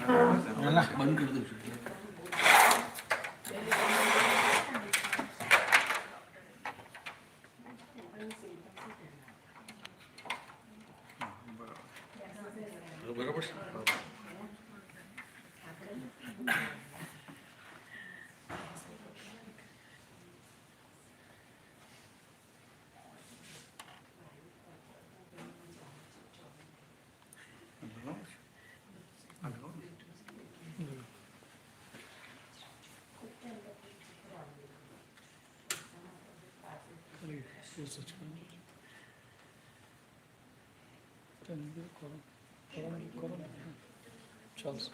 બંધ કરી દઉં છું. બરાબર છે.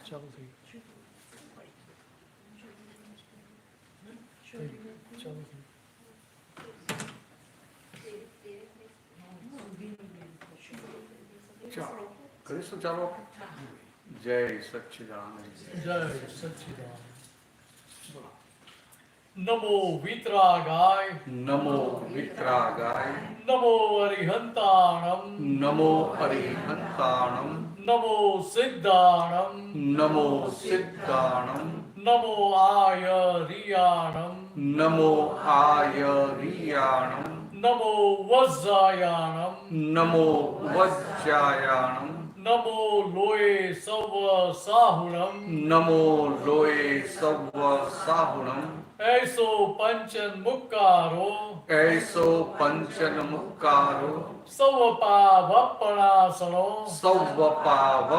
ચાલો થઈ ચાલો ચાલો કરીશું. ચાલો. જય સચ્ચિદાનંદ. જય સચ્ચિદાનંદ. નમો વિતરાગાય. નમો વિતરાગાય. નમો અરિહંતાણમ. નમો અરિહંતાણમ. નમો સિદ્ધાણમ. નમો સિદ્ધાણમ. નમો આયરિયાણમ. નમો આયરિયાણમ. નમો વજ્જાયાણમ. નમો વજ્જાયાણમ. નમો લોય સવ સાહુણમ. નમો લોય સવ સાહુણમ. ऐसो पंचन मुक्कारो. ऐसो पंचन मुक्कारो. सवपावप्पणासनो. सवपावप्पणासनो.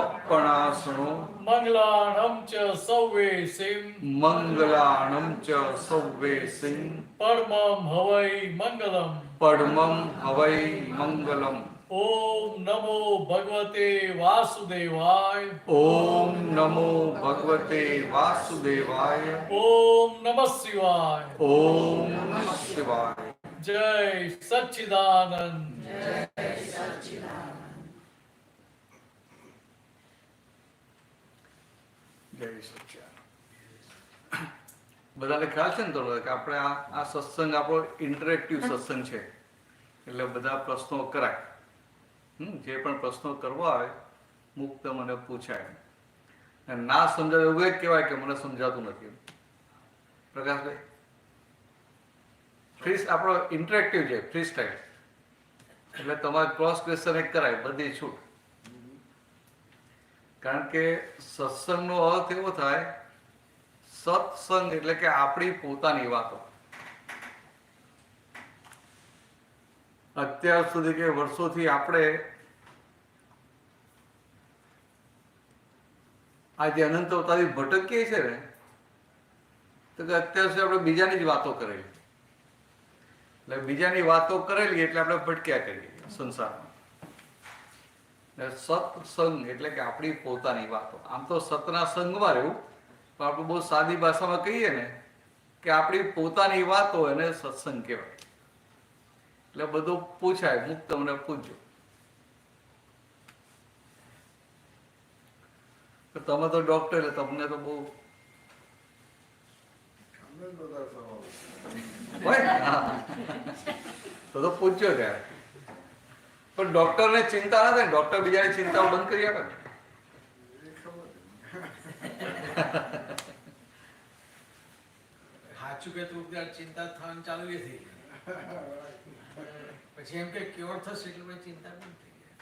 मंगलाणं च सव्वेसिं. मंगलाणं च सव्वेसिं. परमं हवै मंगलम्. परमं हवै मंगलम्. ओम नमो भगवते वासुदेवाय. ओम नमो भगवते वासुदेवाय. ओम नमः शिवाय. ओम नमः शिवाय. जय सच्चिदानंद. जय सच्चिदानंद. जय सच्चिदानंद. બધાને ખ્યાલ છે ને તો કે આપણે આ સત્સંગ આપણો ઇન્ટરેક્ટિવ સત્સંગ છે, એટલે બધા પ્રશ્નો કરાય. જે પણ પ્રશ્નો કરવા આવે મુક્ત મને પૂછાય. ના સમજાય એવું જ કહેવાય કે મને સમજાતું નથી. પ્રકાશભાઈ, ફ્રી આપણો ઇન્ટરેક્ટિવ છે, ફ્રી સ્ટાઇલ, એટલે તમારે ક્રોસ ક્વેશ્ચન એક કરાય, બધી છૂટ. કારણ કે સત્સંગનો અર્થ એવો થાય, સત્સંગ એટલે કે આપણી પોતાની વાતો. અત્યાર સુધી કે વર્ષોથી આપણે આ જે અનંત અવતારી ભટકીએ છે ને, તો કે અત્યાર સુધી આપણે બીજાની જ વાતો કરેલી, એટલે બીજાની વાતો કરેલી એટલે આપણે ભટક્યા કરીએ સંસારમાં. સત્સંગ એટલે કે આપણી પોતાની વાતો. આમ તો સતના સંગમાં રહેવું, પણ આપણે બહુ સાદી ભાષામાં કહીએ ને કે આપણી પોતાની વાતો એને સત્સંગ કહેવાય. એટલે બધું પૂછાય, મુક્ત મને પૂછજો. તમે તો ડોક્ટર, એટલે તમને તો બહુ તો પૂછજો ત્યારે. પણ ડોક્ટર ને ચિંતા ના થાય, ડોક્ટર બીજાની ચિંતાઓ બંધ કરી આપે. સાચું કે તું ચિંતા થવાની ચાલુ થઈ ગઈ, પછી એમ કે ક્યોર થશે એટલે ચિંતા બંધ થઈ ગઈ.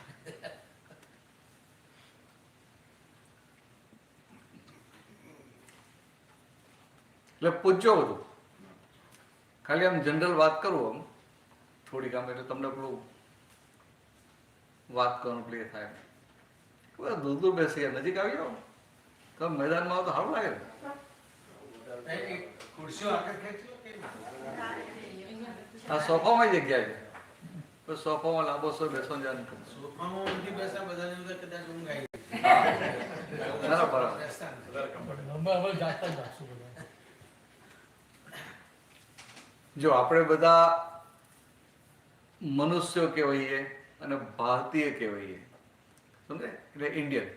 એટલે પૂછજો બધું. ખાલી આમ જનરલ વાત કરું, આમ થોડીક આમ, એટલે તમને પેલું વાત કરવાનું પ્લે થાય. દૂર દૂર બેસી ગયા, નજીક આવી જાઓ. તમે મેદાનમાં આવો તો સારું લાગે ને. ખુરશીઓ આગળ ખેંચી આ સોફામાં જગ્યા છે, તો સોફામાં લાંબો સો બેસો જાય. સોફામાં ઊંધી બેસા બધાને કદાચ ઊંઘ આવી. જો આપણે બધા મનુષ્યો કહેવાઈએ અને ભારતીય કહેવાઈએ, સમજે, એટલે ઇન્ડિયન.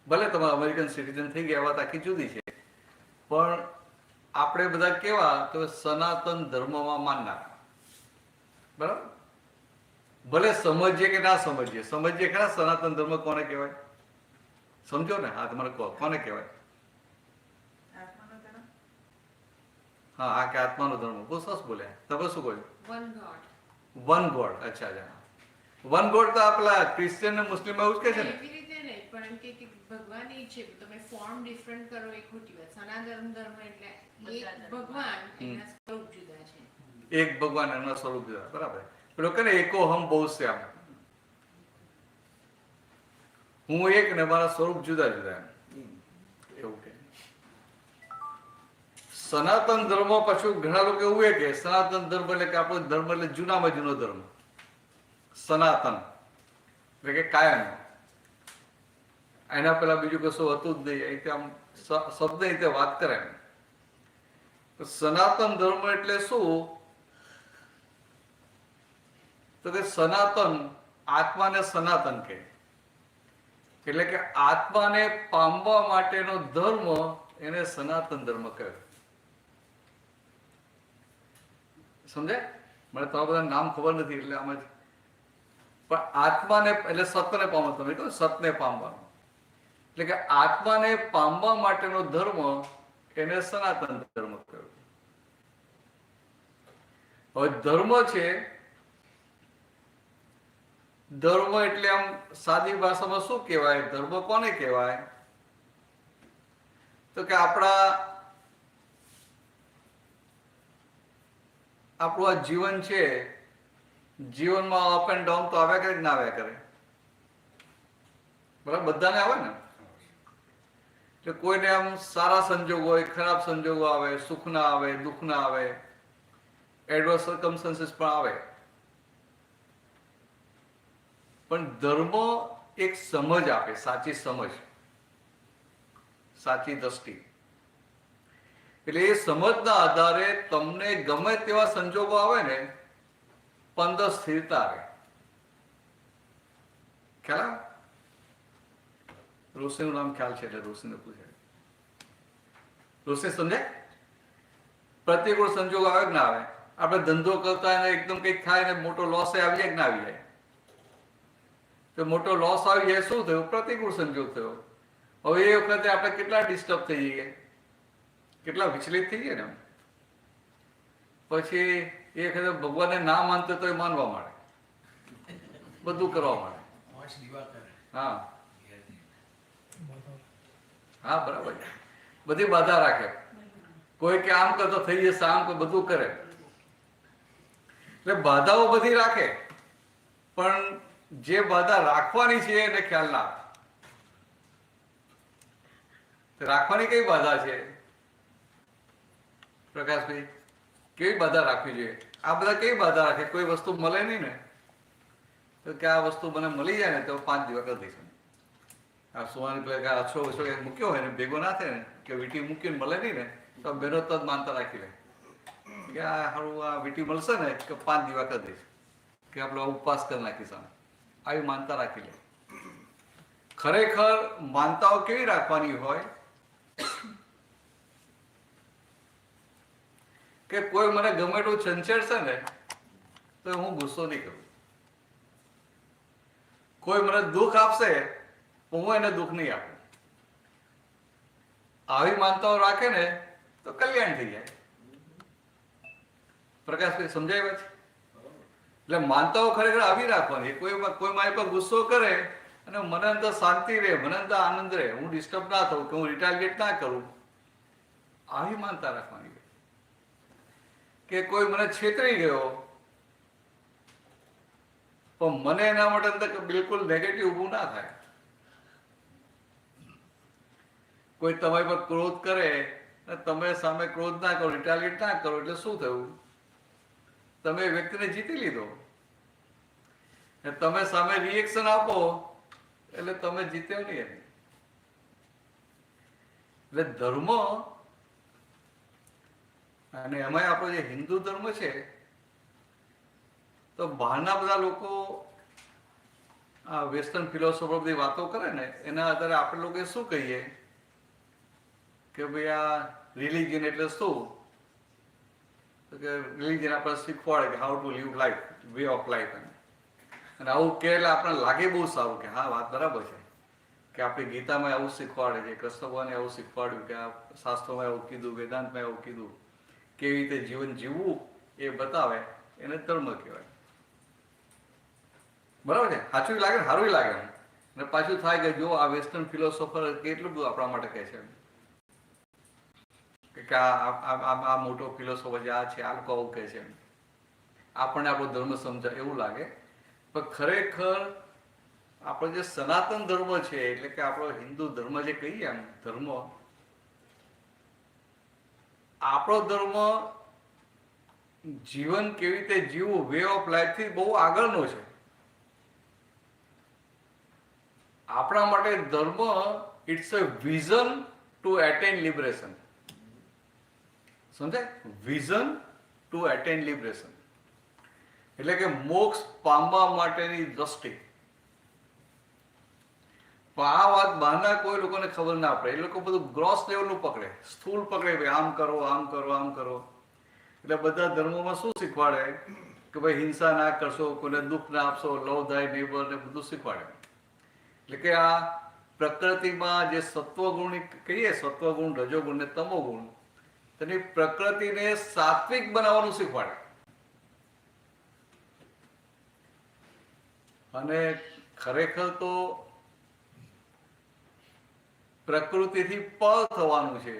ભલે તમે અમેરિકન સિટીઝન થઈ ગયા, વાત આખી જુદી છે, પણ આપણે બધા કેવા તો સનાતન ધર્મમાં માનનાર. બરાબર? ભલે સમજીએ કે ના સમજીએ, સમજીએ ખરા સનાતન ધર્મ કોને કહેવાય? સમજો ને, હા, તમારે કહો કોને કહેવાય? હા આ કે આત્માનો ધર્મ બહુ સરસ બોલ્યા. તમે શું બોલ્યું? One God. One God. અચ્છા અચ્છા. વન ગોડ તો આપલા ક્રિશ્ચિયન ને મુસ્લિમ એવું જ કે છે ને. એવી રીતે નહીં, પણ એમ કે ભગવાન એ છે, તમે ફોર્મ ડિફરન્ટ કરો એ ખોટી વાત. સનાતન ધર્મ એટલે એક ભગવાન, એના સ્વરૂપ જુદા છે. એક ભગવાન એના સ્વરૂપ જુદા. બરાબર. પેલો કે ને એકો હમ બહુ શ્યામ, હું એક ને મારા સ્વરૂપ જુદા જુદા એવું કે. સનાતન ધર્મ પાછું ઘણા લોકો એવું કે સનાતન ધર્મ એટલે કે આપણો ધર્મ એટલે જૂનામાં જૂનો ધર્મ. સનાતન એટલે કે કાયમ, એના પેલા બીજું કશું હતું જ નહીં. અહીં આમ શબ્દ રીતે વાત કરે. સનાતન ધર્મ એટલે શું? તો કે સનાતન આત્માને સનાતન કહે, એટલે કે આત્માને પામવા માટેનો ધર્મ એને સનાતન ધર્મ કહે. સમજે? મને તમારા બધા નામ ખબર નથી એટલે આમ જ. પણ આત્માને એટલે સતને પામવા, તમે કહો સતને પામવાનું, એટલે કે આત્માને પામવા માટેનો ધર્મ એને સનાતન ધર્મ કહ્યું. હવે ધર્મ છે, ધર્મ એટલે આમ સાદી ભાષામાં શું કહેવાય? ધર્મ કોને કહેવાય? તો કે આપણું આ જીવન છે, જીવનમાં અપ એન્ડ ડાઉન તો આવ્યા કરે કે ના આવ્યા કરે? બરાબર, બધાને આવે ને. એટલે કોઈને આમ સારા સંજોગો હોય, ખરાબ સંજોગો આવે, સુખ ના આવે, દુઃખ ના આવે, એડવર્સ સર્કમસ્ટન્સીસ પણ આવે. પણ ધર્મ એક સમજ આપે, સાચી સમજ, સાચી દ્રષ્ટિ. એટલે એ સમજના આધારે તમને ગમે તેવા સંજોગો આવે ને, પણ અંદર સ્થિરતા આવે. ખ્યાલ આવે? ઋષિનું નામ ખ્યાલ છે એટલે ઋષિને પૂછે. ઋષિ સમજે? પ્રતિકૂળ સંજોગો આવે કે ના આવે? આપણે ધંધો કરતા હોય એકદમ કંઈક થાય ને મોટો લોસ આવી જાય કે ના આવી જાય? તો મોટો લોસ આવી જાય, શું થયું? પ્રતિકૂળ સંજોગ થયો. હવે એ વખતે આપણે કેટલા ડિસ્ટર્બ થઈ જઈએ, કેટલા વિચલિત થઈ જાય ને. પછી એ વખતે ભગવાનને ના માનતો તો એ માનવા માંડે, બધું કરવા માંડે. હા હા બરાબર. બધી બાધા રાખે. કોઈ કે આમ કરતો થઈ જશે, આમ બધું કરે. એટલે બાધાઓ બધી રાખે, પણ જે બાધા રાખવાની છે એને ખ્યાલ ના આવે. રાખવાની કઈ બાધા છે પ્રકાશભાઈ? કેવી બાધા રાખવી જોઈએ? આ બધા કેવી બાધા રાખે? કોઈ વસ્તુ મળે નહીં ને તો કે આ વસ્તુ મને મળી જાય ને તો 5 દિવસ કરી દઈશું. આ સોનાની અછો મૂક્યો હોય ને ભેગો ના થાય ને, કે વીટી મૂકીને મળે નહીં ને તો બેનો તદ માનતા રાખી લે કે આ સારું આ વીટી મળશે ને કે 5 દિવસ કરી દઈશ, કે આપણે ઉપવાસ કરી નાખીશું, આવી માનતા રાખી લે. ખરેખર માનતાઓ કેવી રાખવાની હોય કે કોઈ મને ગમે એટલું છંછેડશે ને તો હું ગુસ્સો નહીં કરું. કોઈ મને દુઃખ આપશે તો હું એને દુઃખ નહીં આપું. આવી માનતાઓ રાખે ને તો કલ્યાણ થઈ જાય. પ્રકાશભાઈ સમજાય વાત? એટલે માનતાઓ ખરેખર આવી રાખવાની. કોઈ મારી પર ગુસ્સો કરે અને મને અંદર શાંતિ રહે, મને અંદર આનંદ રહે, હું ડિસ્ટર્બ ના થઉં, કે હું રિટાર્ગેટ ના કરું, આવી માનતા રાખવાની. કે કોઈ મને છેતરી ગયો પણ મને એના માટે અંદર બિલકુલ નેગેટિવ ઊભું ના થાય. કોઈ તમારી પર ક્રોધ કરે અને તમે સામે ક્રોધ ના કરો, રિટાર્ગેટ ના કરો, એટલે શું થયું? તમે એ વ્યક્તિને જીતી લીધો. તમે સામે રિએક્શન આપો એટલે તમે જીત્યો નહીં. એટલે ધર્મ, અને એમાંય આપણો જે હિન્દુ ધર્મ છે, તો બહારના બધા લોકો આ વેસ્ટર્ન ફિલોસોફર બધી વાતો કરે ને એના આધારે આપણે લોકો શું કહીએ કે ભાઈ આ રિલિજન એટલે શું? તો કે રિલિજન આપણે શીખવાડે કે how to live life, way of life. અને આવું કે એટલે આપણને લાગે બહુ સારું કે હા વાત બરાબર છે, કે આપણી ગીતામાં આવું શીખવાડે છે, કૃષ્ણ ભગવાને આવું શીખવાડ્યું, કે આ શાસ્ત્રોમાં આવું કીધું, વેદાંતમાં આવું કીધું. કેવી રીતે જીવન જીવવું એ બતાવે એને ધર્મ કહેવાય. બરાબર છે? સાચું લાગે ને? સારું લાગે ને? અને પાછું થાય કે જો આ વેસ્ટર્ન ફિલોસોફર કેટલું બધું આપણા માટે કહે છે કે આ મોટો ફિલોસોફર છે, આ છે, આ લોકો આવું કહે છે, આપણને આપણો ધર્મ સમજાય એવું લાગે. પણ ખરેખર આપણો જે સનાતન ધર્મ છે, એટલે કે આપણો હિન્દુ ધર્મ જે કહીએ એમ ધર્મ, આપણો ધર્મ જીવન કેવી રીતે જીવવું, વે ઓફ લાઈફથી બહુ આગળનો છે. આપણા માટે ધર્મ it's a vision to attain liberation. સમજાય? વિઝન ટુ એટેન લિબરેશન એટલે કે મોક્ષ પામવા માટેની દ્રષ્ટિ. પણ આ વાત બહારના કોઈ લોકોને ખબર ના પડે. એ લોકો બધું ગ્રોસ લેવલનું પકડે, સ્થૂળ પકડે, ભાઈ આમ કરો, આમ કરો, આમ કરો. એટલે બધા ધર્મોમાં શું શીખવાડે કે ભાઈ હિંસા ના કરશો, કોઈને દુઃખ ના આપશો, લવ થાય નેબર ને બધું શીખવાડે. એટલે કે આ પ્રકૃતિમાં જે સત્વગુણ કહીએ, સત્વગુણ, રજોગુણ ને તમોગુણ, તેની પ્રકૃતિને સાત્વિક બનાવવાનું શીખવાડે. અને ખરેખર તો પ્રકૃતિથી પર થવાનું છે.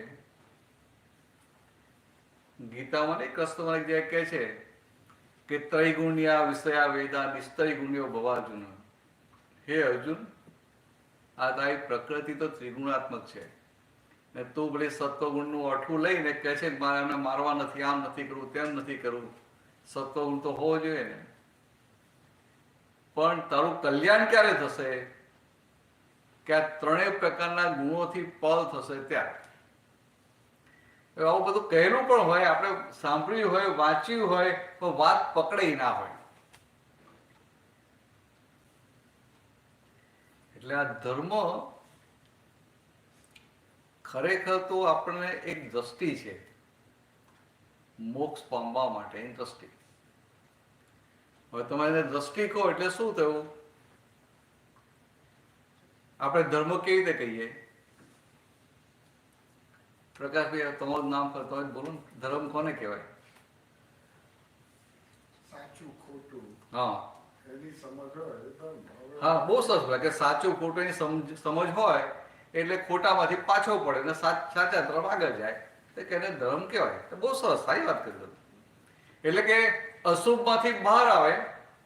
ગીતામાં નહીં, કૃષ્ણ જે કહે છે કે ત્રૈગુણ્યા વિષયા વેદા નિસ્ત્રૈગુણ્યો ભવાર્જુન. હે અર્જુન, આ તારી પ્રકૃતિ તો ત્રિગુણાત્મક છે ને તું ભલે સત્વગુણનું અઠું લઈને કહે છે કે મારે એમને મારવા નથી, આમ નથી કરવું, તેમ નથી કરવું. સત્વગુણ તો હોવો જોઈએ ને. પણ તારું કલ્યાણ ક્યારે થશે કે આ ત્રણેય પ્રકારના ગુણોથી પલ થશે ત્યારે. આવું બધું કહેલું પણ હોય, આપણે સાંભળ્યું હોય, વાંચ્યું હોય, પણ વાત પકડાઈ ના હોય. એટલે આ ધર્મ ખરેખર તો આપણને એક દ્રષ્ટિ છે, મોક્ષ પામવા માટેની દ્રષ્ટિ. હવે તમે એને દ્રષ્ટિ કહો એટલે શું થયું? આપણે ધર્મ કેવી રીતે કહીએ? પ્રકાશભાઈ, તમારું નામ પર તમે બોલો ને. ધર્મ કોને કહેવાય? સાચું ખોટું હા એની સમજ હોય એ ધર્મ. હવે હા, બહુ સરસ વાત કે સાચું ખોટું એની સમજ હોય એટલે ખોટામાંથી પાછો પડે અને સાચા તરફ આગળ જાય, તો કે એને ધર્મ કહેવાય. તો બહુ સરસ, સારી વાત કરી તમે. એટલે કે અશુભમાંથી બહાર આવે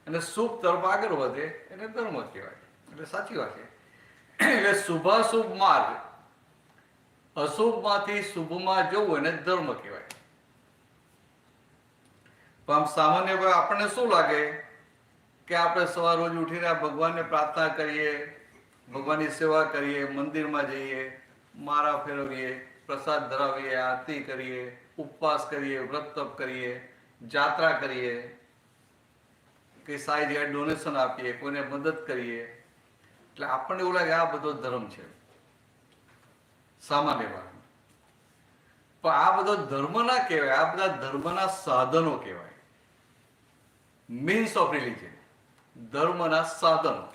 અને શુભ તરફ આગળ વધે એને ધર્મ કહેવાય. એટલે સાચી વાત છે. એટલે શુભાશુભ માર્ગ, અશુભમાંથી શુભમાં જવું એને ધર્મ કહેવાય. પણ આમ સામાન્ય આપણને શું લાગે કે આપણે સવાર રોજ ઉઠીને ભગવાનને પ્રાર્થના કરીએ, ભગવાનની સેવા કરીએ, મંદિરમાં જઈએ, માળા ફેરવીએ, પ્રસાદ ધરાવીએ, આરતી કરીએ, ઉપવાસ કરીએ, વ્રત તપ કરીએ, જાત્રા કરીએ, કે સારી જગ્યાએ ડોનેશન આપીએ, કોઈને મદદ કરીએ, એટલે આપણને એવું લાગે આ બધો ધર્મ છે, સામાન્ય વાત. પણ આ બધો ધર્મ ના કહેવાય, આ બધા ધર્મના સાધનો કહેવાય. મીન્સ ઓફ રિલીજન, ધર્મના સાધનો.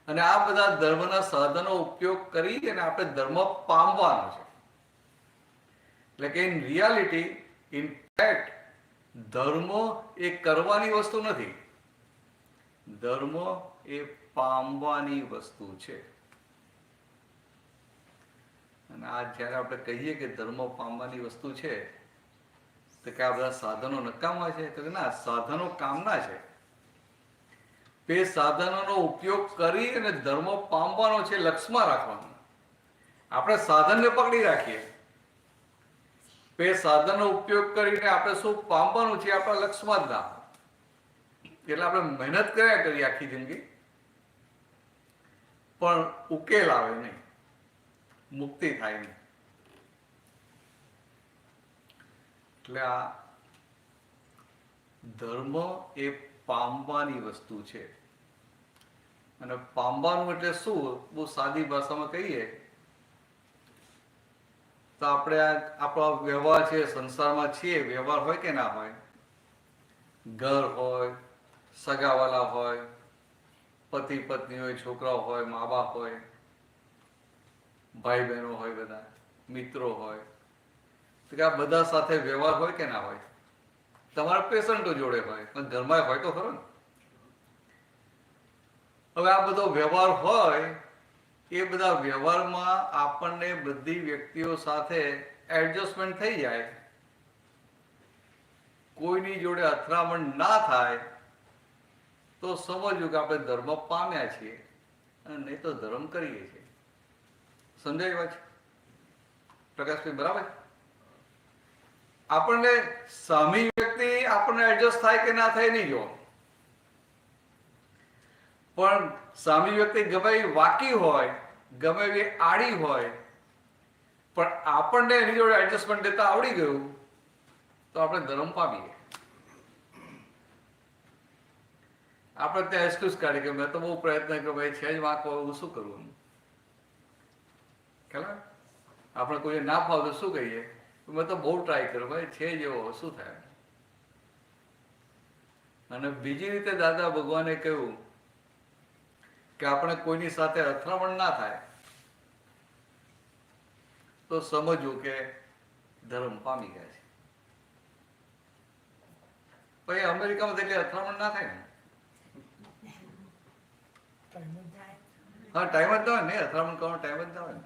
અને આ બધા ધર્મના સાધનો ઉપયોગ કરી અને આપણે ધર્મ પામવાનો છે. એટલે કે ઇન રિયાલિટી, ઇન ફેક્ટ, ધર્મ એ કરવાની વસ્તુ નથી, ધર્મ એ પામવાની વસ્તુ છે. અને આ જ્યારે આપણે કહીએ કે ધર્મ પામવાની વસ્તુ છે, તો કે આ બધા સાધનો નકામા છે? તો કે ના, સાધનો કામના છે. તે સાધનોનો ઉપયોગ કરી અને ધર્મ પામવાનો છે, લક્ષ્યમાં રાખવાનો. આપણે સાધનને પકડી રાખીએ, તે સાધનનો ઉપયોગ કરીને આપણે શું પામવાનું છે આપણા લક્ષ્યમાં જ ના હોય. એટલે આપણે મહેનત કર્યા કરીએ આખી જિંદગી, પણ ઉકેલ આવે નહીં, મુક્તિ થાય નહીં. એટલે આ ધર્મ એ પામવાની વસ્તુ છે. અને પામવાનું એટલે શું? બહુ સાદી ભાષામાં કહીએ તો આપણે આપણો વ્યવહાર છે, સંસારમાં છીએ, વ્યવહાર હોય કે ના હોય, ઘર હોય, સગાવાલા હોય, પતિ પત્ની હોય, છોકરાઓ હોય, મા બાપ હોય, ભાઈ બહેનો હોય, બધા મિત્રો હોય, તો કે આ બધા સાથે વ્યવહાર હોય કે ના હોય? તમારા પેશન્ટો જોડે હોય, પણ ઘરમાં હોય તો ખરો ને. હવે આ બધો વ્યવહાર હોય, એ બધા વ્યવહારમાં આપણને બધી વ્યક્તિઓ સાથે એડજસ્ટમેન્ટ થઈ જાય, કોઈની જોડે અથડામણ ના થાય, તો સમજવું કે આપણે ધર્મ પામ્યા છીએ, અને નહીં તો ધર્મ કરીએ છીએ. સમજાય વાત? પ્રકાશભાઈ બરાબર? આપણને સામી વ્યક્તિ આપણને એડજસ્ટ થાય કે ના થાય નહીં જોવાનું, પણ સામી વ્યક્તિ ગમે એવી વાકી હોય, ગમે એવી આડી હોય, પણ આપણને એની જોડે એડજસ્ટમેન્ટ દેતા આવડી ગયું, તો આપણે ધર્મ પામીએ. આપણે ત્યાં એક્સક્યુઝ કાઢી કે મેં તો બહુ પ્રયત્ન કર્યો, ભાઈ છે જ વાંકો, હું શું કરું? ખ્યાલ? આપણે કોઈ ના ફાવતું શું કહીએ? મેં તો બહુ ટ્રાય કર્યો, ભાઈ છે જ એવો, શું થાય? અને બીજી રીતે દાદા ભગવાને કહ્યું કે આપણે કોઈની સાથે અથડામણ ના થાય, તો સમજવું કે ધર્મ પામી ગયા છે. પછી અમેરિકામાં તો એટલી અથડામણ ના થાય ને. હા, ટાઈમ જ ના હોય ને, અથડામણ કરવાનો ટાઈમ જ ના હોય ને.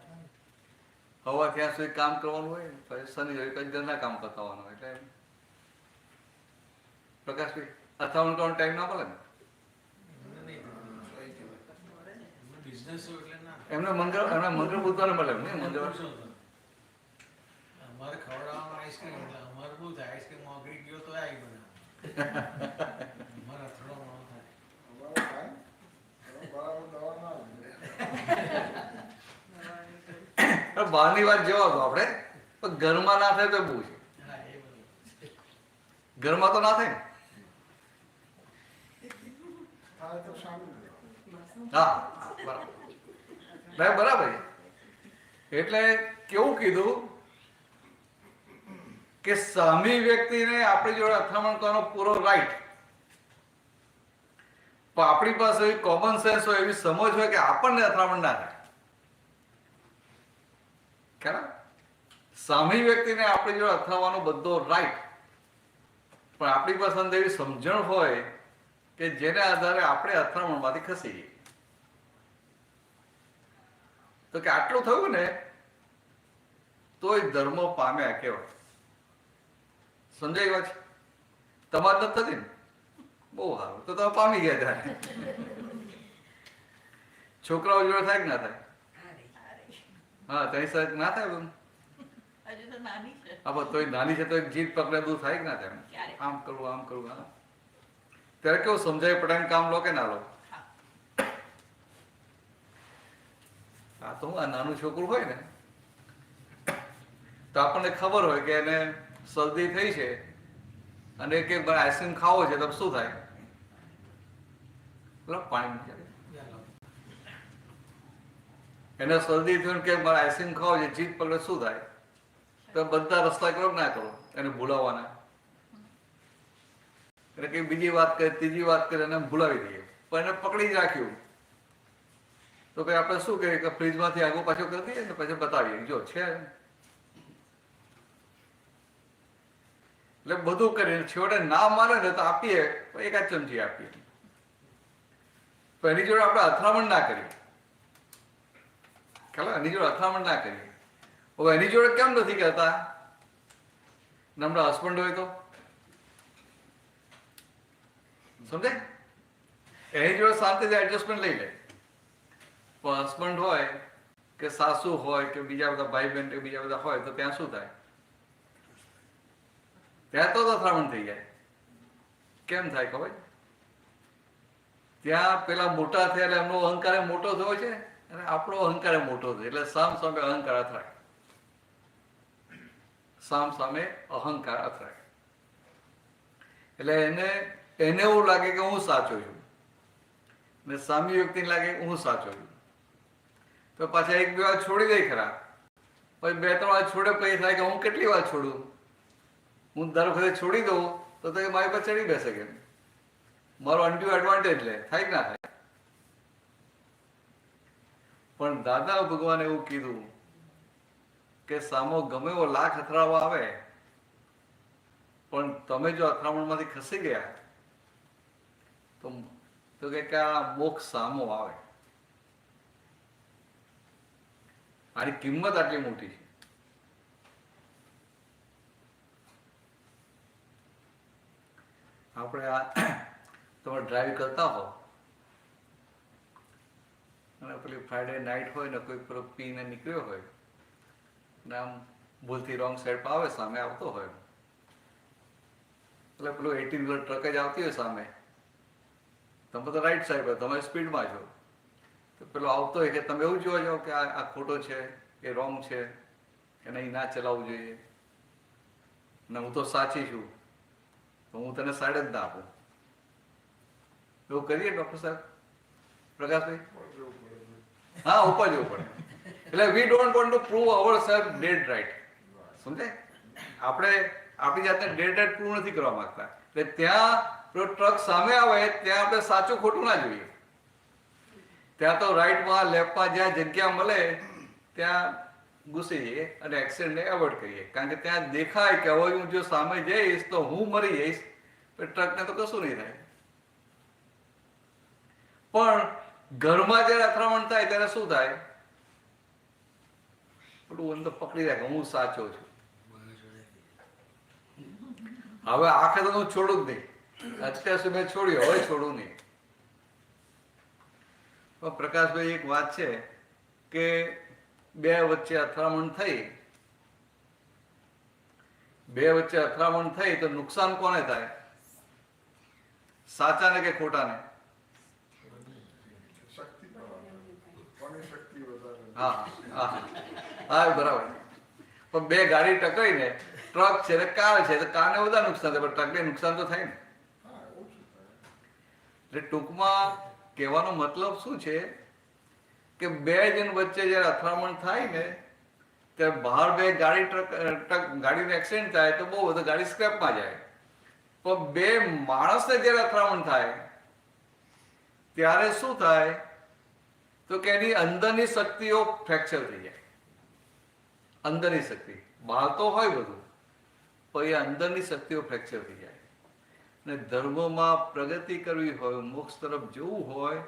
હવા ત્યાં સુધી કામ કરવાનું હોય, પછી શનિ રવિ કઈ ઘરના કામ પતાવવાનું હોય. એટલે પ્રકાશભાઈ, અથડામણ કરવાનો ટાઈમ ના મળે ને. બિઝનેસ એટલે ના એમને મંગળ બુધવારે મળે ને. મંગળવાર અમારે ખવડાવવાનું આઈસ્ક્રીમ, એટલે અમારે બહુ થાય, આઈસ્ક્રીમ ઓગળી ગયો તો આવી બનાવે. અમારે અથડામણ ન થાય. અમારે થાય. બરાબર દવા ના આવે. બહારની વાત જવા દો આપણે, પણ ઘરમાં ના થાય તો બહુ છે. હા, એ બધું ઘરમાં તો ના થાય ને. થાય તો સારું. હા, બરાબર. બરાબર. એટલે કેવું કીધું કે સામી વ્યક્તિને આપણી જોડે અથડામણ કરવાનો પૂરો રાઈટ, પણ આપણી પાસે એવી કોમન સેન્સ હોય, એવી સમજ હોય કે આપણને અથડામણ ના થાય. ખરા? સામી વ્યક્તિને આપણી જોડે અથડાવવાનો બધો રાઈટ, પણ આપણી પાસે અંદર એવી સમજણ હોય કે જેને આધારે આપણે અથડામણમાંથી ખસી જઈએ. તો કે આટલું થયું ને તોય ધર્મ પામ્યા કહેવાય. સમજાય વાત? તમારે નથી થતી ને? બહુ સારું, તો તમે પામી ગયા ત્યારે. છોકરાઓ જોડે થાય કે ના થાય? હા, તેની સાથે ના થાય બધું. હજુ તો નાની છે. હા, પણ તોય નાની છે તો એક જીત પકડે બધું થાય કે ના થાય? ક્યારેક. આમ કરવું, આમ કરવું. હા, ત્યારે કેવું સમજાય પટાઈને કામ લો કે ના લો? આ તો આ નાનું છોકરું હોય ને, તો આપણને ખબર હોય કે એને શરદી થઈ છે અને કે આઈસ્ક્રીમ ખાવો છે, તો શું થાય? પાણી ચાલો. એને શરદી થયું કે મારે આઈસ્ક્રીમ ખાવો છે, જીત પકડે, શું થાય? તો બધા રસ્તા કરો ના કરો એને ભૂલાવવાના. એટલે કે બીજી વાત કરે, ત્રીજી વાત કરે, એને ભૂલાવી દઈએ, પણ એને પકડી જ રાખ્યું. તો ભાઈ આપણે શું કહીએ કે ફ્રીજમાંથી આગો પાછો કરી દઈએ ને પછી બતાવીએ, જો છે. એટલે બધું કરીએ, છેવટે ના માને ને તો આપીએ, એકાદ ચમચી આપીએ, તો એની જોડે આપણે અથડામણ ના કરીએ. ખ્યાલ? એની જોડે અથડામણ ના કરીએ. હવે એની જોડે કેમ નથી કરતા? નમણા હસબન્ડ હોય તો સમજાય? એની જોડે શાંતિથી એડજસ્ટમેન્ટ લઈ લે. પણ હસબન્ડ હોય કે સાસુ હોય કે બીજા બધા ભાઈ બહેન કે બીજા બધા હોય, તો ત્યાં શું થાય? ત્યાં તો અથડામણ થઈ જાય. કેમ થાય ખબર? ત્યાં પેલા મોટા થયા એટલે એમનો અહંકાર મોટો થયો છે અને આપણો અહંકાર મોટો થયો, એટલે સામ સામે અહંકાર અથડાય. સામ સામે અહંકાર અથડાય. એટલે એને એવું લાગે કે હું સાચો છું, ને સામી વ્યક્તિને લાગે કે હું સાચો છું. તો પાછા એક બે વાર છોડી દે ખરા, પછી બે ત્રણ વાર છોડે પછી થાય કે હું કેટલી વાર છોડું? હું દર વખતે છોડી દઉં તો મારી પર ચડી બેસે કે મારો અનડ્યુ એડવાન્ટેજ લે. થાય કે ના થાય? પણ દાદા ભગવાને એવું કીધું કે સામો ગમે એવો લાખ અથડાવા આવે પણ તમે જો અથડામણમાંથી ખસી ગયા તો કે આ મોક્ષ સામો આવે. આની કિંમત આટલી મોટી છે. આપણે આ તમે ડ્રાઈવ કરતા હો અને પેલી ફ્રાઈડે નાઇટ હોય ને કોઈ પેલો પીને નીકળ્યો હોય ને આમ ભૂલથી રોંગ સાઈડ પર આવે, સામે આવતો હોય એટલે પેલું 18 વ્હીલર ટ્રક જ આવતી હોય સામે, તમે તો રાઈટ સાઈડ પર, તમે સ્પીડમાં છો, તો પેલો આવતો હોય કે તમે એવું જોવા જાઓ કે આ ખોટો છે, એ રોંગ છે, એને અહીં ના ચલાવવું જોઈએ ને હું તો સાચી છું તો હું તને સાઈડ જ ના આપું. એવું કરીએ ડૉક્ટર સાહેબ, પ્રકાશભાઈ? હા, ઉપર જવું પડે. એટલે we don't want to prove our self dead right. સમજે? આપણે આપણી જાતને ડેડ રાઈટ પ્રૂવ નથી કરવા માંગતા. એટલે ત્યાં પેલો ટ્રક સામે આવે ત્યાં આપણે સાચું ખોટું ના જોઈએ. ત્યાં તો રાઈટમાં લેફ્ટમાં જ્યાં જગ્યા મળે ત્યાં ઘૂસી જઈએ અને એક્સિડન્ટને એવોઇડ કરીએ. કારણ કે ત્યાં દેખાય કે હવે હું જો સામે જઈશ તો હું મરી જઈશ, તો ટ્રકને તો કશું નહીં થાય. પણ ઘરમાં જયારે અથડામણ થાય ત્યારે શું થાય? પેલું અંદર પકડી રાખે હું સાચો છું. હવે આખે તો હું છોડું જ નહીં. અત્યાર સુધી મેં છોડ્યું, હવે છોડું નહીં. પણ પ્રકાશભાઈ, એક વાત છે કે બે વચ્ચે અથડામણ થઈ તો નુકસાન કોને થાય? સાચાને કે ખોટાને? શક્તિ કોની શક્તિ વધારે? હા હા હા, બરાબર. પણ બે ગાડી ટકરાઈને ટ્રક છે ને કાર છે તો કારને વધારે નુકસાન થાય, પણ ટ્રકને નુકસાન તો થાય ને. હા, ઓછું થાય. એટલે ટૂંકમાં કહેવાનો મતલબ શું છે કે બે જણ વચ્ચે જયારે અથડામણ થાય ને ત્યારે બહાર બે ગાડીનું એક્સિડન્ટ થાય તો બહુ બધું ગાડી સ્ક્રેપમાં જાય. પણ બે માણસને જયારે અથડામણ થાય ત્યારે શું થાય તો કે એની અંદરની શક્તિઓ ફ્રેક્ચર થઈ જાય. અંદરની શક્તિ, બહાર તો હોય બધું પણ એ અંદરની શક્તિઓ ફ્રેક્ચર થઈ જાય. ને ધર્મમાં પ્રગતિ કરવી હોય, મોક્ષ તરફ જવું હોય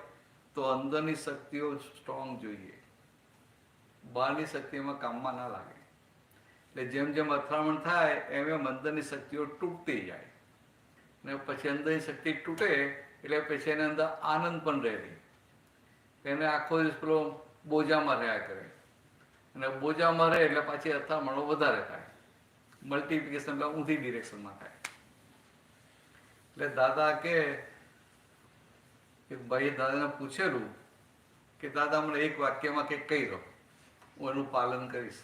તો અંદરની શક્તિઓ સ્ટ્રોંગ જોઈએ, બહારની શક્તિ એમાં કામમાં ના લાગે. એટલે જેમ જેમ અથડામણ થાય એમ એમ અંદરની શક્તિઓ તૂટતી જાય ને પછી અંદરની શક્તિ તૂટે એટલે પછી એની અંદર આનંદ પણ રહે નહીં. એને આખો દિવસ પેલો બોજામાં રહ્યા કરે અને બોજામાં રહે એટલે પાછી અથડામણો વધારે થાય, મલ્ટિપ્લિકેશન ઊંધી ડિરેક્શનમાં થાય. એટલે દાદા કે ભાઈએ દાદાને પૂછેલું કે દાદા મને એક વાક્યમાં કંઈક કહી દો, હું એનું પાલન કરીશ.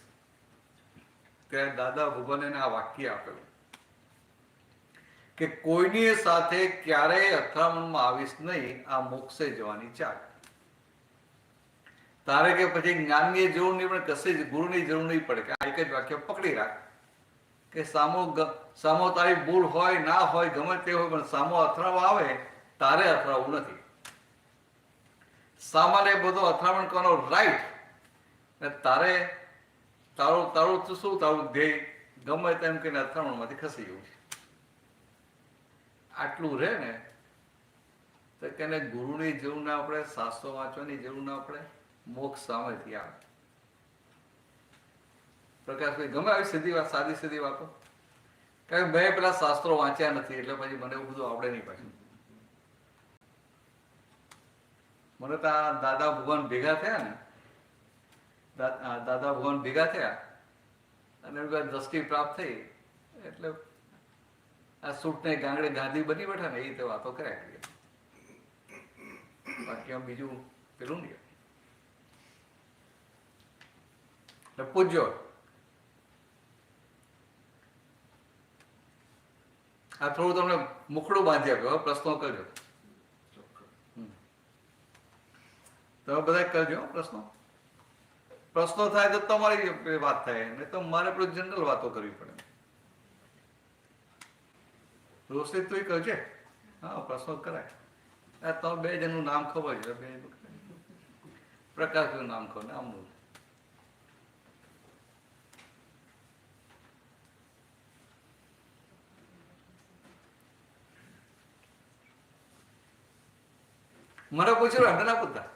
ત્યારે દાદા ભગવાને એને આ વાક્ય આપેલું કે કોઈની સાથે ક્યારેય અથડામણમાં આવીશ નહીં, આ મોક્ષે જવાની ચાલ. તારે કે પછી જ્ઞાનની જરૂર નહીં પડે, કશે જ ગુરુની જરૂર નહીં પડે, કે આ એક જ વાક્ય પકડી રાખ કે સામો તારી ભૂલ હોય ના હોય ગમે તે હોય પણ સામો અથડાવા આવે તારે અથડાવવું નથી. સામાન્ય બધો અથડામણ કરવાનો રાઈટ, ને તારે તારું શું તારું ધ્યેય ગમે તેમ કહીને અથડામણમાંથી ખસી જવું છે. આટલું રહે ને તો કે ગુરુની જરૂર ના પડે, શાસ્ત્રો વાંચવાની જરૂર ના પડે, મોક્ષ સામેથી આવે. પ્રકાશભાઈ, ગમે આવી સીધી વાત, સાદી સીધી વાતો? કારણ કે મેં પેલા શાસ્ત્રો વાંચ્યા નથી એટલે પછી મને એવું બધું આવડે નહીં. પાછું મને તો આ દાદા ભગવાન ભેગા થયા ને, દાદા ભગવાન ભેગા થયા અને દ્રષ્ટિ પ્રાપ્ત થઈ એટલે આ સૂટને ગાંગડે ગાંધી બની બેઠા ને એ રીતે વાતો કર્યા કરીએ. બાકી આમ બીજું પેલું નહીં. એટલે પૂછજો. આ થોડું તમને મુખડું બાંધી આપ્યું, હવે પ્રશ્નો કરજો. તમે બધા કરજો પ્રશ્નો થાય તો તમારી વાત થાય, નહીં તો મારે પેલું જનરલ વાતો કરવી પડે. રોષિત તું કરજે. હા, પ્રશ્નો કરાય. આ તમે બે જણનું નામ ખબર છે, બે પ્રકાશનું નામ ખબર, નામનું મને પૂછ્યું અમને ના પૂછતા.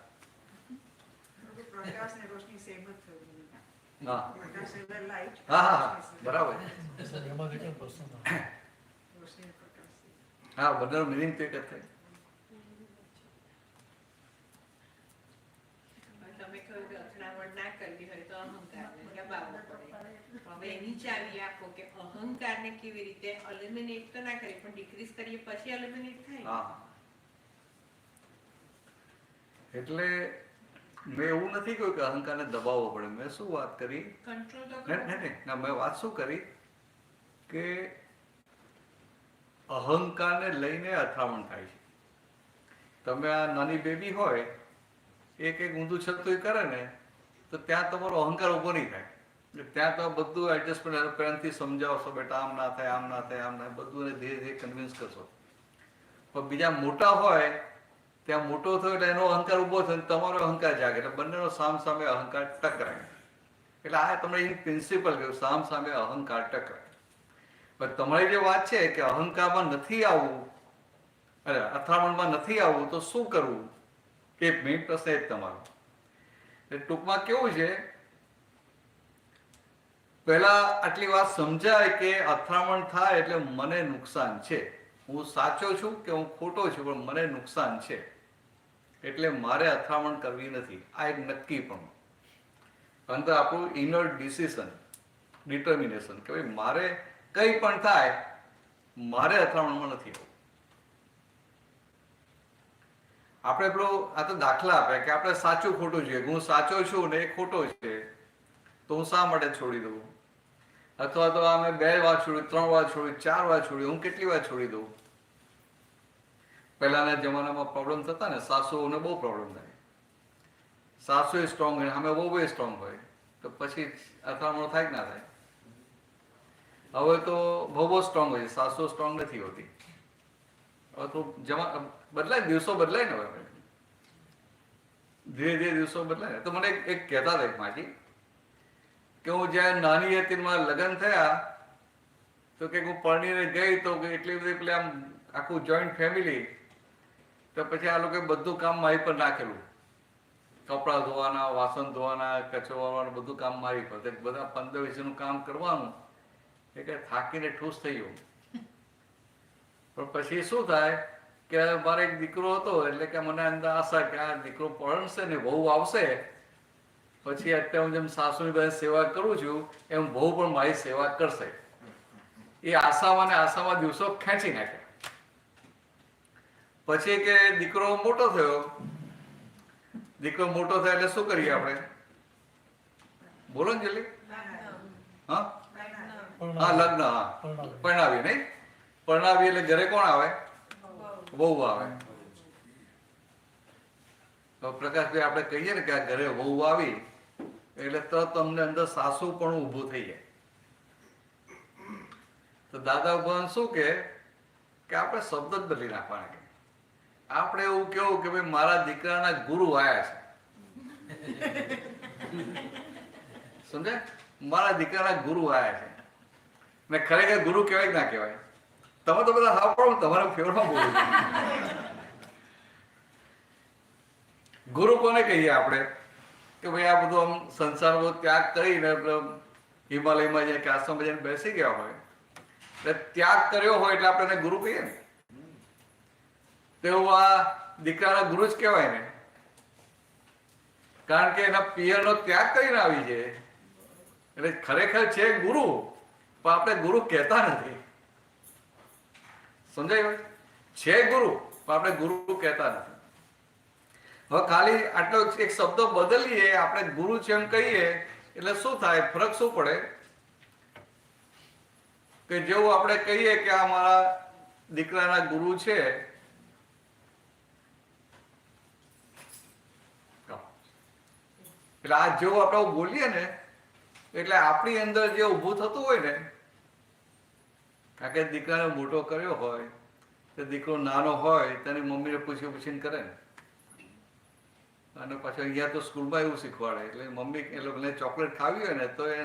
પ્રકાશ ને રોશની સેમ જ થયું. હા પ્રકાશ એટલે લાઈટ. હા હા હા બરાબર. રોશની પ્રકાશ. હા બંનેનો મિનિંગ તો એક જ થાય. તમે કહ્યું કે અથડામણ ના કરવી હોય તો અહંકારને દબાવવો પડે. હવે એની ચાવી આપો કે અહંકારને કેવી રીતે એલિમિનેટ તો ના કરીએ પણ ડિક્રીઝ કરીએ પછી એલિમિનેટ થાય. હા એટલે મેં એવું નથી કહ્યું કે અહંકારને દબાવવો પડે. મેં શું વાત કરી, કંટ્રોલ તો ના મેં વાત શું કરી કે અહંકારને લઈને અથડામણ થાય છે. તમે આ નાની બેબી હોય એક ઊંધું છતું કરે ને તો ત્યાં તમારો અહંકાર ઉભો નહીં થાય. ત્યાં તમે બધું એડજસ્ટમેન્ટ પેરેન્ટથી સમજાવશો, બેટા આમ ના થાય, આમ ના થાય, આમ ના, બધું ધીરે ધીરે કન્વિન્સ કરશો. પણ બીજા મોટા હોય ત્યાં મોટો થયો એટલે એનો અહંકાર ઉભો થયો, તમારો અહંકાર જાગે, એટલે બંનેનો સામ સામે અહંકાર ટકરાય. એટલે આ તમને એ પ્રિન્સિપલ કહ્યું, સામ સામે અહંકાર ટકરાય. પણ તમારી જે વાત છે કે અહંકારમાં નથી આવવું, અરે અથડામણમાં નથી આવવું તો શું કરવું, એ મેઇન પ્રશ્ન જ તમારો. એટલે ટૂંકમાં કેવું છે, પહેલા આટલી વાત સમજાય કે અથડામણ થાય એટલે મને નુકસાન છે, હું સાચો છું કે હું ખોટો છું પણ મને નુકસાન છે, એટલે મારે અથડામણ કરવી નથી. આ એક નક્કી પણ અંદર આપણું ઇનર ડિસિઝન, ડિટર્મિનેશન કે ભાઈ મારે કંઈ પણ થાય મારે અથડામણમાં નથી આવવું. આપણે પેલો આ તો દાખલા આપ્યા કે આપણે સાચું ખોટું જોઈએ, હું સાચો છું ને એ ખોટો છે તો હું શા માટે છોડી દઉં, અથવા તો આ મેં 2 વાર છોડ્યું, 3 વાર છોડ્યું, 4 વાર છોડ્યું, હું કેટલી વાર છોડી દઉં. પહેલાના જમાનામાં પ્રોબ્લેમ થતા ને, સાસુઓને બહુ પ્રોબ્લેમ થાય. સાસુ સ્ટ્રોંગ હોય, અમે બહુ સ્ટ્રોંગ હોય તો પછી અથડામણો થાય કે ના થાય. હવે તો બહુ સ્ટ્રોંગ હોય, સાસુ સ્ટ્રોંગ નથી હોતી. હવે તો બદલાય, દિવસો બદલાય ને, હવે ધીરે ધીરે દિવસો બદલાય ને. તો મને એક કહેતા હતા એક માજી કે હું જ્યારે નાની હતી મારા લગ્ન થયા તો કે હું પરણીને ગઈ તો એટલી બધી પેલી આમ આખું જોઈન્ટ ફેમિલી, તો પછી આ લોકોએ બધું કામ મારી પર નાખેલું. કપડાં ધોવાના, વાસણ ધોવાના, કચરો વાળવાનું, બધું કામ મારી પર. બધા 15-20 કામ કરવાનું, એટલે થાકીને ઠૂસ થઈ ગયું. પણ પછી શું થાય કે મારે એક દીકરો હતો એટલે કે મને અંદર આશા કે આ દીકરો પરણશે ને વહુ આવશે પછી અત્યારે હું જેમ સાસુની બધી સેવા કરું છું એમ વહુ પણ મારી સેવા કરશે. એ આશામાં ને આશામાં દિવસો ખેંચી નાખ્યા. પછી કે દીકરો મોટો થયો, દીકરો મોટો થયો એટલે શું કરીએ આપણે, બોલો ને જલ્દી. હા હા લગ્ન, હા પરણાવી, નહીં પરણાવી એટલે ઘરે કોણ આવે, વહુ આવે. પ્રકાશભાઈ આપણે કહીએ ને કે આ ઘરે વહુ આવી એટલે તો તમને અંદર સાસુ પણ ઊભું થઈ જાય. તો દાદા ભગવાન શું કે આપણે શબ્દ જ બદલી નાખવાના. કે આપણે એવું કેવું કે ભાઈ મારા દીકરાના ગુરુ આયા છે, સમજાય, મારા દીકરાના ગુરુ આયા છે. ને ખરેખર ગુરુ કહેવાય કે ના કહેવાય, તમે તો બધા હા પડો, તમારા ફેવરમાં બોલું. ગુરુ કોને કહીએ આપણે કે ભાઈ આ બધું આમ સંસારનો ત્યાગ કરીને હિમાલયમાં જઈને કે આશ્રમમાં જઈને બેસી ગયા હોય એટલે ત્યાગ કર્યો હોય એટલે આપણે એને ગુરુ કહીએ ને. તેવું આ દીકરાના ગુરુ જ કહેવાય ને, કારણ કે એના પિયરનો ત્યાગ કરીને આવી છે એટલે ખરેખર છે ગુરુ, પણ આપણે ગુરુ કહેતા નથી. સમજાય છે ગુરુ પણ આપણે ગુરુ કહેતા નથી. હવે ખાલી આટલો એક શબ્દ બદલીએ, આપણે ગુરુ છે એમ કહીએ એટલે શું થાય, ફરક શું પડે કે જેવું આપણે કહીએ કે આ મારા દીકરાના ગુરુ છે, એટલે આ જેવું આપણે બોલીએ ને એટલે આપણી અંદર જે ઊભું થતું હોય ને, કારણ કે દીકરાને મોટો કર્યો હોય તો દીકરો નાનો હોય તેની મમ્મીને પૂછીને કરે ને. અને પાછું અહીંયા તો સ્કૂલમાં એવું શીખવાડે એટલે મમ્મી એ લોકોને ચોકલેટ ખાવી હોય ને તો એ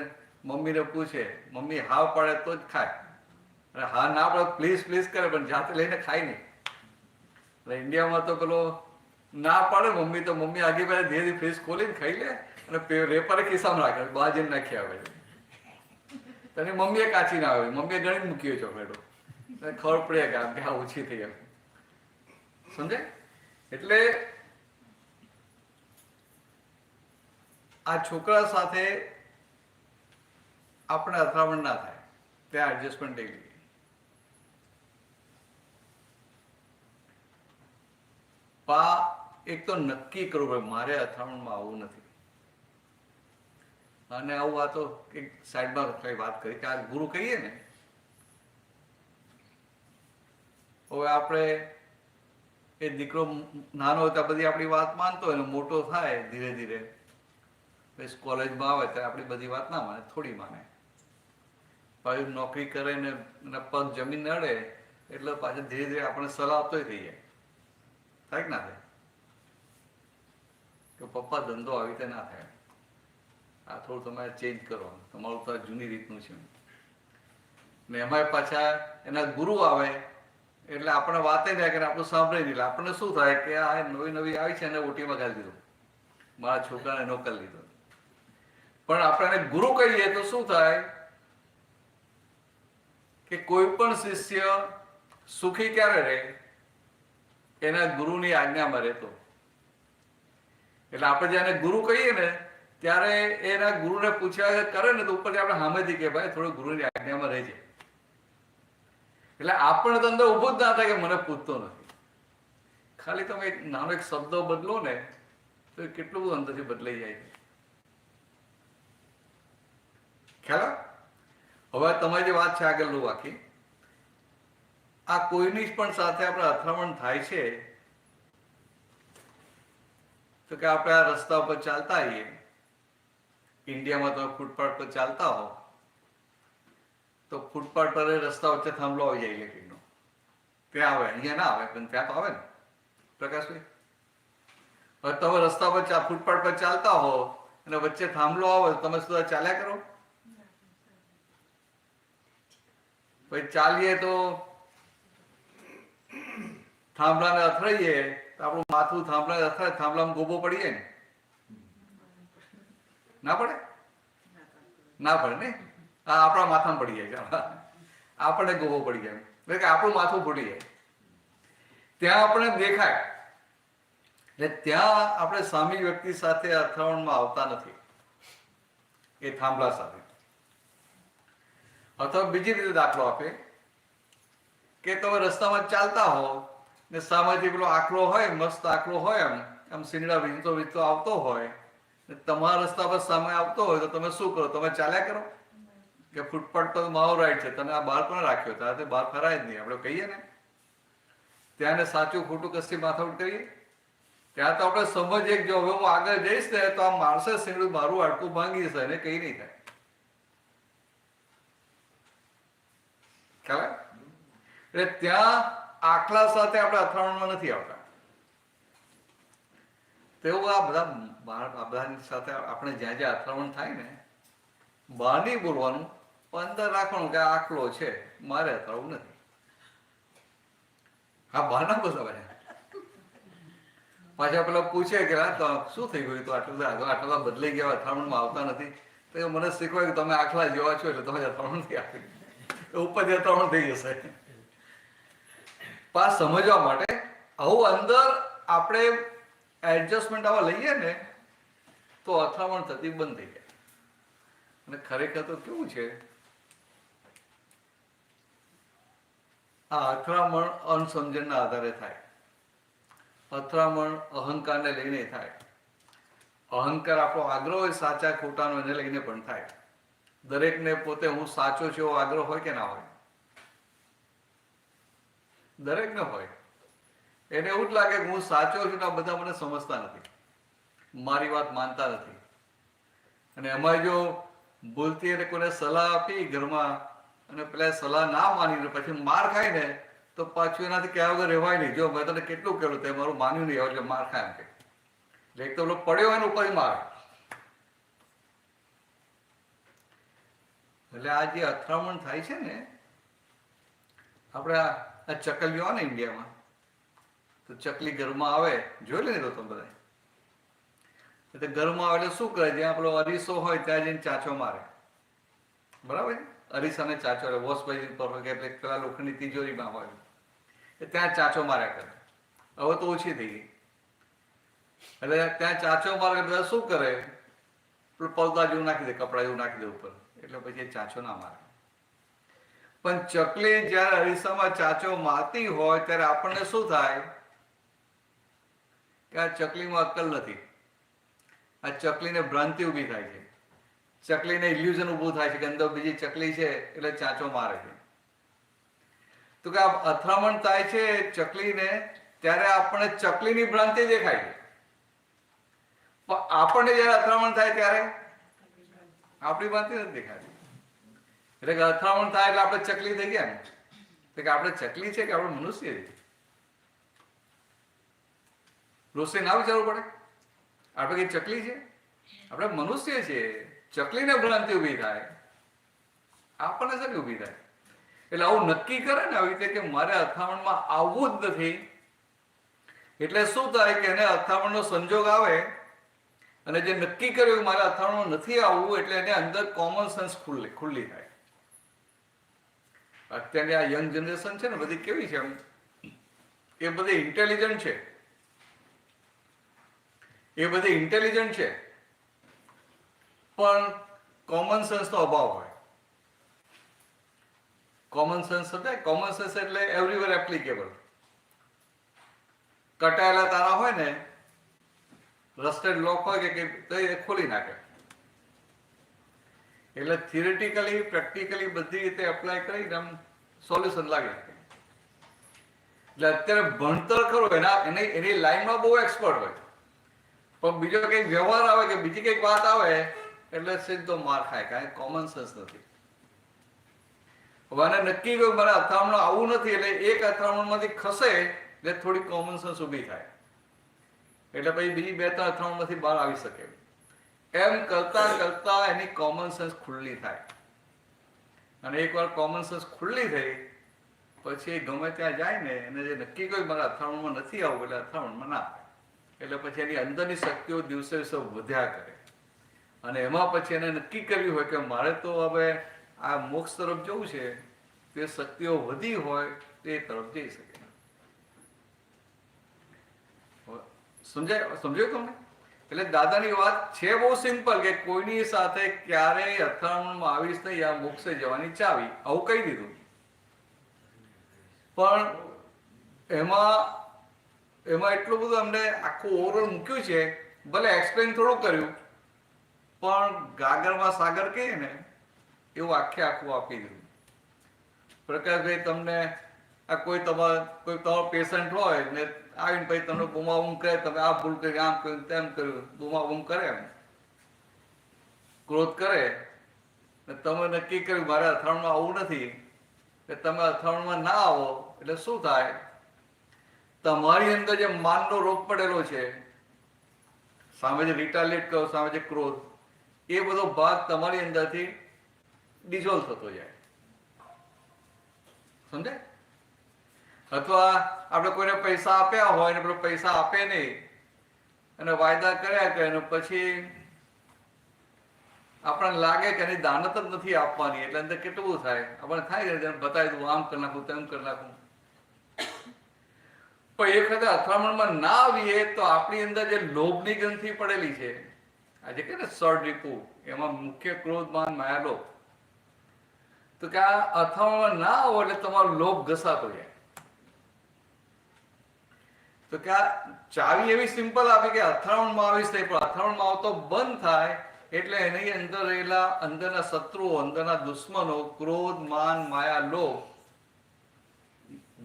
મમ્મીને પૂછે, મમ્મી હા પાડે તો જ ખાય, અને હા ના પાડે પ્લીઝ પ્લીઝ કરે પણ જાતે લઈને ખાય નહીં. એટલે ઇન્ડિયામાં તો પેલો ના પાડે મમ્મી તો મમ્મી આગી પાસે ધીરે ધીરે ફ્રીજ ખોલીને ખાઈ લે અને રેપરે ખિસ્સામાં રાખે, બહાર જઈને નાખી આવે. તને મમ્મીએ કાચી ના આવે, મમ્મીએ ગણી મૂકી હોય ચોકલેટો, ખબર પડે કે આ ઓછી થઈ એમ. સમજે? એટલે આ છોકરા સાથે આપણે અથડામણ ના થાય, ત્યાં એડજસ્ટમેન્ટ લઈ લઈએ. એક તો નક્કી કરવું પડે મારે અથડામણમાં આવવું નથી. અને આવું આ તો એક સાઈડમાં કઈ વાત કરી કે આ ગુરુ કહીએ ને, હવે આપણે એ દીકરો નાનો હોય ત્યાં બધી આપણી વાત માનતો હોય ને મોટો થાય ધીરે ધીરે પછી કોલેજમાં આવે ત્યારે આપણી બધી વાત ના માને, થોડી માને. પાછું નોકરી કરે ને પગ જમીન નડે એટલે પાછું ધીરે ધીરે આપણે સલાહ આપતો થઈ જાય. થાય કે ના થાય? કે પપ્પા ધંધો આવી રીતે ના થાય, આ થોડું તમારે ચેન્જ કરો, તમારું તો જૂની રીતનું છે. ને એમાં પાછા એના ગુરુ આવે એટલે આપણે વાતે ના કરે, આપણું સાંભળી નહીં. આપણને શું થાય કે આ નવી નવી આવી છે એને ઓટીમાં ગાળી દીધું, મારા છોકરાને નોકર લીધો. પણ આપણે ગુરુ કહીએ તો શું થાય કે કોઈ પણ શિષ્ય સુખી ક્યારે રહે? એના ગુરુની આજ્ઞામાં રહેતો. એટલે આપણે જ્યારે ગુરુ કહીએ ને ત્યારે એના ગુરુને પૂછ્યા કરે ને તો ઉપરથી આપણે સામેથી કે ભાઈ થોડું ગુરુની આજ્ઞામાં રહેજે. એટલે આપણને તો અંદર ઊભું જ ના થાય કે મને પૂછતો નથી. ખાલી તમે એક નાનો એક શબ્દ બદલો ને તો એ કેટલું બધું અંદરથી બદલાઈ જાય છે. ખ્યાલ? હવે તમારી જે વાત છે આગળનું વાક્ય, આ કોઈની પણ સાથે આપણે અથડામણ થાય છે તો કે આપણે આ રસ્તા ઉપર ચાલતા આવીએ, ઇન્ડિયામાં તમે ફૂટપાથ પર ચાલતા હો તો ફૂટપાથ પર રસ્તા વચ્ચે થાંભલો આવી જાય ઇલેક્ટ્રિકનો, ત્યાં આવે. અહીંયા ના આવે પણ ત્યાં તો આવે ને પ્રકાશભાઈ. હવે તમે રસ્તા પર ફૂટપાથ પર ચાલતા હો અને વચ્ચે થાંભલો આવે તો તમે શું ચાલ્યા કરો? પછી ચાલીએ તો થાંભલાને અથડાઈએ તો આપણું માથું થાંભલાને અથડાય, થાંભલામાં ગોબો પડી જાય ને? ના પડે? ના પડે ને? હા, આપણા માથામાં પડી જાય, આપણને ગોબો પડી જાય, એટલે કે આપણું માથું ફૂટી જાય. ત્યાં આપણે દેખાય એટલે ત્યાં આપણે સામી વ્યક્તિ સાથે અથડામણમાં આવતા નથી, એ થાંભલા સાથે. અથવા બીજી રીતે દાખલો આપે કે તમે રસ્તામાં ચાલતા હો ને સામેથી પેલો આકલો હોય, મસ્ત આકલો હોય, આમ સીંગડા વીંચતો વીંચતો આવતો હોય ને તમારા રસ્તા પર સામે આવતો હોય તો તમે શું કરો? તમે ચાલ્યા કરો કે ફૂટપાથ પર મારો રાઈટ છે, તમે આ બહાર પણ રાખ્યો, ત્યારે બહાર ફરાય જ નહીં. આપણે કહીએ ને ત્યાં ને સાચું ખોટું કશી માથાકૂટ કરીએ? ત્યાં તો આપણે સમજીએ કે જો હવે હું આગળ જઈશ ને તો આ મારશે સીંગડું, મારું હાડકું ભાંગી જશે, એને કઈ નહીં થાય. ખ્યાલ? એટલે ત્યાં આખલા સાથે આપણે અથડામણમાં નથી આવતા. તેવું આ બધાની સાથે આપણે જ્યાં જ્યાં અથડામણ થાય ને, બહાર નહીં બોલવાનું, પણ અંદર રાખવાનું કે આખલો છે, મારે અથડાવું નથી. હા, બહાર ના બોલતા. પાછા પેલા પૂછે કે શું થઈ ગયું? તો આટલા બદલાઈ ગયા, અથડામણમાં આવતા નથી. તો મને શીખવાય કે તમે આખલા જેવા છો એટલે તમે અથડામણ નથી આપી, ઉપરથી અથડામણ થઈ જશે. પાસ સમજવા માટે આવું અંદર આપણે એડજસ્ટમેન્ટ આવા લઈએ ને તો અથડામણ થતી બંધ થઈ જાય. અને ખરેખર તો કેવું છે, આ અથડામણ અનસમજણના આધારે થાય. અથડામણ અહંકારને લઈને થાય. અહંકાર આપણો આગ્રહ હોય સાચા ખોટાનો, એને લઈને પણ થાય. દરેકને પોતે હું સાચો છું એવો આગ્રહ હોય કે ના હોય? દરેકને હોય. એને એવું જ લાગે કે હું સાચો છું ને આ બધા મને સમજતા નથી, મારી વાત માનતા નથી. અને એમાં જો ભૂલથી એને કોઈને સલાહ આપી ઘરમાં અને પેલા સલાહ ના માની પછી માર ખાય ને તો પાછું એનાથી કહેવા વગર રહેવાય નહીં. જો મેં તને કેટલું કહ્યું તે મારું માન્યું નહીં એટલે માર ખાય એમ કે. એટલે એક તો પેલો પડ્યો હોય ને ઉપર માર. એટલે આ જે અથડામણ થાય છે ને, આપણે આ ચકલીઓ ને ઇન્ડિયામાં તો ચકલી ઘરમાં આવે, જોઈ લે ને તો તમે બધા. એટલે ઘરમાં આવે એટલે શું કરે, જ્યાં પેલો અરીસો હોય ત્યાં જઈને ચાંચો મારે, બરાબર છે? અરીસાને ચાંચો એટલે વોશ બેસિન પર હોય કે એટલે પેલા લોખંડની તિજોરીમાં હોય, ત્યાં ચાંચો માર્યા કરે. હવે તો ઓછી થઈ ગઈ. એટલે ત્યાં ચાંચો મારે બધા શું કરે, પૌધા જેવું નાખી દે, કપડા જેવું નાખી દે ઉપર, એટલે પછી ચાંચો ના મારે. પણ ચકલી જયારે અરીસામાં ચાંચો મારતી હોય ત્યારે આપણને શું થાય કે આ ચકલીમાં અક્કલ નથી, આ ચકલીને ભ્રાંતિ ઊભી થાય છે, ચકલીને ઇલ્યુઝન ઊભું થાય છે કે અંદર બીજી ચકલી છે એટલે ચાંચો મારે છે. તો કે આ અથડામણ થાય છે ચકલીને, ત્યારે આપણને ચકલીની ભ્રાંતિ દેખાય છે, પણ આપણને જયારે અથડામણ થાય ત્યારે આપણી ભ્રાંતિ નથી દેખાતી. એટલે કે અથડામણ થાય એટલે આપણે ચકલી થઈ ગયા ને, તો કે આપણે ચકલી છે કે આપણે મનુષ્ય છે? રોષે ના વિચારવું પડે, આપણે કઈ ચકલી છે? આપણે મનુષ્ય છીએ. ચકલીને ભ્રાંતિ ઊભી થાય, આપણને શેની ઊભી થાય? એટલે આવું નક્કી કરે ને આવી રીતે કે મારે અથડામણમાં આવવું જ નથી, એટલે શું થાય કે એને અથડામણનો સંજોગ આવે અને જે નક્કી કર્યું મારે અથડામણમાં નથી આવવું, એટલે એને અંદર કોમન સેન્સ ખુલ્લી થાય. અત્યારની આ યંગ જનરેશન છે ને બધી કેવી છે, એ બધી ઇન્ટેલિજન્ટ છે, એ બધી ઇન્ટેલિજન્ટ છે, પણ કોમન સેન્સ નો અભાવ હોય. કોમન સેન્સ એટલે કોમન સેન્સ એટલે એવરીવેર એપ્લિકેબલ. કટાયેલા તારા હોય ને, રસ્ટેડ લોક હોય કે તો એ ખોલી નાખે. એટલે થિયરેટિકલી પ્રેક્ટિકલી બધી રીતે એપ્લાય કરીને આમ સોલ્યુશન લાગે. એટલે અત્યારે ભણતર ખરો એની લાઈનમાં બહુ એક્સપર્ટ હોય, પણ બીજો કંઈક વ્યવહાર આવે કે બીજી કંઈક વાત આવે એટલે સીધો માર ખાય, કારણ કે કોમન સેન્સ નથી. હવે આને નક્કી કહ્યું મારે અથડામણ આવું નથી, એટલે એક અથડામણમાંથી ખસે એટલે થોડી કોમન સેન્સ ઊભી થાય, એટલે પછી બીજી બે ત્રણ અથડામણમાંથી બહાર આવી શકે. એમ કરતા કરતા એની કોમન સેન્સ ખુલ્લી થાય, અને એકવાર કોમન સેન્સ ખુલ્લી થઈ પછી ગમે ત્યાં જાય ને એને જે નક્કી કર્યું મારે અથડામણમાં નથી આવવું એટલે અથડામણમાં ના આવે, એટલે પછી એની અંદરની શક્તિઓ દિવસે દિવસે વધ્યા કરે, અને એમાં પછી એને નક્કી કર્યું હોય કે મારે તો હવે આ મોક્ષ તરફ જવું છે, તે શક્તિઓ વધી હોય તે તરફ જઈ શકે. સમજાયું તમને? એટલે દાદાની વાત છે બહુ સિમ્પલ કે કોઈની સાથે ક્યારેય અથડામણમાં આવીશ નહીં, આ મોક્ષે જવાની ચાવી, આવું કહી દીધું. પણ એમાં એટલું બધું અમને આખું ઓવરઓલ મૂક્યું છે, ભલે એક્સપ્લેન થોડું કર્યું, પણ ગાગરમાં સાગર કહીએ ને એવું આખું આપી દીધું. પ્રકાશભાઈ તમને આ કોઈ તમારો પેશન્ટ હોય ને આવીને પછી તમને બૂમાબૂમ કરે, તમે આ ભૂલ કરી, આમ કર્યું, તેમ કર્યું, બૂમાબૂમ કરે, એમ ક્રોધ કરે, ને તમે નક્કી કર્યું મારે અથડામણમાં આવવું નથી, કે તમે અથડામણમાં ના આવો એટલે શું થાય, તમારી અંદર જે માનનો રોગ પડેલો છે, સામે જે રિટાલિએટ કરો, સામે જે ક્રોધ, એ બધો ભાગ તમારી અંદરથી ડિઝોલ્વ થતો જાય. સમજાય? અથવા આપણે કોઈને પૈસા આપ્યા હોય ને પેલો પૈસા આપે નહીં અને વાયદા કર્યા કરે, અને પછી આપણને લાગે કે એની દાનત જ નથી આપવાની, એટલે અંદર કેટલું બધું થાય, આપણને થાય કે બતાવી દઉં, આમ કરી નાખું, તેમ કરી નાખું. પણ એ વખતે અથડામણમાં ના આવીએ તો આપણી અંદર જે લોભની ગ્રંથિ પડેલી છે, આજે કે ને ષડરીપુ, એમાં મુખ્ય ક્રોધ, માન, માયા, લોભ, તો કે આ અથડામણમાં ના આવો એટલે તમારો લોભ ઘસાતો જાય. તો કે આ ચાવી એવી સિમ્પલ આપી કે અથડામણમાં આવીશ નહીં, પણ અથડામણમાં આવતો બંધ થાય એટલે એની અંદર રહેલા અંદરના શત્રુઓ, અંદરના દુશ્મનો, ક્રોધ, માન, માયા, લોભ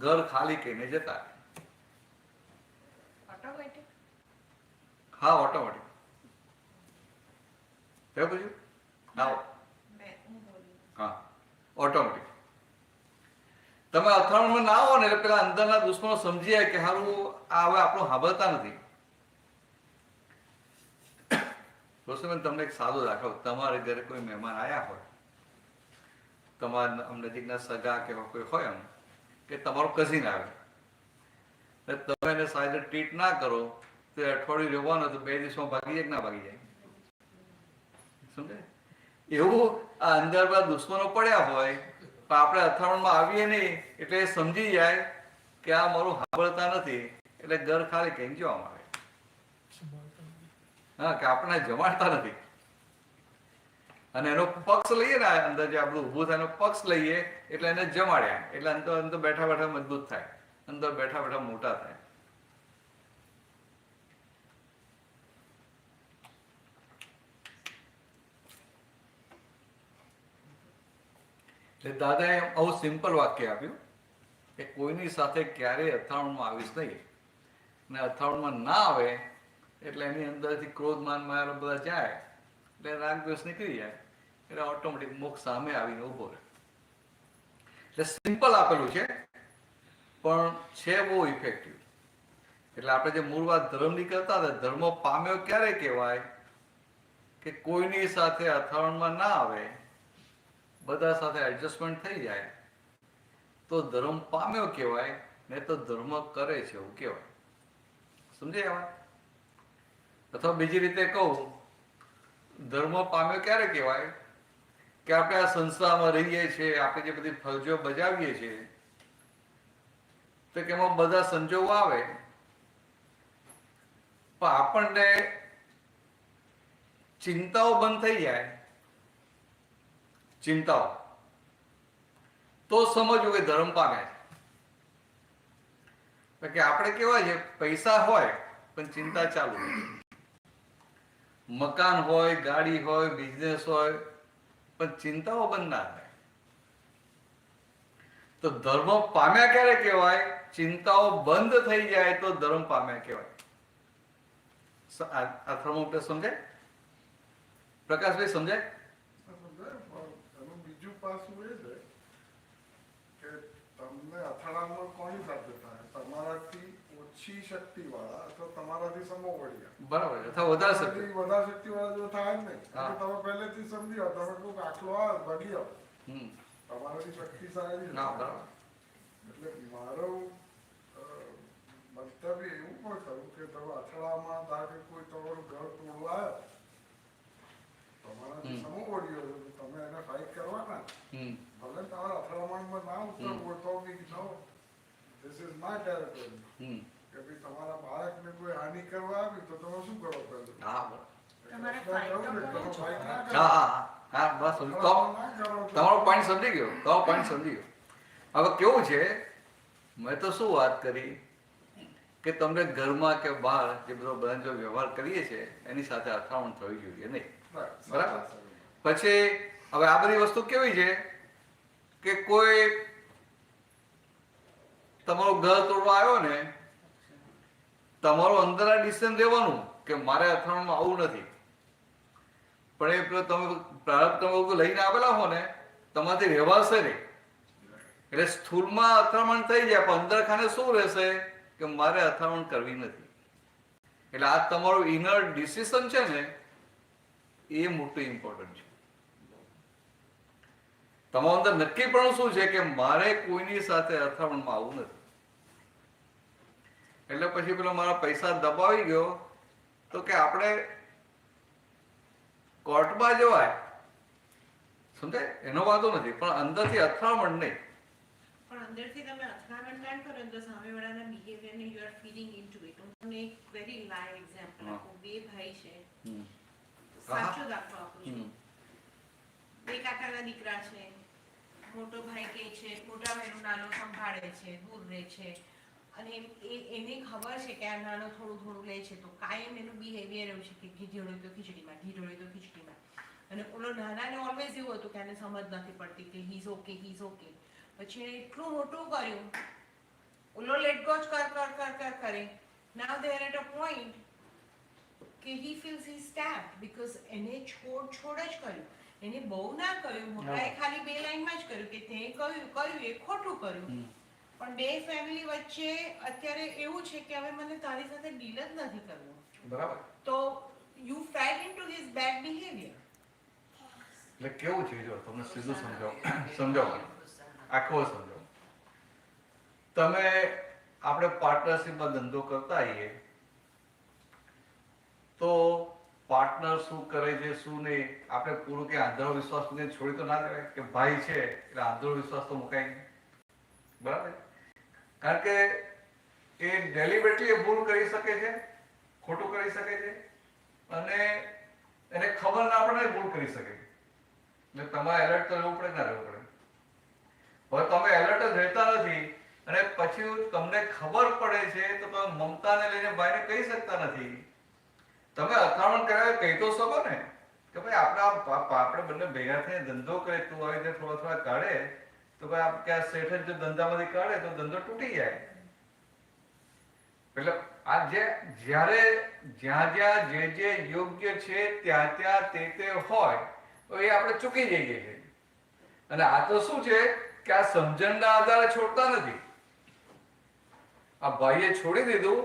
ઘર ખાલી કરીને જતા. ઓટોમેટિક? હા, ઓટોમેટિક. પૂછ્યું? હા, ઓટોમેટિક. તમે અથડામણમાં ના આવો ને એટલે પેલા અંદરના દુશ્મનો સમજી જાય કે હારું આ હવે આપણું સાંભળતા નથી. તમને એક સાદો દાખલો, તમારે ઘરે કોઈ મહેમાન આવ્યા હોય, તમારા નજીકના સગા કે કોઈ હોય, એમ કે તમારો કઝિન આવે એટલે તમે એને સારી રીતે ટ્રીટ ના કરો તો એ અઠવાડિયું રહેવાનું તો 2 દિવસમાં ભાગી જાય કે ના ભાગી જાય? સમજે? એવું આ અંદર બધા દુશ્મનો પડ્યા હોય પણ આપણે અથડામણમાં આવીએ નહીં એટલે એ સમજી જાય કે આ મારું સાંભળતા નથી એટલે ઘર ખાલી કઈ જવામાં આવે. હા, કે આપણે જમાડતા નથી. અને એનો પક્ષ લઈએ ને, અંદર જે આપણું ઊભું થાય એનો પક્ષ લઈએ એટલે એને જમાડ્યા એટલે અંદર અંદર બેઠા બેઠા મજબૂત થાય, અંદર બેઠા બેઠા મોટા થાય. એટલે દાદાએ આવું સિમ્પલ વાક્ય આપ્યું કે કોઈની સાથે ક્યારેય અથડામણમાં આવીશ નહીં, અને અથડામણમાં ના આવે એટલે એની અંદરથી ક્રોધ માન માયા બધા જાય એટલે રાગ દ્વેષ નીકળી જાય એટલે ઓટોમેટિક મોક્ષ સામે આવીને ઊભો રહે. એટલે સિમ્પલ આપેલું છે પણ છે બહુ ઇફેક્ટિવ. એટલે આપણે જે મૂળ વાત ધર્મની કરતા હતા, ધર્મ પામ્યો ક્યારે કહેવાય કે કોઈની સાથે અથડામણમાં ના આવે, બધા સાથે એડજસ્ટમેન્ટ થઈ જાય તો ધર્મ પામ્યો કહેવાય, ને તો ધર્મ કરે છે એવું કહેવાય. સમજાય વાત? અથવા બીજી રીતે કહું, ધર્મ પામ્યો ક્યારે કહેવાય કે આપણે આ સંસ્થામાં રહીએ છીએ, આપણે જે બધી ફરજો બજાવીએ છીએ તો કે એમાં બધા સંજોગો આવે પણ આપણને ચિંતાઓ બંધ થઈ જાય, ચિંતાઓ, તો સમજવું કે ધર્મ પામે છે. કે આપણે કેવા છે, પૈસા હોય પણ ચિંતા ચાલુ, મકાન હોય, ગાડી હોય, બિઝનેસ હોય પણ ચિંતાઓ બંધ ના થાય. તો ધર્મ પામ્યા ક્યારે કહેવાય? ચિંતાઓ બંધ થઈ જાય તો ધર્મ પામ્યા કહેવાય. આ થર્મોમીટર સમજાય? પ્રકાશભાઈ સમજાય? એનું બીજું પાસું એ છે કે તમને અથડામણ કોની સાથે થાય? તમારાથી ઓછી શક્તિ વાળા અથવા તમારાથી સમોવડિયા. બરાબર. અથવા વધારે શક્તિ વધારે શક્તિ વાળા જો થાય જ નહીં. તમે પહેલેથી સમજી જાઓ, તમે કોઈ આટલો આવે ભાગી આવો, તમારાથી શક્તિશાળી ના. બરાબર. એટલે મારો મંતવ્ય એવું પણ થયું કે તમે અથડામાં ધારો કે કોઈ તમારું ઘર તોડવા આવ્યો, તમારાથી સમોવડિયો છે, તમે એને ફાઇટ કરવાના, ભલે તમારા અથડામણમાં ના ઉતરવું હોય તો બી નો, ધીસ ઇઝ માય ટેરિટરી. કે ભાઈ તમારા બાળકને કોઈ હાનિ કરવા આવી તો તમે શું કરો પહેલું? તમારે fight તો કરવું જ પડે. હા, બસ તમારો પોઈન્ટ સમજી ગયો, તમારો પોઈન્ટ સમજી ગયો. હવે કેવું છે, મેં તો શું વાત કરી કે તમને ઘરમાં કે બહાર જે બધો બધા જો વ્યવહાર કરીએ છીએ એની સાથે અથડામણ થવી જોઈએ નહીં. બરાબર. પછી હવે આ બધી વસ્તુ કેવી છે કે કોઈ તમારું ઘર તોડવા આવ્યો ને, તમારું અંદર આ ડિસિઝન લેવાનું કે મારે અથડામણમાં આવું નથી, પણ એ પેલો તમે પ્રારબ્ધ તમે લઈને આવેલા હો ને, તમારાથી રહેવાશે નહીં. એટલે સ્થૂળમાં અથડામણ થઈ જાય પણ અંદર ખાને શું રહેશે કે મારે અથડામણ કરવી નથી. એટલે આ તમારું ઇનર ડિસિઝન છે ને, એ મોટું ઇમ્પોર્ટન્ટ છે. તમારું અંદર નક્કીપણું શું છે કે મારે કોઈની સાથે અથડામણમાં આવવું નથી. એટલે પછી પેલો મારા પૈસા દબાવી ગયો તો કે આપણે કોર્ટમાં જવાય, સમજાય? એનો વાંધો નથી, પણ અંદરથી અથડામણ નહીં. પણ અંદરથી તમે અથડામણ ના કરો તો સામેવાળાના બિહેવિયરને you are feeding into it. હું તમને એક વેરી લાઈવ એક્ઝામ્પલ આપું. બે ભાઈ છે, સાચો દાખલો આપું છું. બે કાકાના દીકરા છે. મોટો ભાઈ કે છે, મોટા ભાઈનું નાનો સંભાળે છે, દૂર રહે છે, અને એને ખબર છે કે આ નાનો થોડું થોડું લે છે, તો કાયમ એનું બિહેવિયર એવું છે કે ઘી ઢોળ્યું તો ખીચડીમાં, ઘી ઢોળ્યું તો ખીચડીમાં. અને ઓલો નાનાને ઓલવેઝ એવું હતું કે આને સમજ નથી પડતી કે હી ઇઝ ઓકે. પછી એને એટલું મોટું કર્યું, ઓલો લેટ ગો કરે. Now they are at a point કે he feels he stepped because એને છોડ જ કર્યું. એને બહુ ના કર્યું, મોટાએ ખાલી 2 લાઈનમાં જ કર્યું કે તે કર્યું એ ખોટું કર્યું. પણ બે ફેમિલી વચ્ચે અત્યારે એવું છે કે હવે મને તારી સાથે ડીલ જ નથી કરવું. બરાબર. તો you fell into his bad behaviour. એટલે કેવું છે, જો તમને સીધું સમજાવો, આખો સમજાવો. તમે આપણે પાર્ટનરશિપમાં ધંધો કરતા હોઈએ તો પાર્ટનર શું કરે છે શું નહીં, આપણે પૂરું કે આંધળો વિશ્વાસ છોડી તો ના દેવાય કે ભાઈ છે એટલે આંધળો વિશ્વાસ તો મુકાય નહીં, બરાબર? કારણ કે એ ડેલિબરેટલી ભૂલ કરી શકે છે, ખોટું કરી શકે છે, અને એને ખબર ના પડે ભૂલ કરી શકે. એટલે તમારે એલર્ટ તો રહેવું પડે, ના રહેવું પડે? હવે તમે એલર્ટ જ રહેતા નથી અને પછી તમને ખબર પડે છે તો તમે મમતાને લઈને ભાઈને કહી શકતા નથી. તમે અથડામણ કરાવે કહી તો શકો ને કે ભાઈ આપણે બંને ભેગા થઈને ધંધો કરે, તું આવી રીતે થોડા કાઢે તો ભાઈ આપ ક્યાં શેઠ જ જો ધંધામાંથી કાઢે તો ધંધો તૂટી જાય. એટલે આ જ્યારે જ્યાં જે યોગ્ય છે ત્યાં તે હોય તો એ આપણે ચૂકી જઈએ છીએ. અને આ તો શું છે કે આ સમજણના આધારે છોડતા નથી. આ ભાઈએ છોડી દીધું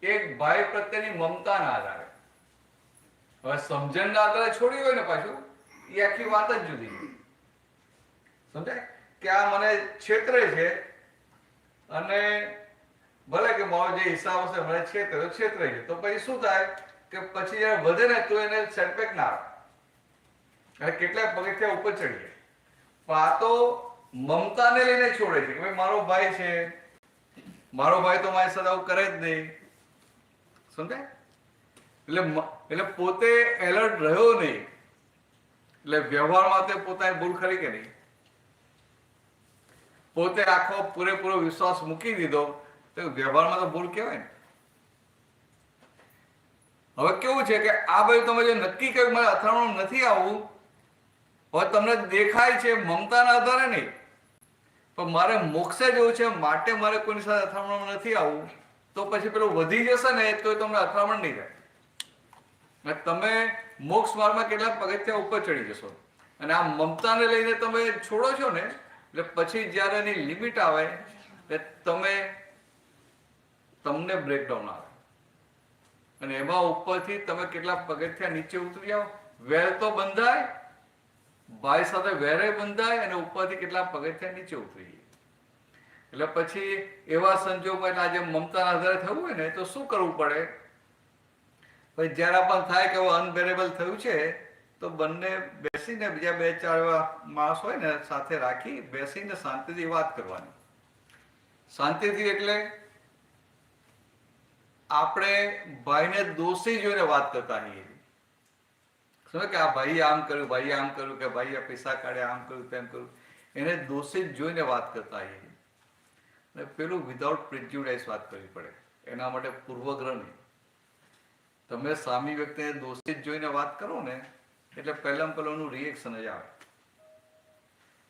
એક ભાઈ પ્રત્યેની મમતાના આધારે. હવે સમજણના આધારે છોડી હોય ને પાછું એ આખી વાત જ જુદી છે. સમજાય કે આ મને છેતરે છે અને ભલે કે મારો જે હિસાબ હશે મને છેતરે છે તો પછી શું થાય કે પછી જયારે વધે ને તો એને સેટબેક ના આવે અને કેટલાય પગથિયા ઉપર ચડીએ. પણ આ તો મમતાને લઈને છોડે છે કે ભાઈ મારો ભાઈ છે, મારો ભાઈ તો મારી સાથે આવું કરે જ નહીં. સમજાય? એટલે પોતે એલર્ટ રહ્યો નહીં, એટલે વ્યવહારમાં તે પોતાની ભૂલ ખરી કે નહીં, પોતે આખો પૂરેપૂરો વિશ્વાસ મૂકી દીધો તો વ્યવહારમાં તો ભૂલ કહેવાય ને. હવે કેવું છે કે આ બધું તમે જે નક્કી કર્યું મારે અથડામણ નથી આવવું, હવે તમને દેખાય છે મમતાના આધારે નહીં પણ મારે મોક્ષે જવું છે માટે મારે કોઈની સાથે અથડામણ નથી આવવું, તો પછી પેલું વધી જશે ને તો તમને અથડામણ નહીં થાય. તમે મોક્ષ માર્ગમાં કેટલાક પગથિયા ઉપર ચડી જશો અને આ મમતાને લઈને તમે છોડો છો ને એટલે પછી જ્યારે એની લિમિટ આવે એટલે તમને બ્રેકડાઉન આવે અને એમાં ઉપરથી તમે કેટલાક પગથિયા નીચે ઉતરી આવો. વેર તો બંધાય, ભાઈ સાથે વેરે બંધાય અને ઉપરથી કેટલાક પગથિયા નીચે ઉતરી જાય. એટલે પછી એવા સંજોગમાં એટલે આજે મમતાના આધારે થયું હોય ને તો શું કરવું પડે? પછી જ્યારે પણ થાય કે અનબેરેબલ થયું છે તો બંને બેસીને બીજા 2-4 માણસ હોય ને સાથે રાખી બેસીને શાંતિથી વાત કરવાની. શાંતિથી એટલે આપણે ભાઈને દોષી જોઈને વાત કરતા હોઈએ. સમજ કે આ ભાઈએ આમ કર્યું, ભાઈએ આમ કર્યું, કે ભાઈએ પૈસા કાઢ્યા, આમ કર્યું, તેમ કર્યું, એને દોષી જોઈને વાત કરતા હોઈએ. અને પેલું વિધાઉટ પ્રિજ્યુડાઇઝ વાત કરવી પડે. એના માટે પૂર્વગ્રહ નહીં. તમે સામી વ્યક્તિને દોષિત જોઈને વાત કરો ને એટલે પહેલાનું રિએક્શન જ આવે.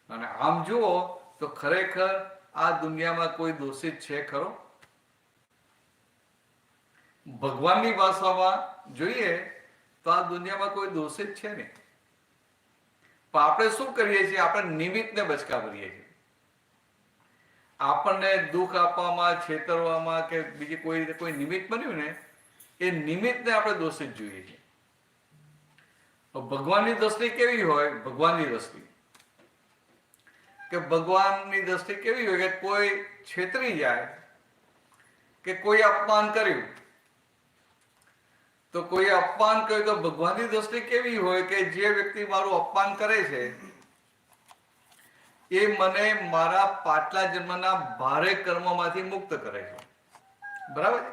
અને આમ જુઓ તો ખરેખર આ દુનિયામાં કોઈ દોષિત છે ખરો? ભગવાનની ભાષામાં જોઈએ તો આ દુનિયામાં કોઈ દોષિત છે નહીં. પણ આપણે શું કરીએ છીએ? આપણે નિમિત્તને બચકા ભરીએ છીએ. આપણને દુઃખ આપવામાં, છેતરવામાં કે બીજી કોઈ રીતે કોઈ નિમિત્ત બન્યું ને એ નિમિત્તને આપણે દોષિત જોઈએ છીએ. ભગવાનની દ્રષ્ટિ કેવી હોય? ભગવાનની દ્રષ્ટિ કેવી હોય કે કોઈ છેતરી જાય કે કોઈ અપમાન કર્યું તો કોઈ અપમાન કર્યું તો ભગવાનની દ્રષ્ટિ કેવી હોય કે જે વ્યક્તિ મારું અપમાન કરે છે એ મને મારા પાછલા જન્મના ભારે કર્મમાંથી મુક્ત કરે છે. બરાબર?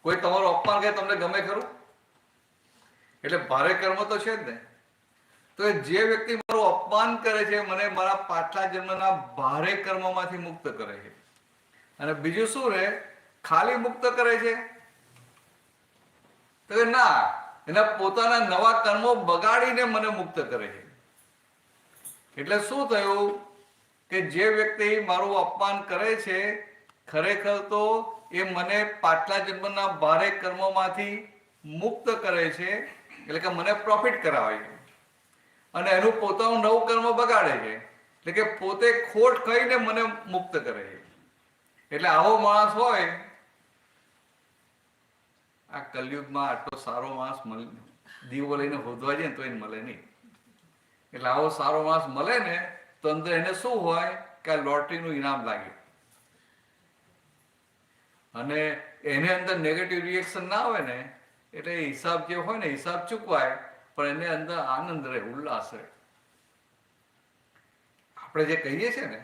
કોઈ તમારું અપમાન કરે તમને ગમે ખરું? એટલે ભારે કર્મ તો છે જ ને. તો જે વ્યક્તિ મારું અપમાન કરે છે મને મારા પાછલા જન્મના ભારે કર્મમાંથી મુક્ત કરે છે. અને બીજું શું રે? ખાલી મુક્ત કરે છે તો ના, એના પોતાના નવા કર્મો બગાડીને મને મુક્ત કરે છે. એટલે શું થયું કે જે વ્યક્તિ મારું અપમાન કરે છે ખરેખર તો એ મને પાછલા જન્મના ભારે કર્મોમાંથી મુક્ત કરે છે, એટલે કે મને પ્રોફિટ કરાવે છે અને એનું પોતાનું નવું કર્મ બગાડે છે. એટલે કે પોતે ખોટ ખાઈને મને મુક્ત કરે છે. એટલે આવો માણસ હોય આ કલયુગમાં આટલો સારો માણસ દીવો લઈને હોદવા જાય ને તો એને મળે નહીં. એટલે આવો સારો માણસ મળે ને તો અંદર એને શું હોય કે આ લોટરીનું ઇનામ લાગ્યું. અને એને અંદર નેગેટિવ રિએક્શન ના આવે ને એટલે હિસાબ જે હોય ને હિસાબ ચૂકવાય, પણ એને અંદર આનંદ રહે, ઉલ્લાસ રહે. આપણે જે કહીએ છીએ ને,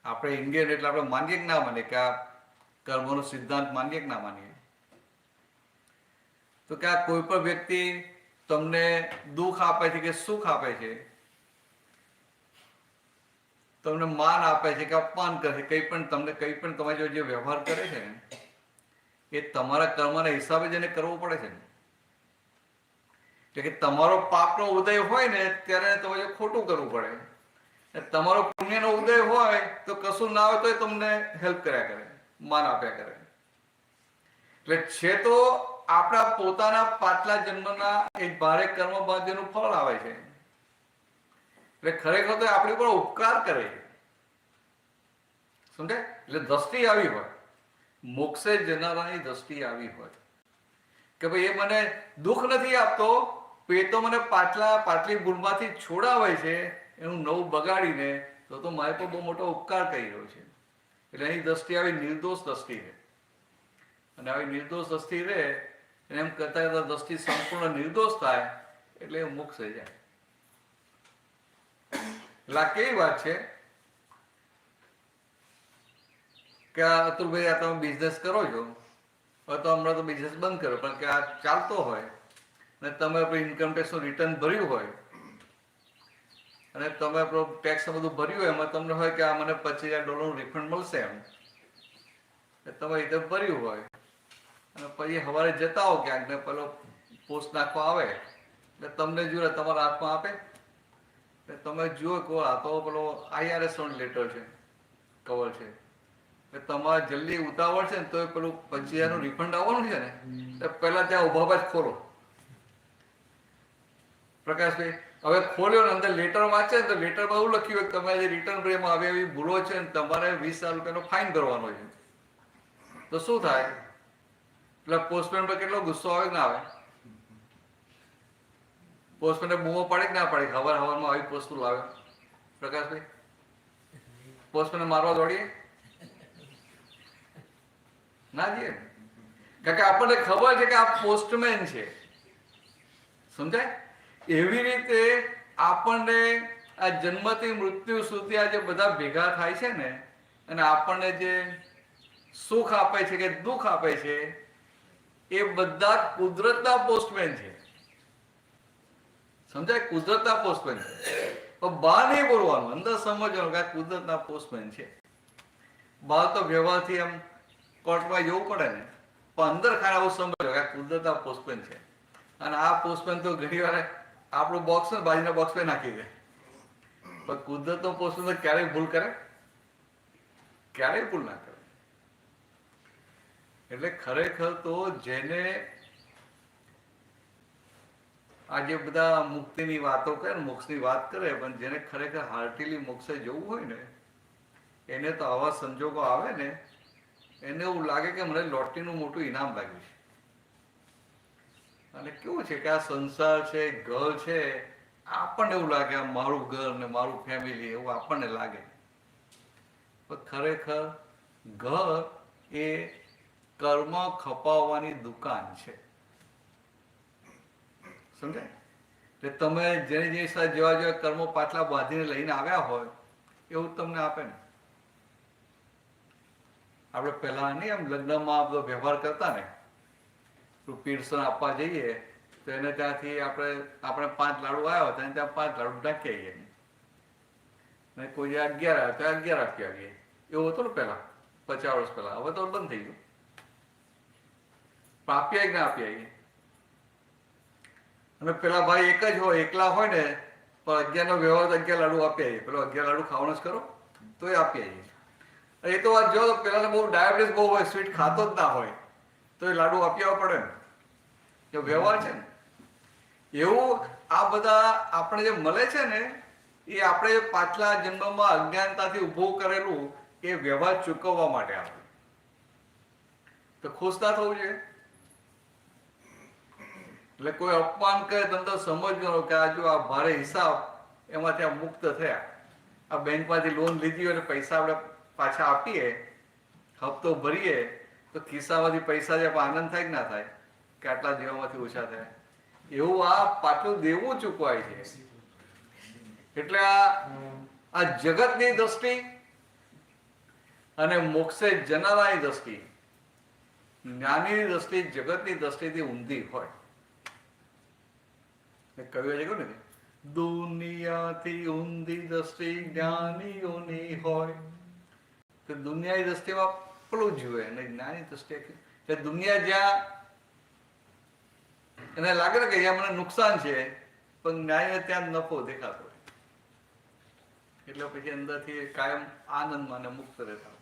આપણે ઇન્ડિયન એટલે આપણે માનીએ કે ના માનીએ કે આ કર્મનો સિદ્ધાંત માનીએ કે ના માનીએ, તો કે આ કોઈ પણ વ્યક્તિ તમને દુઃખ આપે છે કે સુખ આપે છે, તમને માન આપે છે કે અપમાન કરે છે, તમને કંઈ પણ તમારી જોડે જે વ્યવહાર કરે છે ને એ તમારા કર્મના હિસાબે જ એને કરવો પડે છે ને. એટલે કે તમારો પાપનો ઉદય હોય ને ત્યારે તમારે ખોટું કરવું પડે, તમારો પુણ્યનો ઉદય હોય તો કશું ના હોય તો તમને હેલ્પ કર્યા કરે, માન આપ્યા કરે. એટલે છે તો આપણા પોતાના પાછલા જન્મના એક ભારે કર્મ બાદ એનું ફળ આવે છે. એટલે ખરેખર તો આપણી પર ઉપકાર કરે, સમજાય? એટલે દ્રષ્ટિ આવી હોય, મોક્ષે જનારાની દ્રષ્ટિ આવી હોય કે ભાઈ એ મને દુઃખ નથી આપતો, એ તો મને પાછલી ભૂલમાંથી છોડાવે છે, એનું નવું બગાડીને, તો મારે તો બહુ મોટો ઉપકાર કરી રહ્યો છે. એટલે એની દ્રષ્ટિ આવી નિર્દોષ દ્રષ્ટિ રહે, અને આવી નિર્દોષ દ્રષ્ટિ રહે એમ કરતા કરતા દ્રષ્ટિ સંપૂર્ણ નિર્દોષ થાય એટલે મોક્ષ થઈ જાય. એટલે આ કેવી વાત છે કે અતુલભાઈ આ તમે બિઝનેસ કરો છો, હવે તો હમણાં તો બિઝનેસ બંધ કર્યો, પણ કે આ ચાલતો હોય અને તમે ઇન્કમ ટેક્સનું રિટર્ન ભર્યું હોય અને તમે ટેક્સ બધું ભર્યું હોય, એમાં તમને હોય કે આ મને $25,000 રિફંડ મળશે, એમ તમે રીતે ભર્યું હોય અને પછી સવારે જતા હો ક્યાંક ને પેલો પોસ્ટ નાખવા આવે એટલે તમને જુએ તમારા હાથમાં આપે, એટલે તમે જુઓ કે આ તો પેલો IRS લેટર છે, કવર છે, એટલે તમારે જલ્દી ઉતાવળ છે ને તો પેલું 25,000 રિફંડ આવવાનું છે ને, તો પહેલા ત્યાં ઉભા જ ખોલો. પ્રકાશભાઈ હવે ખોલ્યો ને અંદર લેટર વાંચે ને તો લેટરમાં એવું લખ્યું હોય કે તમે જે રિટર્ન ભરીમાં આવી એવી ભૂલો છે ને તમારે $20,000 ફાઇન ભરવાનો છે. તો શું થાય? એટલે પોસ્ટમેન પર કેટલો ગુસ્સો આવે કે ના આવે? પોસ્ટમેને બૂમો પાડે કે ના પાડે? હવારમાં આવી વસ્તુ લાવે પ્રકાશભાઈ, પોસ્ટમેને મારવા દોડીએ ના જઈએ, કારણ કે આપણને ખબર છે કે આ પોસ્ટમેન છે, સમજાય? એવી રીતે આપણને આ જન્મથી મૃત્યુ સુધી આ જે બધા ભેગા થાય છે ને, અને આપણને જે સુખ આપે છે કે દુઃખ આપે છે, એ બધા કુદરતના પોસ્ટમેન છે, સમજાય? કુદરતના પોસ્ટમેન છે. પણ બહાર નહીં બોલવાનું, અંદર સમજવાનું કે આ કુદરતના પોસ્ટમેન છે. બહાર તો વ્યવહારથી એમ કોર્ટમાં જવું પડે ને, પણ અંદર ખાને આવું સમજો કે આ કુદરતના પોસ્ટમેન છે. અને આ પોસ્ટમેન તો ઘણી વાર આપણું બોક્સ ને બાજુના બોક્સમાં નાખી દે, પણ કુદરતનો પોસ્ટમેન તો ક્યારેય ભૂલ કરે? ક્યારેય ભૂલ ના કરે. એટલે ખરેખર તો જેને આ જે બધા મુક્તિની વાતો કરે ને, મોક્ષની વાત કરે, પણ જેને ખરેખર હાર્ટીલી મોક્ષે જવું હોય ને, એને તો આવા સંજોગો આવે ને એને એવું લાગે કે મને લોટરીનું મોટું ઇનામ લાગ્યું છે. અને કેવું છે કે આ સંસાર છે, ઘર છે, આપણને એવું લાગે આ મારું ઘર ને મારું ફેમિલી, એવું આપણને લાગે. પણ ખરેખર ઘર એ કર્મ ખપાવવાની દુકાન છે, સમજાય? એટલે તમે જેની સાથે જેવા જેવા કર્મો પાછલા બાંધીને લઈને આવ્યા હોય એવું તમને આપે ને. આપણે પહેલા નહીં એમ લગ્નમાં બધો વ્યવહાર કરતા ને, પીરસન આપવા જઈએ તો એને ત્યાંથી આપણે 5 લાડુ આવ્યા હોય ત્યાં 5 લાડુ ઢાંકી આવીએ, ને કોઈ 11 આવે તો 11 આપી આવીએ. એવું હતું ને પહેલા, 50 વર્ષ પહેલા. હવે તો બંધ થઈ ગયું. પણ આપી આવી ના આપી આવીએ. અને પેલા ભાઈ એક જ હોય, એકલા હોય ને, પણ 11 નો વ્યવહાર તો 11 લાડુ આપી આવીએ. પેલો 11 લાડુ ખાવાનો જ કરો તોય આપી આવીએ. એ તો વાત જો પેલા બહુ ડાયાબિટીસ બહુ હોય, સ્વીટ ખાતો જ ના હોય, તો એ લાડુ આપી આવવા પડે ને, એ વ્યવહાર છે ને. એવું આ બધા આપણે જે મળે છે ને, એ આપણે પાછલા જન્મમાં અજ્ઞાનતાથી ઊભું કરેલું એ વ્યવહાર ચૂકવવા માટે આપણે તો ખુશ ના થવું જોઈએ. એટલે કોઈ અપમાન કરે તમે તો સમજવાનું કે આ જો આ ભારે હિસાબ એમાંથી આ મુક્ત થયા. આ બેંકમાંથી લોન લીધી હોય પૈસા આપણે પાછા આપીએ હપ્તો ભરીએ તો ખિસ્સામાંથી પૈસા જે આનંદ થાય કે ના થાય કે આટલા દેવામાંથી ઓછા થાય, એવું આ પાછું દેવું ચૂકવાય છે. એટલે આ જગતની દ્રષ્ટિ અને મોક્ષે જનારાની દ્રષ્ટિ, જ્ઞાનીની દ્રષ્ટિ જગતની દ્રષ્ટિથી ઊંધી હોય. કવિએ જે કહ્યું ને, દુનિયાથી ઊંધી દ્રષ્ટિ જ્ઞાનીઓની હોય. તો દુનિયાની દ્રષ્ટિમાં પેલું જોઈએ અને જ્ઞાની દ્રષ્ટિએ દુનિયા જ્યાં એને લાગે ને કે અહીંયા મને નુકસાન છે, પણ જ્ઞાનીને ત્યાં નફો દેખાતો હોય. એટલે પછી અંદરથી કાયમ આનંદમાં ને મુક્ત રહેતા હોય.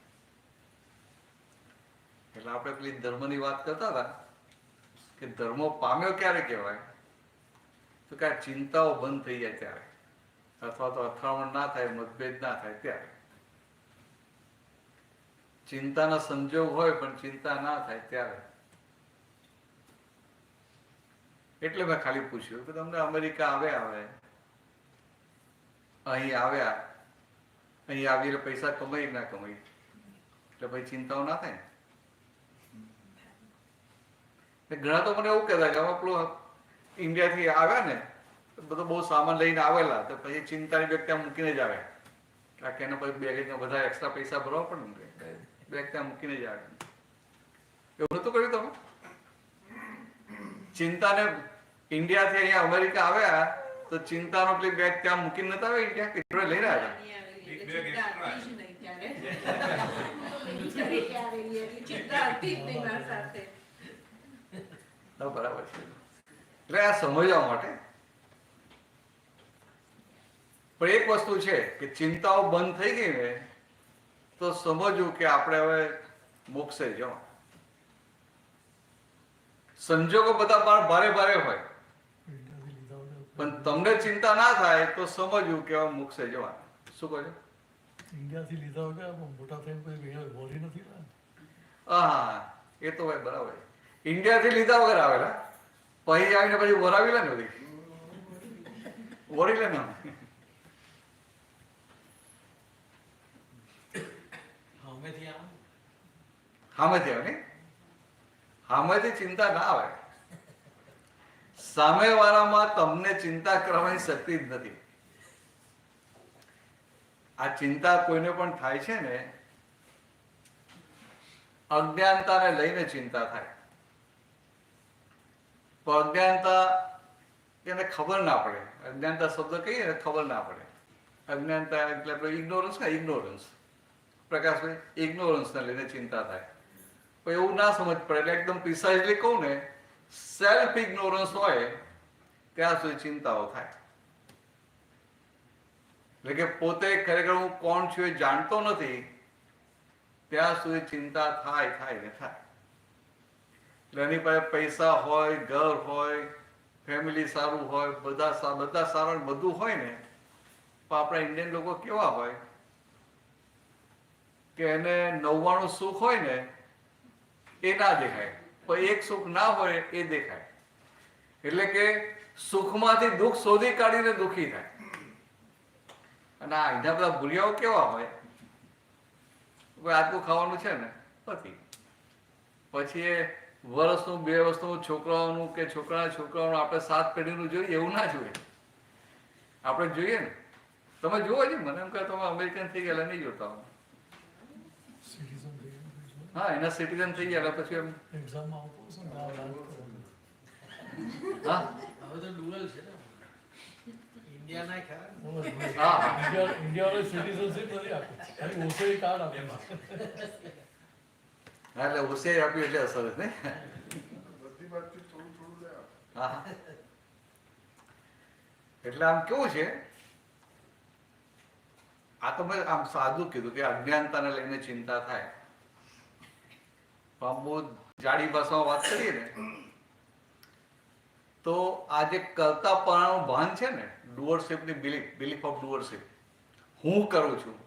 એટલે આપણે પેલી ધર્મની વાત કરતા હતા કે ધર્મો પામ્યો ક્યારે કહેવાય, તો કે ચિંતાઓ બંધ થઈ જાય ત્યારે, અથવા તો અથડામણ ના થાય, મતભેદ ના થાય ત્યારે. ચિંતાના સંજોગ હોય પણ ચિંતા ના થાય ત્યારે. એટલે મેં ખાલી પૂછ્યું કે તમને અમેરિકા આવ્યા, અહીં આવ્યા, અહીં આવીને પૈસા કમાઈ ના કમાઈ, એટલે ભાઈ ચિંતાઓ ના થાય ને. ઘણા તો મને એવું કહેતા કે અમે પેલું ઇન્ડિયાથી આવ્યા ને બધો બહુ સામાન લઈને આવેલા, તો પછી ચિંતાની બેગ ત્યાં મૂકીને જ આવ્યા, કારણ કે એના પછી બેગ બધા એક્સ્ટ્રા પૈસા ભરવા પડે ને, બેગ ત્યાં મૂકીને જ આવે. એવું નતું કર્યું તમે? ચિંતાને ઇન્ડિયાથી અહીંયા અમેરિકા આવ્યા તો ચિંતાનો પેલી બેગ ત્યાં મૂકીને નતા આવ્યા ઇન્ડિયા, કે જોડે લઈને આવ્યા? બરાબર છે. એટલે આ સમજવા માટે. પણ એક વસ્તુ છે કે ચિંતાઓ બંધ થઈ ગઈ ને તો સમજવું કે આપણે હવે મોક્ષે જવા. સંજોગો બધા ભારે ભારે હોય પણ તમને ચિંતા ના થાય તો સમજવું કે હવે મોક્ષે જવા. શું કહો છો? ઇન્ડિયાથી લીધા વગર મોટા થઈને કોઈ બોલી નથી ને. હા, એ તો ભાઈ બરાબર. ઇન્ડિયાથી લીધા વગર આવેલા, પછી આવીને પછી વરાવી લે ને બધી વળી લે ને. સામેથી આવે ને, સામેથી ચિંતા ના આવે. સામેવાળામાં તમને ચિંતા કરવાની શક્તિ જ નથી. આ ચિંતા કોઈને પણ થાય છે ને, અજ્ઞાનતાને લઈને ચિંતા થાય. તો અજ્ઞાનતા એને ખબર ના પડે. અજ્ઞાનતા શબ્દ કહીએ ને ખબર ના પડે. અજ્ઞાનતા એટલે ઇગ્નોરન્સ ને, ઇગ્નોરન્સ. પ્રકાશભાઈ, ઇગ્નોરન્સને લઈને ચિંતા થાય. પણ એવું ના સમજ પડે એટલે એકદમ પ્રિસાઇઝલી કહું ને, સેલ્ફ ઇગ્નોરન્સ હોય ત્યાં સુધી ચિંતાઓ થાય. એટલે કે પોતે ખરેખર હું કોણ છું એ જાણતો નથી ત્યાં સુધી ચિંતા થાય ને થાય. એટલે એની પાસે પૈસા હોય, ઘર હોય, ફેમિલી સારું હોય, બધા સારા બધું હોય ને, પણ આપણા ઇન્ડિયન લોકો કેવા હોય કે એને 99 સુખ હોય ને એ ના દેખાય, પણ એક સુખ ના હોય એ દેખાય. એટલે કે સુખમાંથી દુઃખ શોધી કાઢીને દુઃખી થાય. અને આ એના બધા ભૂલિયાઓ કેવા હોય, આટલું ખાવાનું છે ને નથી, પછી એ વર્ષનું 2 વર્ષનું છોકરાઓનું કે છોકરાઓનું આપણે 7 પેઢીનું જોઈએ એવું ના જોઈએ. આપણે જોઈએ ને, તમે જુઓ છો, મને એમ કહે તમે અમેરિકન થઈ ગયેલા નહીં જોતા. હા, એના સિટીઝન થઈ ગયા પછી એમ એક્ઝામમાં આવતો હા હવે તો ડુઅલ છે ને, ઇન્ડિયા ના ખરા. ઇન્ડિયાનો સિટીઝનશીપ નથી આપે, ખાલી ઓસરી કાર્ડ આપે. હા, એટલે હોશિયારી આપ્યું એટલે અસર ને. બધી બાજુથી થોડું થોડું લે. હા, એટલે આમ કેવું છે, આ તો મેં આમ સાદું કીધું કે અજ્ઞાનતાને લઈને ચિંતા થાય. આમ બહુ જાડી ભાષામાં વાત કરીએ ને તો આ જે કરતાપણાનું ભાન છે ને, ડુઅરશિપની બિલીફ ઓફ ડુઅરશિપ, હું કરું છું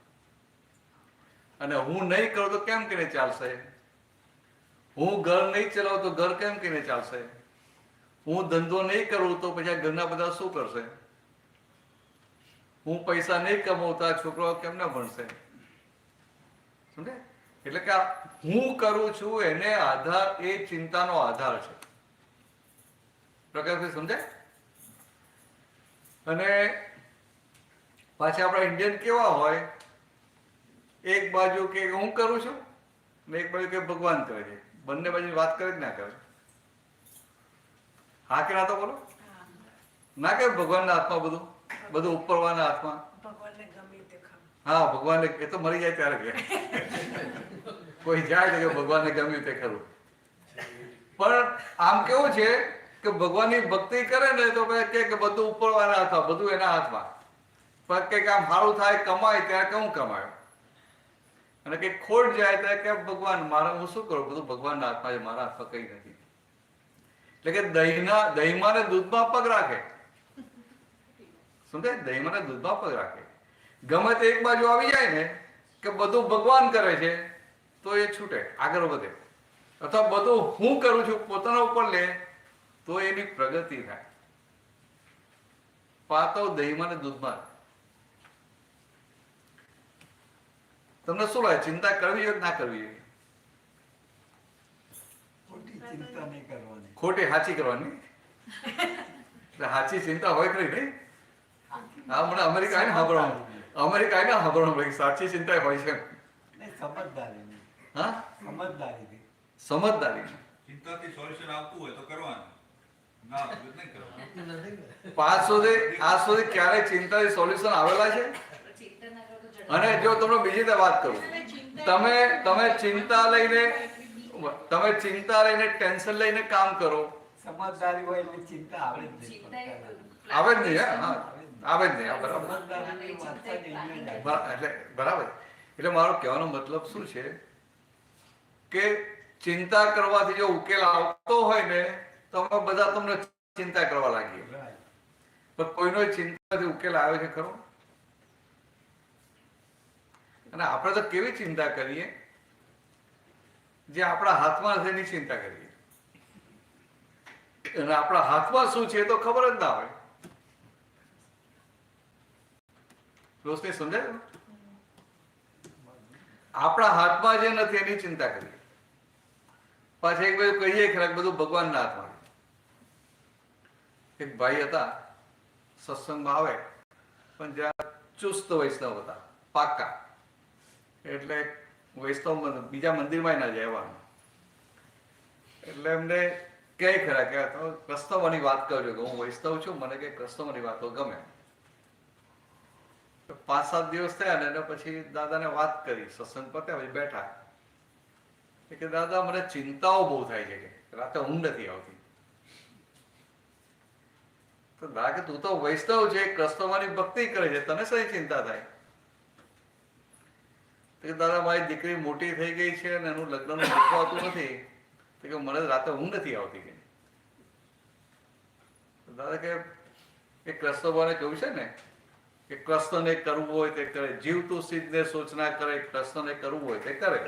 અને હું નહીં કરું તો કેમ કરીને ચાલશે, હું ઘર નહીં ચલાવું તો ઘર કેમ કરીને ચાલશે, હું ધંધો નહીં કરું તો પછી ઘરના બધા શું કરશે, હું પૈસા નહીં કમાવું તો આ છોકરાઓ કેમ ના ભણશે. સમજે? એટલે કે આ હું કરું છું એને આધાર, એ ચિંતાનો આધાર છે. પ્રકાશભાઈ સમજાય? અને પાછા આપણા ઇન્ડિયન કેવા હોય, એક બાજુ કે હું કરું છું ને એક બાજુ કે ભગવાન કરે છે. બંને બાજુ વાત કરે જ ના કરે? હા કે ના? તો બોલો ના કે ભગવાનના હાથમાં બધું, બધું ઉપરવાના હાથમાં. ભગવાનને ગમે તે ખાવ. હા, ભગવાનને એ તો મરી જાય ત્યારે કે કોઈ જાય તો કે ભગવાનને ગમ્યું તે ખરું. પણ આમ કેવું છે કે ભગવાનની ભક્તિ કરે ને તો કે બધું ઉપરવાના હાથમાં, બધું એના હાથમાં. પણ કંઈક આમ સારું થાય, કમાય ત્યારે કે હું કમાયો, અને કંઈક ખોટ જાય ત્યારે કે ભગવાન મારે હું શું કરું, બધું ભગવાનના હાથમાં છે, મારા હાથમાં કંઈ નથી. એટલે કે દહીંમાં ને દૂધમાં પગ રાખે. સમજાય? દહીંમાં ને દૂધમાં પગ રાખે. ગમે તે એક બાજુ આવી જાય ને કે બધું ભગવાન કરે છે તો એ છૂટે, આગળ વધે. અથવા બધું હું કરું છું પોતાના ઉપર લે તો એની પ્રગતિ થાય. પાતો દહીંમાં ને દૂધમાં. તમને શું લાગે, ચિંતા કરવી જોઈએ કે ના કરવી જોઈએ? ખોટી ચિંતા નહીં કરવાની. ખોટી સાચી કરવાની. એટલે સાચી ચિંતા હોય ખરી નહીં? હા, મને અમેરિકા આવીને સાંભળવાનું, અમેરિકા આવીને સાંભળવાનું સાચી ચિંતા હોય છે. સમજદારી. હા, સમજદારી. સમજદારી. ચિંતાથી સોલ્યુશન આવતું હોય તો કરવાનું, ના આવતું હોય તો નહીં કરવાનું. આજ સુધી ક્યારે ચિંતાથી સોલ્યુશન આવેલા છે? અને જો તમને બીજી રીતે વાત કરું, તમે ચિંતા લઈને ટેન્શન લઈને કામ કરો, સમજદારી હોય એટલે ચિંતા આવે જ નહીં. આવે જ નહીં. હા, આવે જ નહીં. બરાબર. સમજદારીની વાત જ એમને જ આવે. બરાબર. એટલે મારો કહેવાનો મતલબ શું છે કે ચિંતા કરવાથી જો ઉકેલ આવતો હોય ને તો અમે બધા તમને ચિંતા કરવા લાગીએ. પણ કોઈનો ચિંતાથી ઉકેલ આવે છે ખરો? અને આપણે તો કેવી ચિંતા કરીએ, જે આપણા હાથમાં નથી એની ચિંતા કરીએ. અને આપણા હાથમાં શું છે તો ખબર જ ના હોય. રોશની સમજાય? આપણા હાથમાં જે નથી એની ચિંતા કરીએ. પાછા એક બાજુ કહીએ ખરા બધું ભગવાનના હાથમાં. એક ભાઈ હતા, સત્સંગમાં આવે પણ જ્યાં ચુસ્ત વૈષ્ણવ હતા, પાક્કા. એટલે વૈષ્ણવ બીજા મંદિરમાં ના જવાનું. એટલે એમને કહે ખરા કે કૃષ્ણવાની વાત કરજો, કે હું વૈષ્ણવ છું, મને કે કૃષ્ણવાની વાતો ગમે. 5-7 દિવસ થયા ને પછી દાદાને વાત કરી, સત્સંગ પત્યા પછી બેઠા કે દાદા મને ચિંતાઓ બહુ થાય છે, કે રાતે ઊંઘ નથી આવતી. તો દાદા કે તું તો વૈષ્ણવ છે, કૃષ્ણવાની ભક્તિ કરે છે, તને શી ચિંતા થાય? દાદા મારી દીકરી મોટી થઈ ગઈ છે અને એનું લગ્નનું નક્કી આવતું નથી, તો કે મને રાતે ઊંઘ નથી આવતી. કે દાદા કે એ કૃષ્ણ ભગવાને કહ્યું છે ને કે કૃષ્ણને કરવું હોય તે કરે, જીવ તું સિદ્ધને સૂચના કરે, કૃષ્ણને કરવું હોય તે કરે.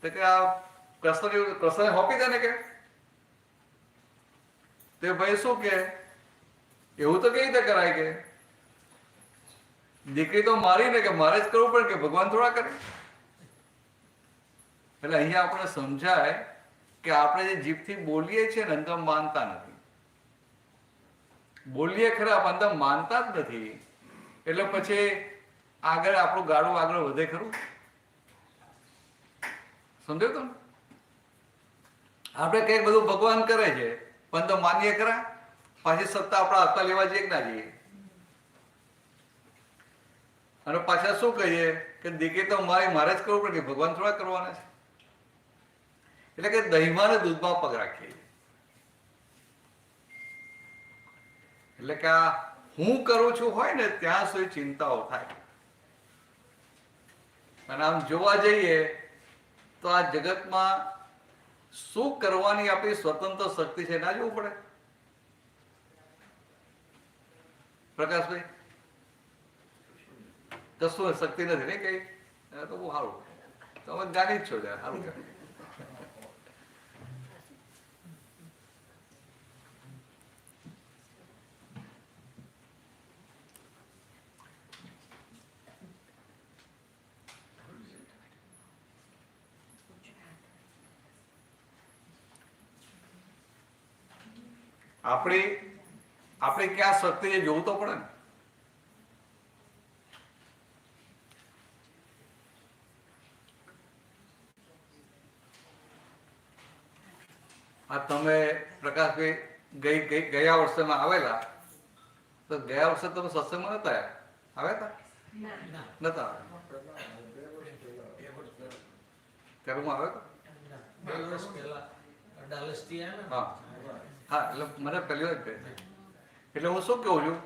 તો કે આ કૃષ્ણને હોપી દે ને કે તે ભાઈ શું કે એવું તો કેવી રીતે કરાય? કે દીકરી તો મારી ને, કે મારે જ કરવું પડે, કે ભગવાન થોડા કરે? એટલે અહીંયા આપણે સમજાય કે આપણે જે જીભથી બોલીએ છીએ ને અંદર માનતા નથી. બોલીએ ખરા પણ અંદર માનતા જ નથી. એટલે પછી આગળ આપણું ગાડું આગળ વધે ખરું? સમજાયું તમે? આપણે કઈ બધું ભગવાન કરે છે પણ તો માનીએ ખરા? પાછી સત્તા આપણા હાથમાં લેવા જઈએ કે ના જઈએ? અને પાછા શું કહીએ કે દીકરી તો મારે જ કરવું પડે, કે ભગવાન થોડા કરવાના છે? એટલે કે દહીંમાં ને દૂધમાં પગ રાખીએ. એટલે કે આ હું કરું છું હોય ને ત્યાં સુધી ચિંતાઓ થાય. અને આમ જોવા જઈએ તો આ જગતમાં શું કરવાની આપણી સ્વતંત્ર શક્તિ છે ના જોવું પડે? પ્રકાશભાઈ, કશું શક્તિ નથી ને કઈ? તો બહુ સારું, તમે જાણી જ છો, સારું કહેવાય. આપણે ક્યાં શક્તિ છે જોવું તો પડે ને. આ તમે પ્રકાશભાઈ ગયા વર્ષમાં આવેલા, તો ગયા વર્ષે તમે સત્સંગમાં નતા આવ્યા નતા ત્યારે હું આવ્યો હતો. 2 વર્ષ પહેલા ડાલસથી આવ્યા ને. હા એટલે મને પહેલી વાર કહે. એટલે હું શું કહું છું,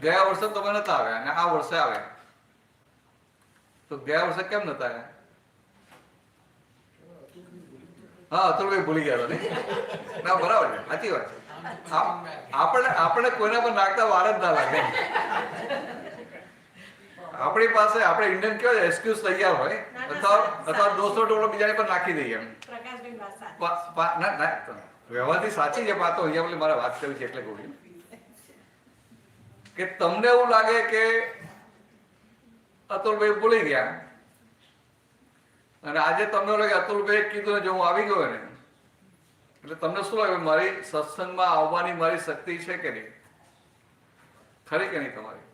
ગયા વર્ષે તમે નતા આવ્યા અને આ વર્ષે આવ્યા, તો ગયા વર્ષે કેમ નતા આવ્યા? હા અતુલભાઈ ભૂલી ગયા હતા ને. ના બરાબર છે, સાચી વાત છે. આપણે કોઈના પર નાખતા વાર જ ના લાગે. આપણી પાસે આપણે ઇન્ડિયન કેવાય એક્સક્યુઝ તૈયાર હોય, અથવા દોસ્તો ટોળો બીજાની પર નાખી દઈએ એમ. પ્રકાશભાઈ વાત સાચી. ના વ્યવહારથી સાચી છે, પાતો અહીંયા બોલી મારે વાત કરવી છે એટલે કહું છું કે તમને એવું લાગે કે અતુલભાઈ ભૂલી ગયા, અને આજે તમને લાગે અતુલભાઈ કીધું ને જો હું આવી ગયો ને, એટલે તમને શું લાગે મારી સત્સંગમાં આવવાની મારી શક્તિ છે કે નહીં, ખરી કે નહીં તમારી?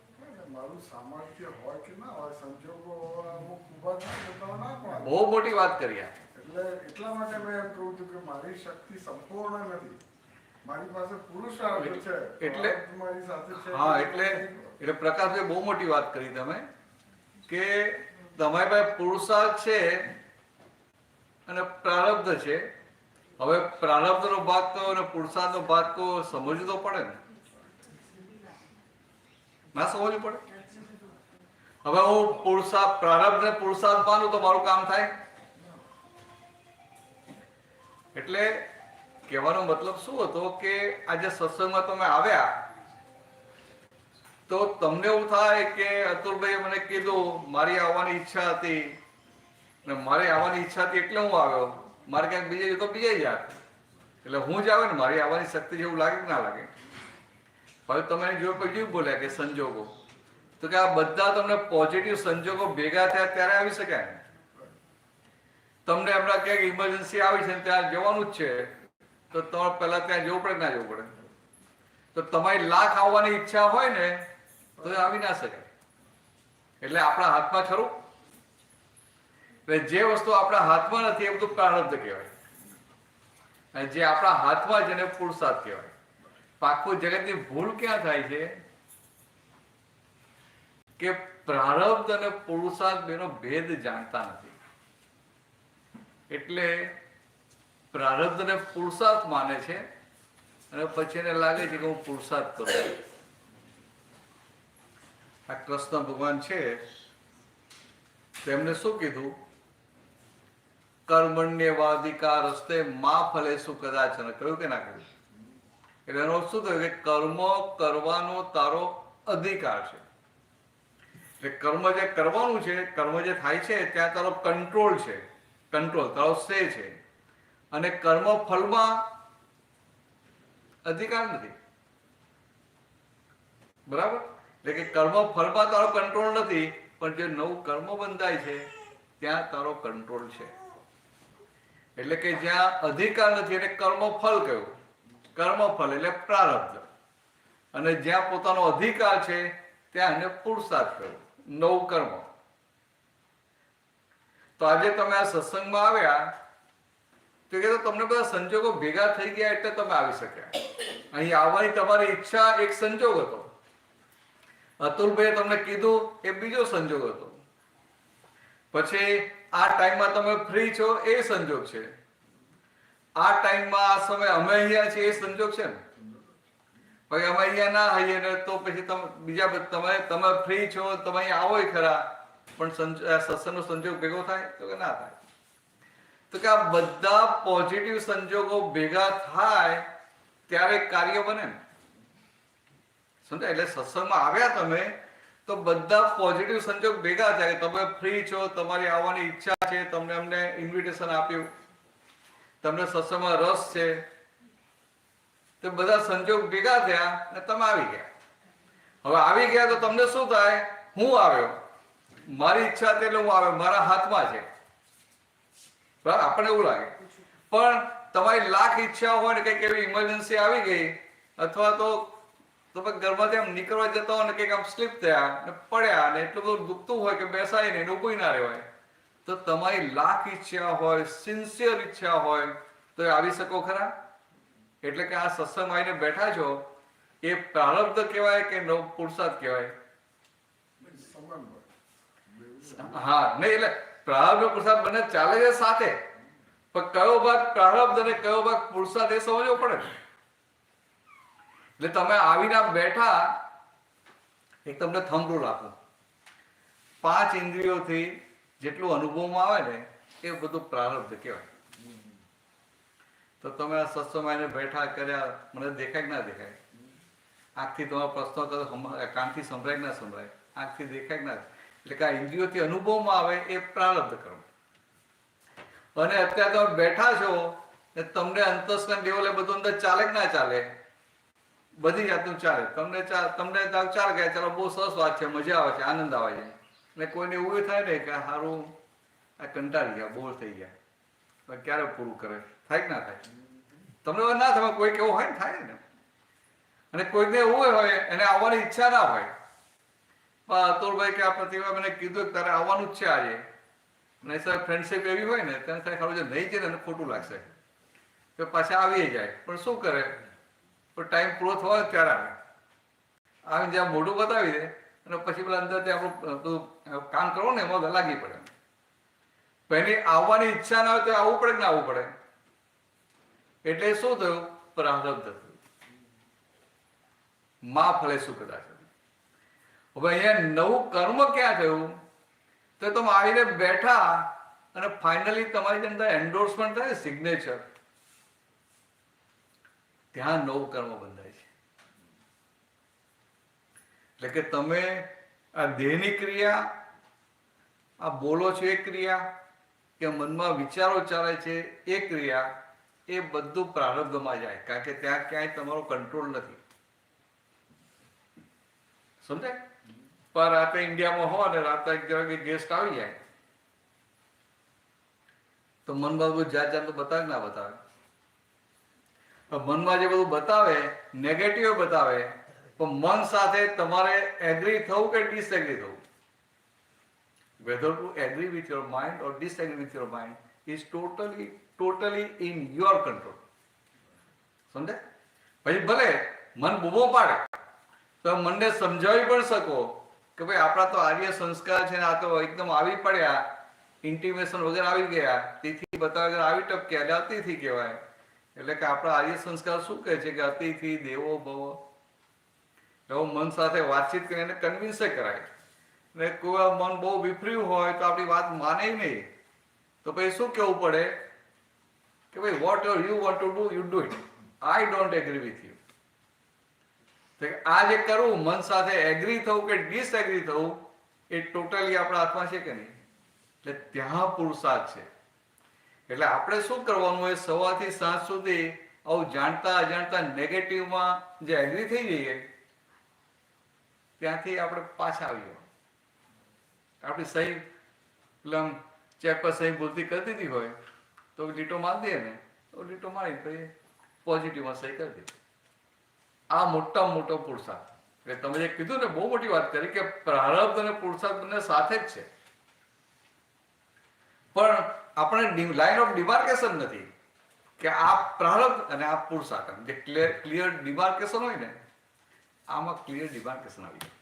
મારું સામર્થ્ય હોય કે ના હોય, સંજોગો અમુક ઊભા થાય તો ના પાડે. બહુ મોટી વાત કરી આ. એટલે એટલા માટે મેં એમ કહું છું કે મારી શક્તિ સંપૂર્ણ નથી, મારી પાસે પુરુષાર્થ છે, એટલે મારી સાથે છે. હા એટલે પ્રકાશભાઈ બહુ મોટી વાત કરી તમે કે તમારી પાસે પુરુષાર્થ છે અને પ્રારબ્ધ છે. હવે પ્રારબ્ધનો ભાગ તો અને પુરુષાર્થનો ભાગ તો સમજવું તો પડે ને, ના સમજવું પડે? હવે હું પ્રારબ્ધ ને પુરુષાર્થ માનું તો મારું કામ થાય. એટલે કહેવાનો મતલબ શું હતો કે આજે સત્સંગમાં તમે આવ્યા તો તમને એવું થાય કે અતુલભાઈએ મને કીધું, મારી આવવાની ઈચ્છા હતી ને મારી આવવાની ઈચ્છા હતી એટલે હું આવ્યો, મારે ક્યાંક બીજે તો બીજે જાત, એટલે હું જ આવે ને મારી આવવાની શક્તિ જેવું લાગે કે ના લાગે? હવે તમે જો બીજું બોલ્યા કે સંજોગો, તો કે આ બધા તમને પોઝિટિવ સંજોગો ભેગા થયા ત્યારે આવી શકાય ને. તમને હમણાં ક્યાંક ઇમરજન્સી આવી છે ત્યાં જવાનું જ છે, તો તમારે પહેલા ત્યાં જવું પડે ના જવું પડે? તો તમારી લાખ આવવાની ઈચ્છા હોય ને તો આવી ના શકાય. એટલે આપણા હાથમાં ખરું, એટલે જે વસ્તુ આપણા હાથમાં નથી એ બધું પ્રારબ્ધ કહેવાય, અને જે આપણા હાથમાં છે એને પુરુષાર્થ કહેવાય. આખું જગતની ભૂલ ક્યાં થાય છે કે પ્રારબ્ધ અને પુરુષાર્થ બેનો ભેદ જાણતા નથી. એટલે પ્રારબ્ધ ને પુરુષાર્થ માને છે અને પછી એને લાગે છે કે હું પુરુષાર્થ કરું. આ કૃષ્ણ ભગવાન છે તેમને શું કીધું? કર્મણ્યવાધિકાર રસ્તે માં ફલેસુ કદાચન, કહ્યું કે ના કહ્યું? એટલે એનો શું થયું કે કર્મ કરવાનો તારો અધિકાર છે. એટલે કર્મ જે કરવાનું છે, કર્મ જે થાય છે ત્યાં તારો કંટ્રોલ છે, તારો સે છે, અને કર્મ ફળમાં અધિકાર નથી. બરાબર? એટલે કે કર્મ ફળમાં તારો કંટ્રોલ નથી, પણ જે નવું કર્મ બંધાય છે ત્યાં તારો કંટ્રોલ છે. એટલે કે જ્યાં અધિકાર નથી એટલે કર્મ ફળ કહ્યું, કર્મ ફળ એટલે પ્રારબ્ધ, અને જ્યાં પોતાનો અધિકાર છે ત્યાં એને પુરુષાર્થ કહ્યું, નવું કર્મ. તો આજે તમે આ સત્સંગમાં આવ્યા તો કે તમને બધા સંજોગો ભેગા થઈ ગયા એટલે તમે આવી શક્યા. અહીં આવવાની તમારી ઈચ્છા એક સંજોગ હતો, અતુલભાઈએ તમને કીધું એ બીજો સંજોગ હતો, પછી આ ટાઈમમાં તમે ફ્રી છો એ સંજોગ છે, આ ટાઈમમાં આ સમય અમે અહીંયા છીએ એ સંજોગ છે ને. પછી અમે અહીંયા ના હોઈએ ને તો પછી તમે બીજા તમે ફ્રી છો, તમે અહીંયા આવો ખરા, પણ સત્સંગનો સંજોગ ભેગો થાય તો કે ના થાય? તો કે આ બધા પોઝિટિવ સંજોગો ભેગા થાય ત્યારે કાર્ય બને ને. સમજાય? એટલે સત્સંગમાં આવ્યા તમે તો બધા પોઝિટિવ સંજોગ ભેગા થાય. તમે ફ્રી છો, તમારી આવવાની ઈચ્છા છે, તમને અમને ઇન્વિટેશન આપ્યું, તમને સત્સંગમાં રસ છે, તો બધા સંજોગ ભેગા થયા અને તમે આવી ગયા. હવે આવી ગયા તો તમને શું થાય? હું આવ્યો, મારી ઈચ્છા હતી એટલે હું આવ્યો, મારા હાથમાં છે. બરાબર? આપણને એવું લાગે, પણ તમારી લાખ ઈચ્છા હોય ને કંઈક એવી ઇમરજન્સી આવી ગઈ અથવા તો તમે ઘરમાંથી આમ નીકળવા જતા હોય ને કંઈક આમ સ્લીપ થયા ને પડ્યા ને એટલું બધું દુખતું હોય કે બેસાય નહીં ને ઊભું ના રહેવાય, તો તમારી લાખ ઈચ્છા હોય, સિન્સિયર ઈચ્છા હોય તો એ આવી શકો ખરા? એટલે કે આ સત્સંગમાં આવીને બેઠા છો એ પ્રારબ્ધ કહેવાય કે નવ પુરુષાર્થ કહેવાય? સંબંધ હોય. હા, નહીં એટલે પ્રારબ્ધ પુરુષાર્થ બંને ચાલે છે સાથે, પણ કયો ભાગ પ્રારબ્ધ અને કયો ભાગ પુરુષાર્થ એ સમજવો પડે ને. એટલે તમે આવીને બેઠા, એક તમને થંબ રૂલ આપો, 5 ઇન્દ્રિયોથી જેટલું અનુભવમાં આવે ને એ બધું પ્રારબ્ધ કહેવાય. તો તમે આ સત્સંગમાં આવીને બેઠા કર્યા, મને દેખાય કે ના દેખાય? આંખથી તમારા પ્રશ્નો કાનથી સંભળાય કે ના સંભળાય? આંખથી દેખાય કે ના? એટલે કે આ ઇન્દ્રિયોથી અનુભવમાં આવે એ પ્રારબ્ધ કર્મ. અને અત્યારે તમે બેઠા છો ને તમને અંતસ્કરણ લેવલે બધું અંદર ચાલે કે ના ચાલે? બધી જાતનું ચાલે. તમને ચાલે કે ચાલો બહુ સરસ વાત છે, મજા આવે છે, આનંદ આવે છે. ને કોઈને એવું થાય ને કે સારું આ કંટાળી ગયા, બોર થઈ ગયા, ક્યારે પૂરું કરે? થાય કે ના થાય? તમને ના થાય, કોઈક એવું હોય ને થાય ને. અને કોઈને એવું હોય એને આવવાની ઈચ્છા ના હોય, અતુલભાઈ કે આ પ્રતિભા મને કીધું કે તારે આવવાનું જ છે આજે, અને સાહેબ ફ્રેન્ડશીપ એવી હોય ને તેને થાય ખરું છે નહીં છે ને ખોટું લાગશે તો પાછા આવી જાય. પણ શું કરે, પણ ટાઈમ પૂરો થવાનો ત્યારે આવે, આવીને જ્યાં મોઢું બતાવી દે અને પછી પેલા અંદર ત્યાં આપણું કામ કરવો ને એમાં લાગી પડે. પણ એની આવવાની ઈચ્છા ના હોય તો આવવું પડે કે ના આવવું પડે? એટલે શું થયું? પ્રારબ્ધ થયું. માં ફળે શું કદાચ. હવે અહીંયા નવું કર્મ ક્યાં થયું? તો તમે આવીને બેઠા અને ફાઇનલી તમારી અંદર એન્ડોર્સમેન્ટ થાય, સિગ્નેચર, ત્યાં નવું કર્મ બંધાય છે. એટલે કે તમે આ દેહની ક્રિયા, આ બોલો છો એ ક્રિયા, કે મનમાં વિચારો ચાલે છે એ ક્રિયા, એ બધું પ્રારબ્ધમાં જાય, કારણ કે ત્યાં ક્યાંય તમારો કંટ્રોલ નથી. સમજાય? પણ રાતે ઇન્ડિયામાં હોય ને રાતે એક ગેસ્ટ આવી જાય તો મનમાં બધું જાત જાતનું બતાવે ના બતાવે? મનમાં જે બધું બતાવે નેગેટિવ બતાવે, પણ મન સાથે તમારે એગ્રી થવું કે ડિસએગ્રી થવું, whether to agree with your mind or disagree with your mind is totally in your control. સમજે? પછી ભલે મન બૂમો પાડે તો મનને સમજાવી પણ શકો કે ભાઈ આપણા તો આર્ય સંસ્કાર છે ને આ તો એકદમ આવી પડ્યા, ઇન્ટિમેશન વગર આવી ગયા, તિથિ બતાવ્યા વગર આવી ટપક્યા એટલે અતિથિ કહેવાય. એટલે કે આપણા આર્ય સંસ્કાર શું કહે છે કે અતિથિ દેવો ભવ. એવું મન સાથે વાતચીત કરીને કન્વિન્સે કરાય. ને કોઈ મન બહુ વિફર્યું હોય તો આપણી વાત માને નહીં, તો પછી શું કહેવું પડે કે ભાઈ what you want to do you do it, I don't agree with you. આ જે કરવું, મન સાથે એગ્રી થવું કે ડિસએગ્રી થવું, એ ટોટલી આપણા હાથમાં છે કે નહીં? એટલે ત્યાં પુરુષાર્થ છે. એટલે આપણે શું કરવાનું હોય, સવારથી સાંજ સુધી આવું જાણતા અજાણતા નેગેટિવમાં જે એગ્રી થઈ જઈએ ત્યાંથી આપણે પાછા આવીએ. આપણી સહી પેલા ચેક પર સહી ભૂલતી કરી દીધી હોય તો લીટો મારી દે ને, તો લીટો મારી પછી પોઝિટિવમાં સહી કરી દે. આ મોટામાં મોટો પુરુષાર્થ. એટલે તમે જે કીધું ને બહુ મોટી વાત કરી કે પ્રારબ્ધ અને પુરુષાર્થ બંને સાથે જ છે, પણ આપણે લાઈન ઓફ ડિમાર્કેશન નથી કે આ પ્રારબ્ધ અને આ પુરુષાર્થ. જે ક્લિયર ડિમાર્કેશન હોય ને, આમાં ક્લિયર ડિમાર્કેશન આવી જાય.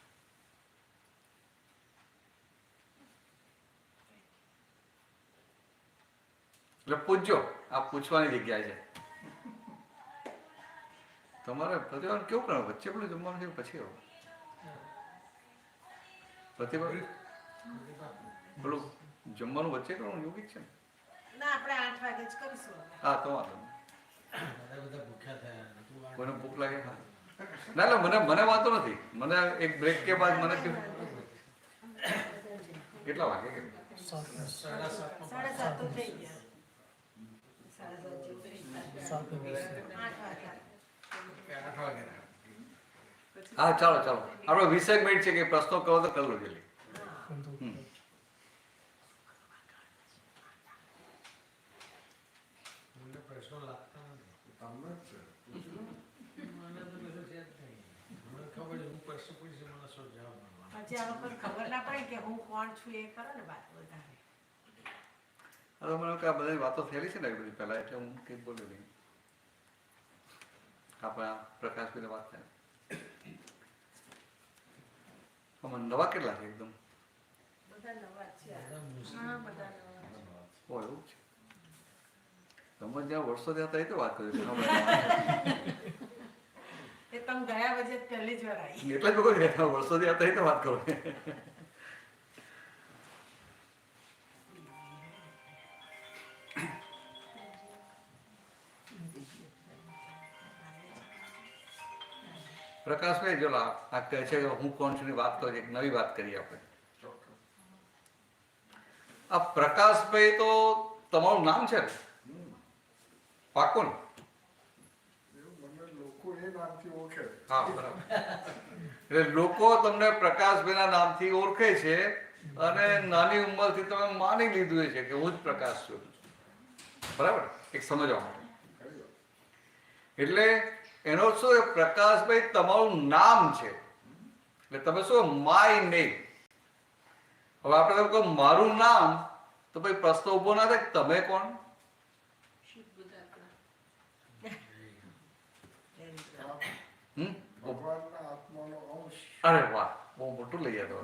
એટલે પૂછજો, આ પૂછવાની જગ્યા છે. તમારે પ્રતિભા કેવું કરવાનું? વચ્ચે પેલું જમવાનું છે પછી આવો પ્રતિભા પેલું જમવાનું વચ્ચે કરવાનું યોગિક છે ને? ના, આપણે 8 વાગે જ કરીશું. હા, તો વાંધો નહીં. બધા ભૂખ્યા થયા. કોઈને ભૂખ લાગે ના, એટલે મને વાંધો નથી. મને એક બ્રેક કે બાદ મને કેટલા વાગે કે 7:30 તો થઈ ગયા. 7:30 જેવું થઈ ગયા. 8 વાગ્યા. 8 વાગે. હા, ચાલો આપણે 20 મિનિટ છે કે પ્રશ્નો કરો તો કરી લો જલ્દી. મને પ્રશ્નો લાગતા નથી. તમને જ છે. મને તો પ્રશ્ન પૂછીશ મને શું જવાબ મળવાનો? પછી આ લોકોને ખબર ના પડે કે હું કોણ છું એ કરો ને વાત વધારે. હવે મને કે આ બધી વાતો થયેલી છે ને એ બધી પહેલા, એટલે હું કંઈ બોલ્યો નહીં. આપણા પ્રકાશભાઈને વાત થાય આમાં નવા કેટલા છે એકદમ? બધા નવા જ છે. બધા મુસ્લિમ. હા, બધા નવા છે. ઓ એવું છે. તમે જ્યાં વર્ષો ત્યાં હતા એ તો વાત કરી એ તમે ગયા વજે પહેલી જ વાર આવી. એટલે જ કોઈ વર્ષો ત્યાં હતા એ તો વાત કરો. પ્રકાશભાઈ જો આ કહે છે કે હું કોણ છું ની વાત કરું, એક નવી વાત કરીએ આપણે. આ પ્રકાશભાઈ તો તમારું નામ છે ને? પાક્કું ને? એવું મને લોકો એ નામથી ઓળખે. હા બરાબર. એટલે લોકો તમને પ્રકાશભાઈના નામથી ઓળખે છે અને નાની ઉંમરથી તમે માની લીધું છે કે હું જ પ્રકાશ છું. બરાબર, એક સમજવા માટે. ખરી વાત. એટલે એનો શું કે પ્રકાશભાઈ તમારું નામ છે, એટલે તમે શું માય નેમ. હવે આપણે તમે કહો મારું નામ, તો ભાઈ પ્રશ્ન ઉભો ના થાય કે તમે કોણ? ભગવાનના આત્માનો અંશ. અરે વાહ, બહુ મોટું લઈ જતો.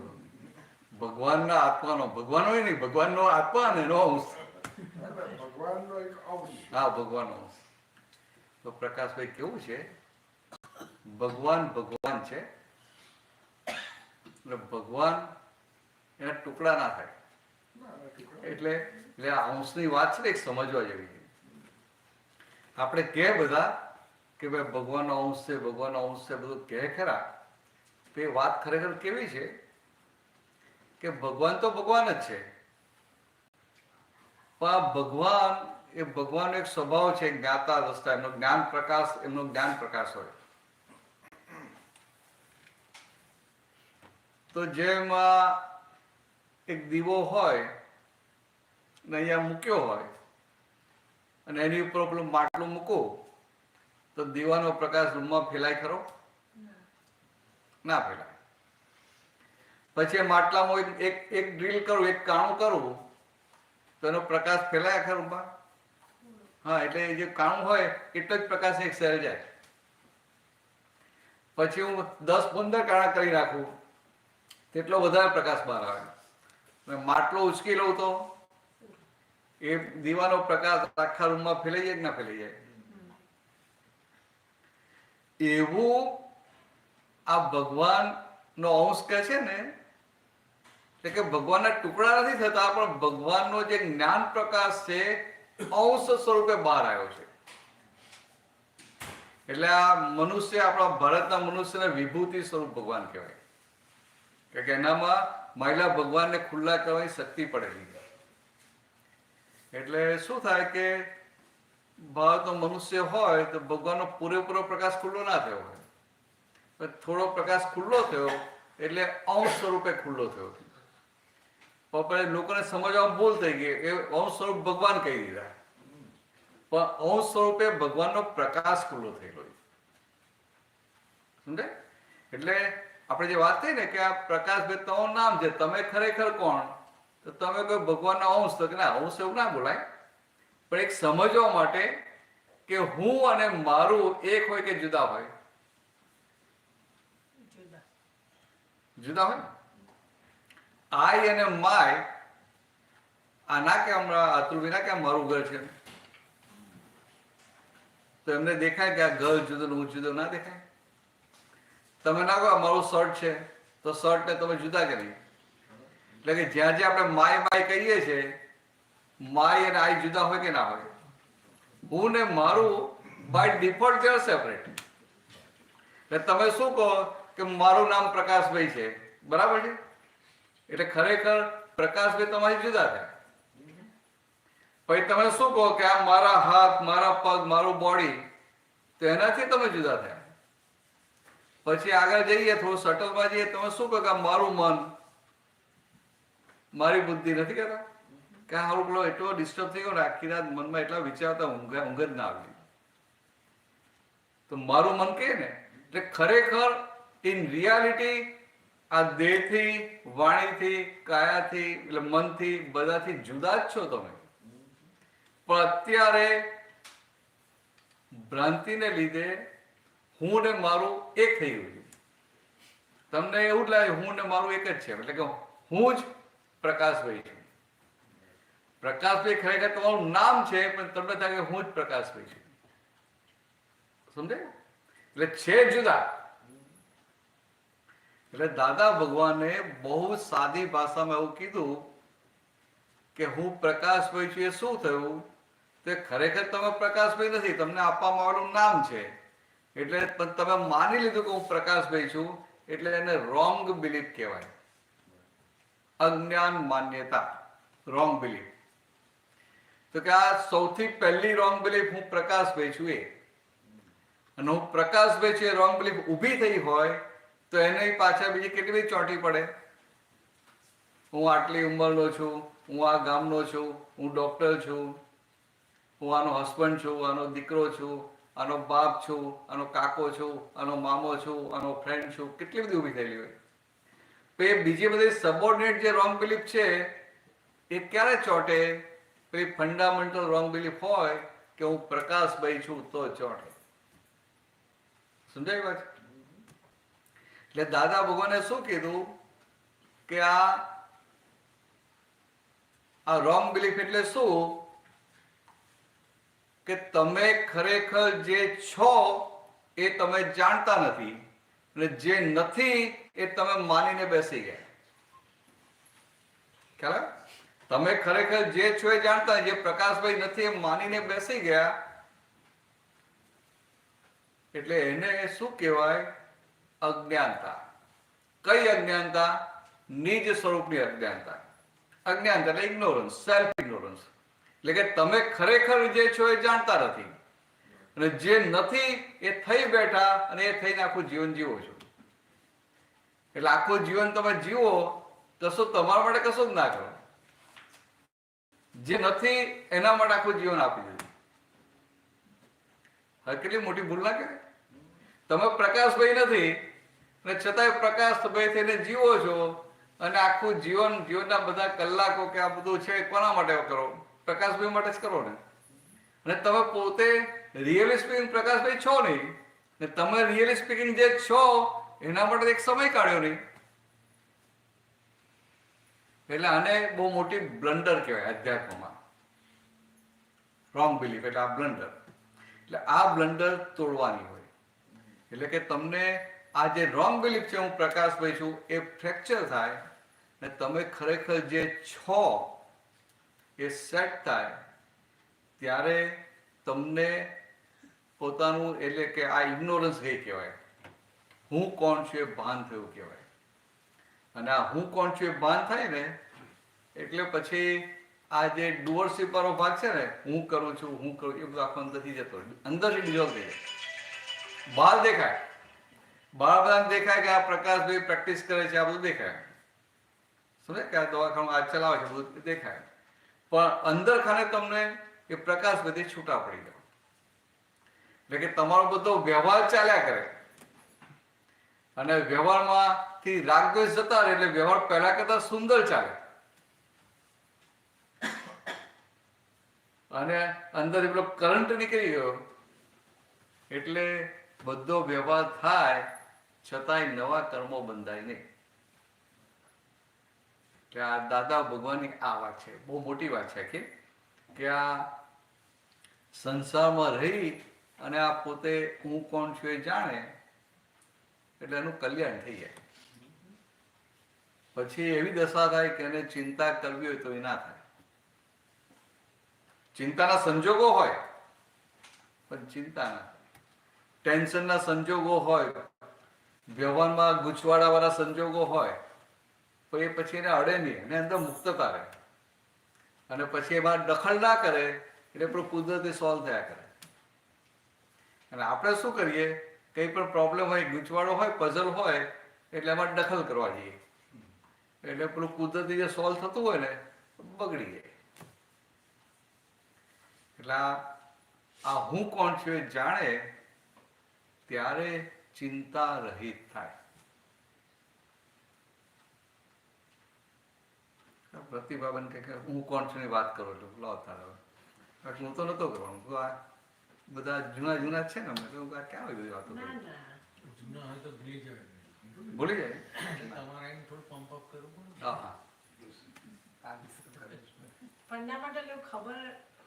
ભગવાનના આત્માનો, ભગવાન હોય નહીં, ભગવાનનો આત્મા અને એનો અંશ. ભગવાનનો એક અંશ. હા, ભગવાનનો અંશ. તો પ્રકાશભાઈ કેવું છે, ભગવાન ભગવાન છે, એટલે ભગવાન એના ટુકડા ના થાય. એટલે આ અંશની વાત છે ને એક સમજવા જેવી છે. આપણે કહે બધા કે ભાઈ ભગવાનનો અંશ છે, ભગવાનનો અંશ છે, બધું કહે ખરા, તો એ વાત ખરેખર કેવી છે કે ભગવાન તો ભગવાન જ છે, પણ આ ભગવાન એ ભગવાનનો એક સ્વભાવ છે, જ્ઞાતા દ્રષ્ટા, એમનો જ્ઞાન પ્રકાશ, એમનો જ્ઞાન પ્રકાશ હોય. તો જેમ એક દીવો હોય ને અહીંયા મૂક્યો હોય અને એની ઉપર પેલું માટલું મૂકો તો દીવાનો પ્રકાશ રૂમમાં ફેલાય ખરો? ના ફેલાય. પછી માટલામાં એક ડ્રીલ કરું, એક કાણું કરું તો એનો પ્રકાશ ફેલાય આખા રૂમમાં? હા, એટલે જે કાણું હોય એટલો જ પ્રકાશ એક શહેર જાય. પછી હું 10-15 કાણા કરી નાખું તેટલો વધારે પ્રકાશ બહાર આવે. માટલો ઉચકી લઉં તો એ દીવાનો પ્રકાશ આખા રૂમમાં ફેલાઈ જાય કે ના ફેલાઈ જાય? એવું આ ભગવાનનો અંશ કહે છે ને, એટલે કે ભગવાનના ટુકડા નથી થતા, પણ ભગવાનનો જે જ્ઞાન પ્રકાશ છે અંશ સ્વરૂપે બહાર આવ્યો છે. એટલે આ મનુષ્ય, આપણા ભારતના મનુષ્યને વિભૂતિ સ્વરૂપ ભગવાન કહેવાય, કે એનામાં મહિલા ભગવાનને ખુલ્લા કરવાની શક્તિ પડેલી. એટલે શું થાય કે ભારતનો મનુષ્ય હોય તો ભગવાનનો પૂરેપૂરો પ્રકાશ ખુલ્લો ના થયો હોય, થોડો પ્રકાશ ખુલ્લો થયો એટલે અંશ સ્વરૂપે ખુલ્લો થયો. પણ લોકોને સમજવામાં ભૂલ થઈ ગઈ, એ અંશ સ્વરૂપ ભગવાન કહી દીધા, પણ અંશ સ્વરૂપે ભગવાનનો પ્રકાશ ખુલ્લો થયેલો. સમજાય? એટલે આપણે જે વાત થઈ ને કે આ પ્રકાશભાઈ તમારું નામ છે, તમે ખરેખર કોણ? તો તમે કોઈ ભગવાનનો અંશ, તો કે ના, અંશ એવું ના બોલાય, પણ એક સમજવા માટે કે હું અને મારું એક હોય કે જુદા હોય? જુદા હોય. આઈ અને માય, આ ના કે હમણાં અતુલ વિના કે મારું ઘર છે, તો એમને દેખાય કે આ ઘર જુદું હું જુદો? ના દેખાય. તમે ના કહો મારું શર્ટ છે, તો શર્ટ ને તમે જુદા કે નહીં? એટલે કે જ્યાં જ્યાં આપણે માય માય કહીએ છીએ, માય અને આઈ જુદા હોય કે ના હોય? હું ને મારું બાય ડિફોલ્ટ છે સેપરેટ. એટલે તમે શું કહો કે મારું નામ પ્રકાશભાઈ છે, બરાબર છે, એટલે ખરેખર પ્રકાશભાઈ તમારી જુદા થાય. પછી તમે શું કહો કે આ મારા હાથ, મારા પગ, મારું બોડી, તો એનાથી તમે જુદા થયા. પછી આગળ જઈએ, થોડું સટલમાં જઈએ, તમે શું કહો કે મારું મન, મારી બુદ્ધિ, નથી કહેતા કે હારું પેલો એટલો ડિસ્ટર્બ થઈ ગયો ને, આખી રાત મનમાં એટલા વિચારતા ઊંઘ જ ના આવી, તો મારું મન કહે ને. એટલે ખરેખર ઇન રિયાલિટી આ દેહથી, વાણીથી, કાયાથી, એટલે મનથી, બધાથી જુદા જ છો તમે. પણ અત્યારે ભ્રાંતિને લીધે હું ને મારું એક થઈ ગયું છે. તમને એવું જ લાગે હું ને મારું એક જ છે, એટલે કે હું જ પ્રકાશભાઈ છું. પ્રકાશભાઈ ખરેખર તમારું નામ છે, પણ તમને થાય કે હું જ પ્રકાશભાઈ છું. સમજાય? એટલે છે જુદા. એટલે દાદા ભગવાને બહુ સાદી ભાષામાં એવું કીધું કે હું પ્રકાશભાઈ છું. એ શું થયું? તે ખરેખર તમે પ્રકાશભાઈ નથી, તમને આપવામાં આવેલું નામ છે. એટલે તમે માની લીધું કે હું પ્રકાશભાઈ છું, એટલે એને રોંગ બિલીફ કહેવાય. અજ્ઞાન માન્યતા, રોંગ બિલીફ. તો કે આ સૌથી પહેલી રોંગ બિલીફ હું પ્રકાશભાઈ છું એ. અને હું પ્રકાશભાઈ છું એ રોંગ બિલીફ ઊભી થઈ હોય તો એને પાછળ બીજી કેટલી બધી ચોંટી પડે. હું આટલી ઉંમરનો છું, હું આ ગામનો છું, હું ડોક્ટર છું, હું આનો હસબન્ડ છું, આનો દીકરો છું, આનો બાપ છું, આનો કાકો છું, આનો મામો છું, આનો ફ્રેન્ડ છું, કેટલી બધી ઊભી થયેલી હોય. તો એ બીજી બધી સબોર્ડિનેટ જે રોંગ બિલીફ છે એ ક્યારે ચોંટે? પેલી ફંડામેન્ટલ રોંગ બિલીફ હોય કે હું પ્રકાશભાઈ છું તો ચોંટે. સમજાય વાત? એટલે દાદા ભગવાને શું કીધું કે આ રોંગ બિલીફ એટલે શું? કે તમે ખરેખર જે છો એ તમે જાણતા નથી, અને જે નથી એ તમે માનીને બેસી ગયા. ખ્યાલ? તમે ખરેખર જે છો એ જાણતા, જે પ્રકાશભાઈ નથી એ માનીને બેસી ગયા. એટલે એને શું કહેવાય? અજ્ઞાનતા. કઈ અજ્ઞાનતા? નિજ સ્વરૂપની અજ્ઞાનતા. અજ્ઞાનતા એટલે ઇગ્નોરન્સ, સેલ્ફ ઇગ્નોરન્સ. એટલે કે તમે ખરેખર જે છો એ જાણતા નથી, અને જે નથી એ થઈ બેઠા અને એ થઈને આખું જીવન જીવો છો. એટલે આખું જીવન તમે જીવો તો શું તમારા માટે કશું જ ના કરો. જે નથી એના માટે આખું જીવન આપી દીધું. હવે કેટલી મોટી ભૂલ ના કહેવાય? તમે પ્રકાશભાઈ નથી અને છતાંય પ્રકાશભાઈ થઈને જીવો છો, અને આખું જીવનના બધા કલાકો કે આ બધું છે કોના માટે કરો? પ્રકાશભાઈ માટે જ કરો ને. અને તમે પોતે રિયલી સ્પીકિંગ પ્રકાશભાઈ છો નહીં, ને તમે રિયલી સ્પીકિંગ જે છો એના માટે એક સમય કાઢ્યો નહીં. એટલે આને બહુ મોટી બ્લન્ડર કહેવાય અધ્યાત્મમાં. રોંગ બિલીફ એટલે આ બ્લન્ડર. એટલે આ બ્લન્ડર તોડવાની હોય. એટલે કે તમને આ જે રોંગ બિલીફ છે હું પ્રકાશભાઈ છું એ ફ્રેક્ચર થાય, ને તમે ખરેખર જે છો એ સેટ થાય, ત્યારે તમને પોતાનું એટલે કે આ ઇગ્નોરન્સ ગઈ કહેવાય. હું કોણ છું એ ભાન થયું કહેવાય. અને આ હું કોણ છું એ ભાન થાય ને એટલે પછી આ જે ડુઅરશીપ વાળો ભાગ છે ને, હું કરું છું, હું કરું, એ બધું આખો અંદરથી જતો અંદરથી ડિઝોલ્વ થઈ જાય. બહાર દેખાય, બહાર બધાને દેખાય કે આ પ્રકાશભાઈ પ્રેક્ટિસ કરે છે, આ બધું દેખાય. સમજે કે આ દવાખાનું આ ચલાવે છે બધું દેખાય, પણ અંદર ખાને તમને એ પ્રકાશ બધી છૂટા પડી જાય. એટલે કે તમારો બધો વ્યવહાર ચાલ્યા કરે, અને વ્યવહારમાંથી રાગદ્વેષ જતા રહે, એટલે વ્યવહાર પહેલા કરતા સુંદર ચાલે. અને અંદર પેલો કરંટ નીકળી ગયો એટલે બધો વ્યવહાર થાય છતાંય નવા કર્મો બંધાય નહીં. કે આ દાદા ભગવાનની આ વાત છે, બહુ મોટી વાત છે કે આ સંસારમાં રહી અને આ પોતે હું કોણ છું એ જાણે એટલે એનું કલ્યાણ થઈ જાય. પછી એવી દશા થાય કે એને ચિંતા કરવી હોય તો એ ના થાય. ચિંતાના સંજોગો હોય પણ ચિંતા ના થાય. ટેન્શનના સંજોગો હોય, વ્યવહારમાં ગૂંચવાડાવાળા સંજોગો હોય, તો એ પછી એને અડે નહીં, એને અંદર મુક્તતા રહે. અને પછી એમાં દખલ ના કરે એટલે પણ કુદરતી સોલ્વ થયા કરે. અને આપણે શું કરીએ? કંઈ પણ પ્રોબ્લેમ હોય, ગૂંચવાડો હોય, પઝલ હોય એટલે એમાં દખલ કરવા જઈએ, એટલે પેલું કુદરતી જે સોલ્વ થતું હોય ને બગડી જાય. એટલે આ હું કોણ છું એ જાણે ત્યારે ચિંતા રહિત થાય. પ્રતિભાબેન કે હું કોણ છું ની વાત કરો એટલે લો તારે હવે હું તો નહોતો કરવાનું હું આ બધા જૂના જૂના જ છે ને અમે તો હું ક્યાં આવી બધી વાતો ના કરું ના જૂના હોય તો ભૂલી જવાય. ભૂલી જાય એટલે તમારે એને થોડું પંપ અપ કરવું પડે. હા હા પણ એના માટે જો ખબર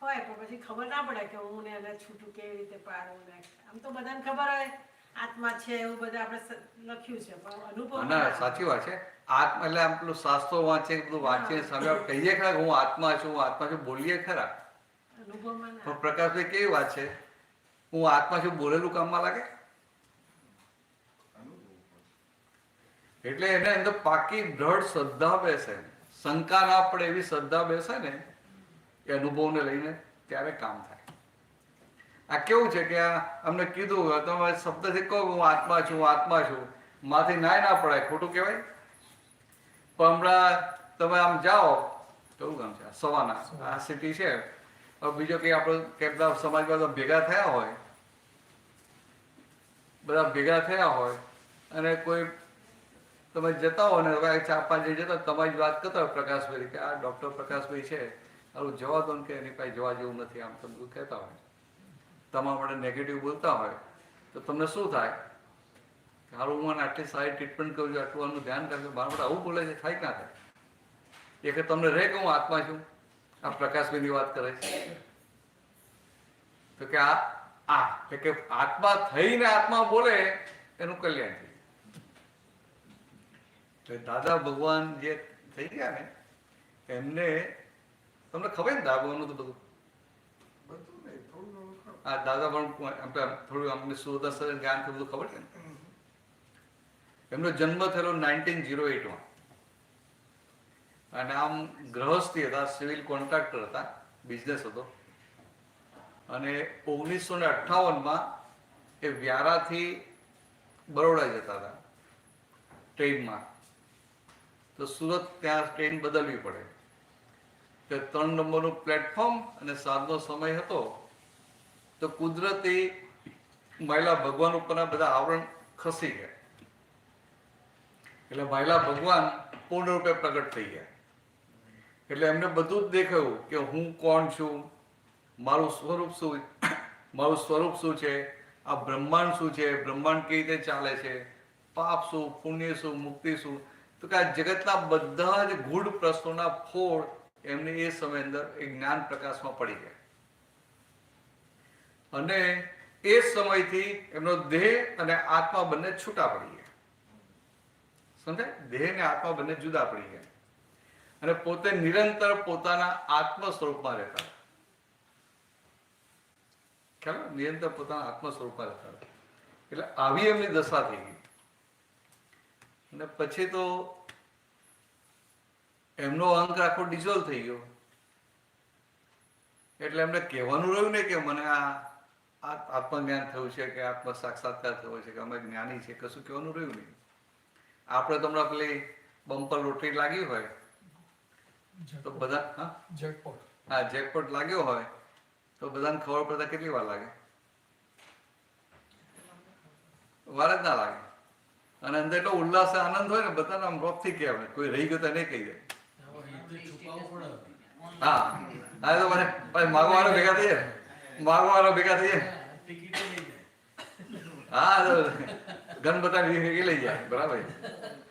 હોય પણ પછી ખબર ના પડે કે હું ને એને છૂટું કેવી રીતે પાડું ને આમ તો બધાને ખબર હોય આત્મા છે એવું બધું આપણે લખ્યું છે પણ અનુભવ ના સાચી વાત છે આત્મા એટલે આમ પેલું શાસ્ત્રો વાંચે બધું વાંચીને સામે આપણે કહીએ ખરા કે હું આત્મા છું બોલીએ ખરા અનુભવમાં ના પણ પ્રકાશભાઈ કેવી વાત છે હું આત્મા છું બોલેલું કામમાં લાગે એટલે એને અંદર પાકી દ્રઢ શ્રદ્ધા બેસે શંકા ના પડે એવી શ્રદ્ધા બેસે ને એ અનુભવને લઈને ત્યારે કામ થાય આ કેવું છે કે આ અમને કીધું તમે શબ્દથી કહો હું આત્મા છું માથી ના પડાય ખોટું કહેવાય પણ હમણાં તમે આમ જાઓ કેવું કામ છે સવાના આ સિટી છે હવે બીજો કંઈ આપણો કે બધા સમાજમાં ભેગા થયા હોય અને કોઈ તમે જતા હો ને હવે 4-5 જઈ જતા તમારી વાત કરતા હોય પ્રકાશભાઈ કે આ ડૉક્ટર પ્રકાશભાઈ છે આવું જવા દો ને કે એની પાસે જવા જેવું નથી આમ તમે કહેતા હોય તમારા માટે નેગેટિવ બોલતા હોય તો તમને શું થાય હારું હું આટલી સારી ટ્રીટમેન્ટ કરું છું આટલું આનું ધ્યાન રાખજો મારા માટે આવું બોલે છે થાય કે ના થાય એ કે તમને રહે કે હું આત્મા છું આ પ્રકાશભાઈની વાત કરે છે તો કે કે આત્મા થઈને આત્મા બોલે એનું કલ્યાણ થયું દાદા ભગવાન જે થઈ ગયા ને એમને તમને ખબર ને દાદા ભગવાનનું તો બધું બધું નહીં થોડું ઘણું ખરું. આ દાદા પણ થોડું અમને સુરદાસર જ્ઞાન બધું ખબર છે ને એમનો જન્મ થયેલો 1908 અને આમ ગૃહસ્થી હતા સિવિલ કોન્ટ્રાક્ટર હતા બિઝનેસ હતો અને 1958 એ વ્યારાથી બરોડા જતા હતા ટ્રેનમાં તો સુરત ત્યાં ટ્રેન બદલવી પડે તો 3 નંબરનું પ્લેટફોર્મ અને સાંજનો સમય હતો તો કુદરતી મહિલા ભગવાન ઉપરના બધા આવરણ ખસી ગયા એટલે મહિલા ભગવાન પૂર્ણ રૂપે પ્રગટ થઈ ગયા એટલે એમને બધું જ દેખાયું કે હું કોણ છું મારું સ્વરૂપ શું છે આ બ્રહ્માંડ શું છે બ્રહ્માંડ કેવી રીતે ચાલે છે પાપ શું પુણ્ય શું મુક્તિ શું તો કે આ જગતના બધા જ ગૂઢ પ્રશ્નોના ફોડ એમને એ સમય અંદર એ જ્ઞાન પ્રકાશમાં પડી ગયા અને એ સમયથી એમનો દેહ અને આત્મા બંને છૂટા પડી ગયા સમજાય દેહ અને આત્મા બંને જુદા પડી ગયા અને પોતે નિરંતર પોતાના આત્મ સ્વરૂપમાં રહેતા ખ્યાલ નિરંતર પોતાના આત્મ સ્વરૂપમાં રહેતા એટલે આવી એમની દશા થઈ ગઈ અને પછી તો એમનો અહંકાર આખો ડિઝોલ્વ થઈ ગયો એટલે એમને કહેવાનું રહ્યું ને કે મને આ આત્મજ્ઞાન થયું છે કે આત્મ સાક્ષાત્કાર થયો છે કે અમે જ્ઞાની છે કશું કહેવાનું રહ્યું નહીં આપણે તો હમણાં પેલી બમ્પર લોટરી લાગી હોય તો બધા જેકપોટ લાગ્યો હોય તો બધાને ખબર પડતા કેટલી વાર લાગે વાર જ ના લાગે અને અંદર એટલો ઉલ્લાસ આનંદ હોય ને બધાને આમ રોકથી કહેવાય કોઈ રહી ગયો તો નહીં કહી દે હા હા તો મને માગવાળો ભેગા થઈએ હા તો ગણપતા લઈ જાય બરાબર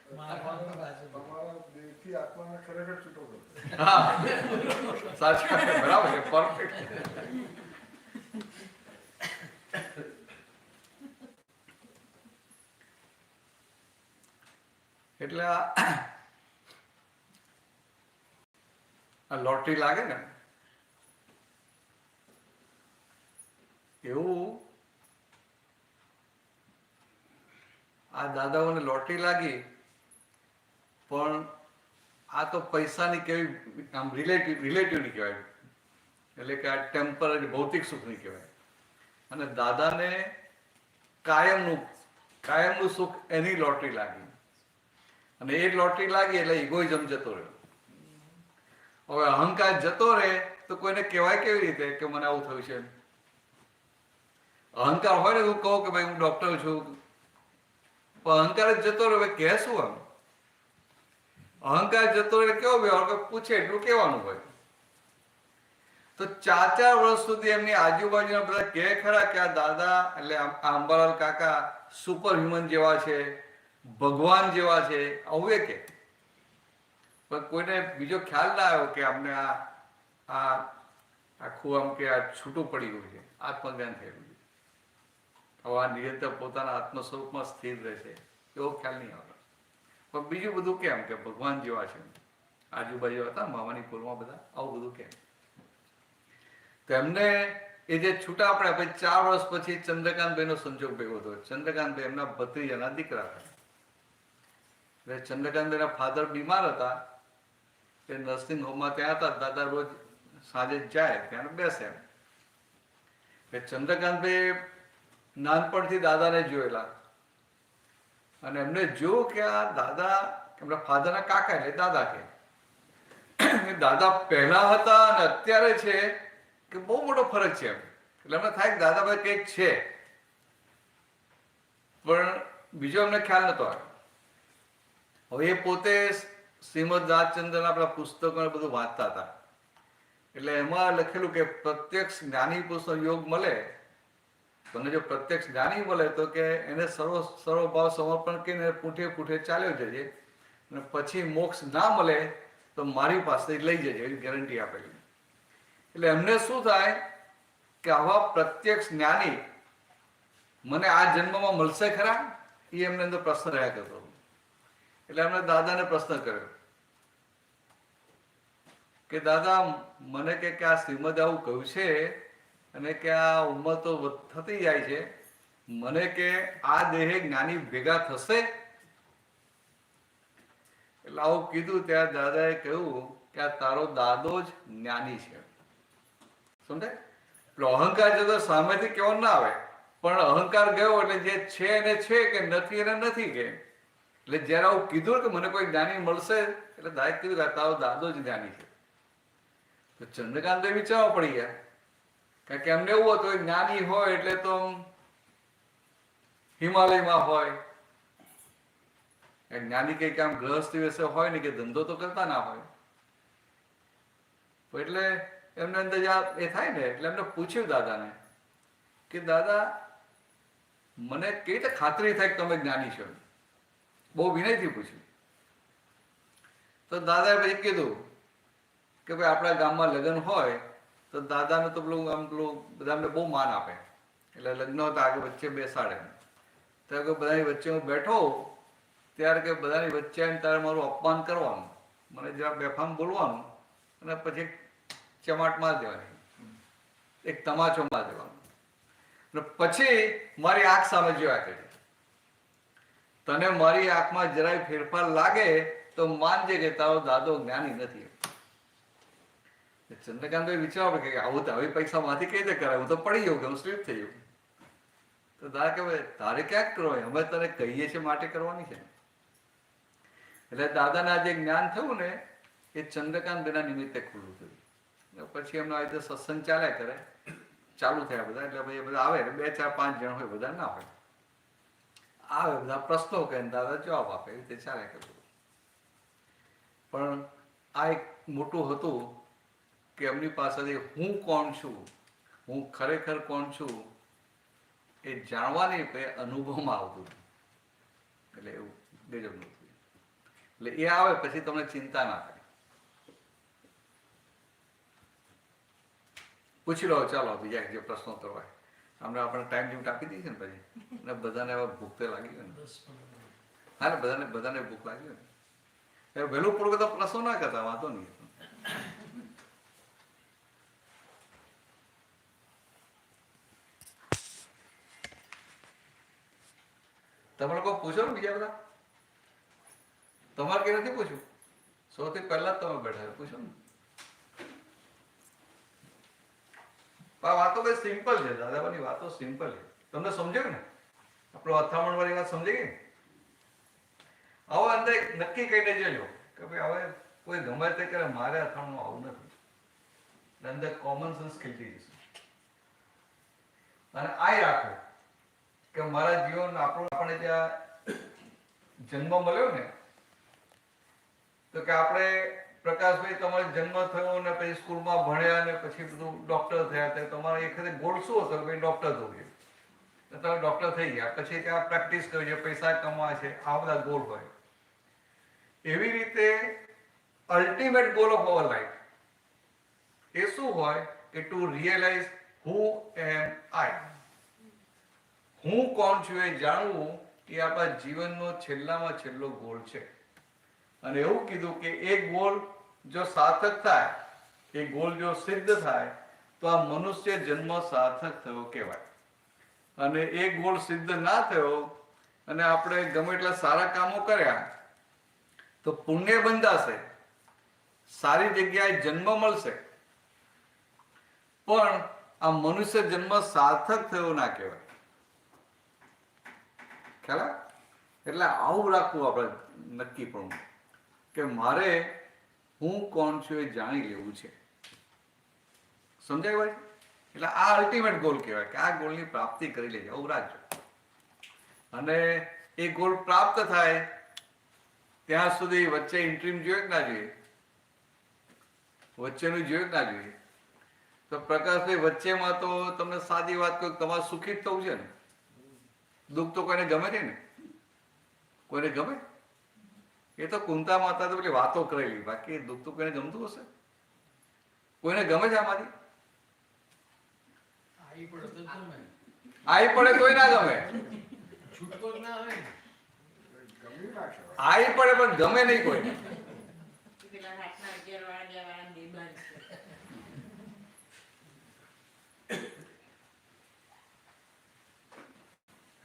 તમારા દેહથી આત્માને ખરેખર છૂટો કરો. હા સાચી વાત છે, બરાબર છે પરફેક્ટ એટલે આ લોટરી લાગે ને એવું આ દાદાઓને લોટરી લાગી પણ આ તો પૈસાની કેવી આમ રિલેટિવની કહેવાય એટલે કે આ ટેમ્પરરી ભૌતિક સુખની કહેવાય અને દાદાને કાયમનું સુખ એની લોટરી લાગી અને એ લોટરી લાગી એટલે ઇગોઇઝમ જતો રહ્યો હવે અહંકાર જતો રહે તો કોઈને કહેવાય કેવી રીતે કે મને આવું થયું છે અહંકાર હોય ને હું કહું કે ભાઈ હું ડોક્ટર છું પણ અહંકાર જ જતો રહ્યો કહે શું આમ અહંકાર જતો રહે કેવો વ્યવહાર કે પૂછે એટલું કહેવાનું હોય. તો 4 વર્ષ સુધી એમની આજુબાજુના બધા કહે ખરા કે આ દાદા એટલે આ અંબાલાલ કાકા સુપર હ્યુમન જેવા છે, ભગવાન જેવા છે, આવું એ કે. પણ કોઈને બીજો ખ્યાલ ના આવ્યો કે અમને આ આખું આમ કે આ છૂટું પડી ગયું છે, આત્મજ્ઞાન થયેલું છે, હવે આ નિરંતર પોતાના આત્મ સ્વરૂપમાં સ્થિર રહેશે એવો ખ્યાલ નહીં આવે. પણ બીજું બધું કેમ કે ભગવાન જેવા છે, આજુબાજુ હતા મામાની કુલમાં બધા, આવું બધું કેમ. તો એમને એ જે છૂટા પડ્યા પછી 4 વર્ષ પછી ચંદ્રકાંતભાઈનો સંજોગ ભેગો થયો. ચંદ્રકાંતભાઈ એમના ભત્રીજાના દીકરા હતા. એટલે ચંદ્રકાંતભાઈના ફાધર બીમાર હતા, એ નર્સિંગ હોમમાં ત્યાં હતા. દાદા રોજ સાંજે જાય ત્યાં બેસે એમ. એટલે ચંદ્રકાંતભાઈ નાનપણથી દાદાને જોયેલા અને એમને જોયું કે આ દાદા એમના ફાધરના કાકા એટલે દાદા કે દાદા પહેલા હતા અને અત્યારે છે કે બહુ મોટો ફરક છે એમ. એટલે એમને થાય કે દાદાભાઈ કંઈક છે, પણ બીજો એમને ખ્યાલ નતો આવ્યો. હવે એ પોતે શ્રીમદ રાજચંદ્રના આપણા પુસ્તકો બધું વાંચતા હતા. એટલે એમાં લખેલું કે પ્રત્યક્ષ જ્ઞાની પુરુષનો યોગ મળે, તમને જો પ્રત્યક્ષ જ્ઞાની મળે તો કે એને સર્વભાવ સમર્પણ કરીને પૂઠે પૂઠે ચાલ્યો જજે, અને પછી મોક્ષ ના મળે તો મારી પાસે લઈ જજે, એવી ગેરંટી આપેલી. એટલે એમને શું થાય કે આવા પ્રત્યક્ષ જ્ઞાની મને આ જન્મમાં મળશે ખરા, એ એમને અંદર પ્રશ્ન રહ્યા કરતો. એટલે એમણે દાદાને પ્રશ્ન કર્યો કે દાદા મને કે આ શ્રીમદ આવું કહ્યું છે અને કે આ ઉંમર તો થતી જાય છે, મને કે આ દેહે જ્ઞાની ભેગા થશે? એટલે આવું કીધું ત્યારે દાદાએ કહ્યું કે આ તારો દાદો જ જ્ઞાની છે. સમજે? પેલો અહંકાર જતો સામેથી કેવો ના આવે, પણ અહંકાર ગયો એટલે જે છે એને છે કે નથી એને નથી કે. એટલે જયારે આવું કીધું કે મને કોઈ જ્ઞાની મળશે, એટલે દાદા કીધું કે તારો દાદો જ જ્ઞાની છે. તો ચંદ્રકાંત વિચારવા પડી ગયા, કારણ કે એમને એવું હતું જ્ઞાની હોય એટલે તો હિમાલયમાં હોય, જ્ઞાની કઈ આમ ગ્રહસ્થી વિશે હોય ને કે ધંધો તો કરતા ના હોય. એટલે એમને અંદર એ થાય ને, એટલે એમને પૂછ્યું દાદાને કે દાદા મને કેવી રીતે ખાતરી થાય કે તમે જ્ઞાની છો? બહુ વિનયથી પૂછ્યું. તો દાદાએ પછી કીધું કે ભાઈ આપણા ગામમાં લગ્ન હોય તો દાદાને તો પેલું બધાને બહુ માન આપે. એટલે લગ્ન હતા આગળ વચ્ચે બેસાડે, તો કે બધાની વચ્ચે હું બેઠો ત્યારે કે બધાની વચ્ચે આવીને તારે મારું અપમાન કરવાનું, મને જરા બેફામ બોલવાનું અને પછી ચમાટ મારી દેવાની, એક તમાચો મારી દેવાનો, અને પછી મારી આંખ સામે જોયા કરે. તને મારી આંખમાં જરાય ફેરફાર લાગે તો માનજે કે તારો દાદો જ્ઞાની નથી. ચંદ્રકાંતભાઈ વિચારવા કે આવું તો હવે પૈસા માંથી કઈ રીતે કરાય, હું તો પડી ગયો, હું સ્લીપ થઈ ગયું. તો દાદા કે તારે ક્યાંક કરવાની, અમે તને કહીએ છીએ માટે કરવાની છે. એટલે દાદાને આજે જ્ઞાન થયું ને એ ચંદ્રકાંતભાઈના નિમિત્તે ખુલ્લું થયું. પછી એમનો આ રીતે સત્સંગ ચાલ્યા કરે, ચાલુ થયા બધા. એટલે ભાઈ બધા આવે 2, 4, 5 જણ હોય, બધા ના હોય, આવે બધા પ્રશ્નો કહે દાદા જવાબ આપે, એ રીતે ચાલ્યા કરે. પણ આ એક મોટું હતું કે એમની પાસેથી હું કોણ છું, હું ખરેખર કોણ છું એ જાણવાની અનુભવમાં આવતું. એટલે એવું ગજબનું હતું. એટલે એ આવે પછી તમને ચિંતા ના થાય. પૂછી લો, ચાલો બીજા જે પ્રશ્નો તો હોય. હમણાં આપણે ટાઈમ લિમિટ આપી દઈએ છે ને પછી, અને બધાને હવે ભૂખ તો લાગી હોય ને. હા ને, બધાને ભૂખ લાગી હોય ને, વહેલું પૂરું તો પ્રશ્નો ના કરતા, વાંધો નહીં. તમે લોકો પૂછો ને બીજા બધા, તમારે કઈ નથી પૂછ્યું? સૌથી પહેલા જ તમે બેઠા પૂછો ને. વાતો બધી સિમ્પલ છે, દાદાબાની વાતો સિમ્પલ છે. તમને સમજાયું ને? આપણો અથામણ વાળી વાત સમજી ગઈ? હવે અંદર નક્કી કહીને જજો કે ભાઈ હવે કોઈ ગમે તે કરે, મારે અથામણમાં આવું નથી. અંદર કોમન સેન્સ ખેલતી જશે. અને આ રાખો કે મારા જીવન આપણને જ્યાં જન્મ મળ્યો ને તો કે આપણે પ્રકાશભાઈ તમારો જન્મ થયો ને પછી સ્કૂલમાં ભણ્યા ને પછી બધું ડોક્ટર થયા તો તમારો એક ગોળ શું હતો? ભાઈ ડોક્ટર થવું છે. તો તમે ડોક્ટર થઈ ગયા પછી ત્યાં પ્રેક્ટિસ કરી છે, પૈસા કમાવા છે, આ બધા ગોલ હોય. એવી રીતે ultimate goal of our life એ શું હોય કે ટુ રિયલાઇઝ હુ એમ આઈ. હું કોણ છું એ જાણવું એ આપણા જીવનનો છેલ્લામાં છેલ્લો ગોલ છે. અને એવું કીધું કે એ ગોલ જો સાર્થક થાય, એ ગોલ જો સિદ્ધ થાય તો આ મનુષ્ય જન્મ સાર્થક થયો કહેવાય. અને એ ગોલ સિદ્ધ ના થયો અને આપણે ગમે એટલા સારા કામો કર્યા તો પુણ્ય બંધાશે, સારી જગ્યાએ જન્મ મળશે, પણ આ મનુષ્ય જન્મ સાર્થક થયો ના કહેવાય. ખ્યાલ આવે? એટલે આવું રાખવું આપણે નક્કી પણ કે મારે હું કોણ છું એ જાણી લેવું છે. સમજાય ભાઈ? એટલે આ અલ્ટિમેટ ગોલ કહેવાય કે આ ગોલની પ્રાપ્તિ કરી લેજો, આવું રાખજો. અને એ ગોલ પ્રાપ્ત થાય ત્યાં સુધી વચ્ચે ઇન્ટ્રીમ જોઈએ કે ના જોઈએ? વચ્ચેનું જોઈએ કે ના જોઈએ? તો પ્રકાશભાઈ વચ્ચેમાં તો તમને સાદી વાત કહું, તમારે સુખી જ થવું છે ને. દુઃખ તો કોઈને ગમે નહીં ને? કોઈને ગમે? એ તો કુંતા માતા તો પેલી વાતો કરેલી, બાકી દુઃખ તો કોઈને ગમતું હશે? કોઈને ગમે છે આમાંથી? આવી પડે તો ગમે. આઈ પડે તોય ના ગમે. છૂટકો જ ના હોય ને. ગમી ના કહેવાય. આઈ પડે પણ ગમે નહીં કોઈ. પેલા રાતના 11 વાળા બેભાન છે.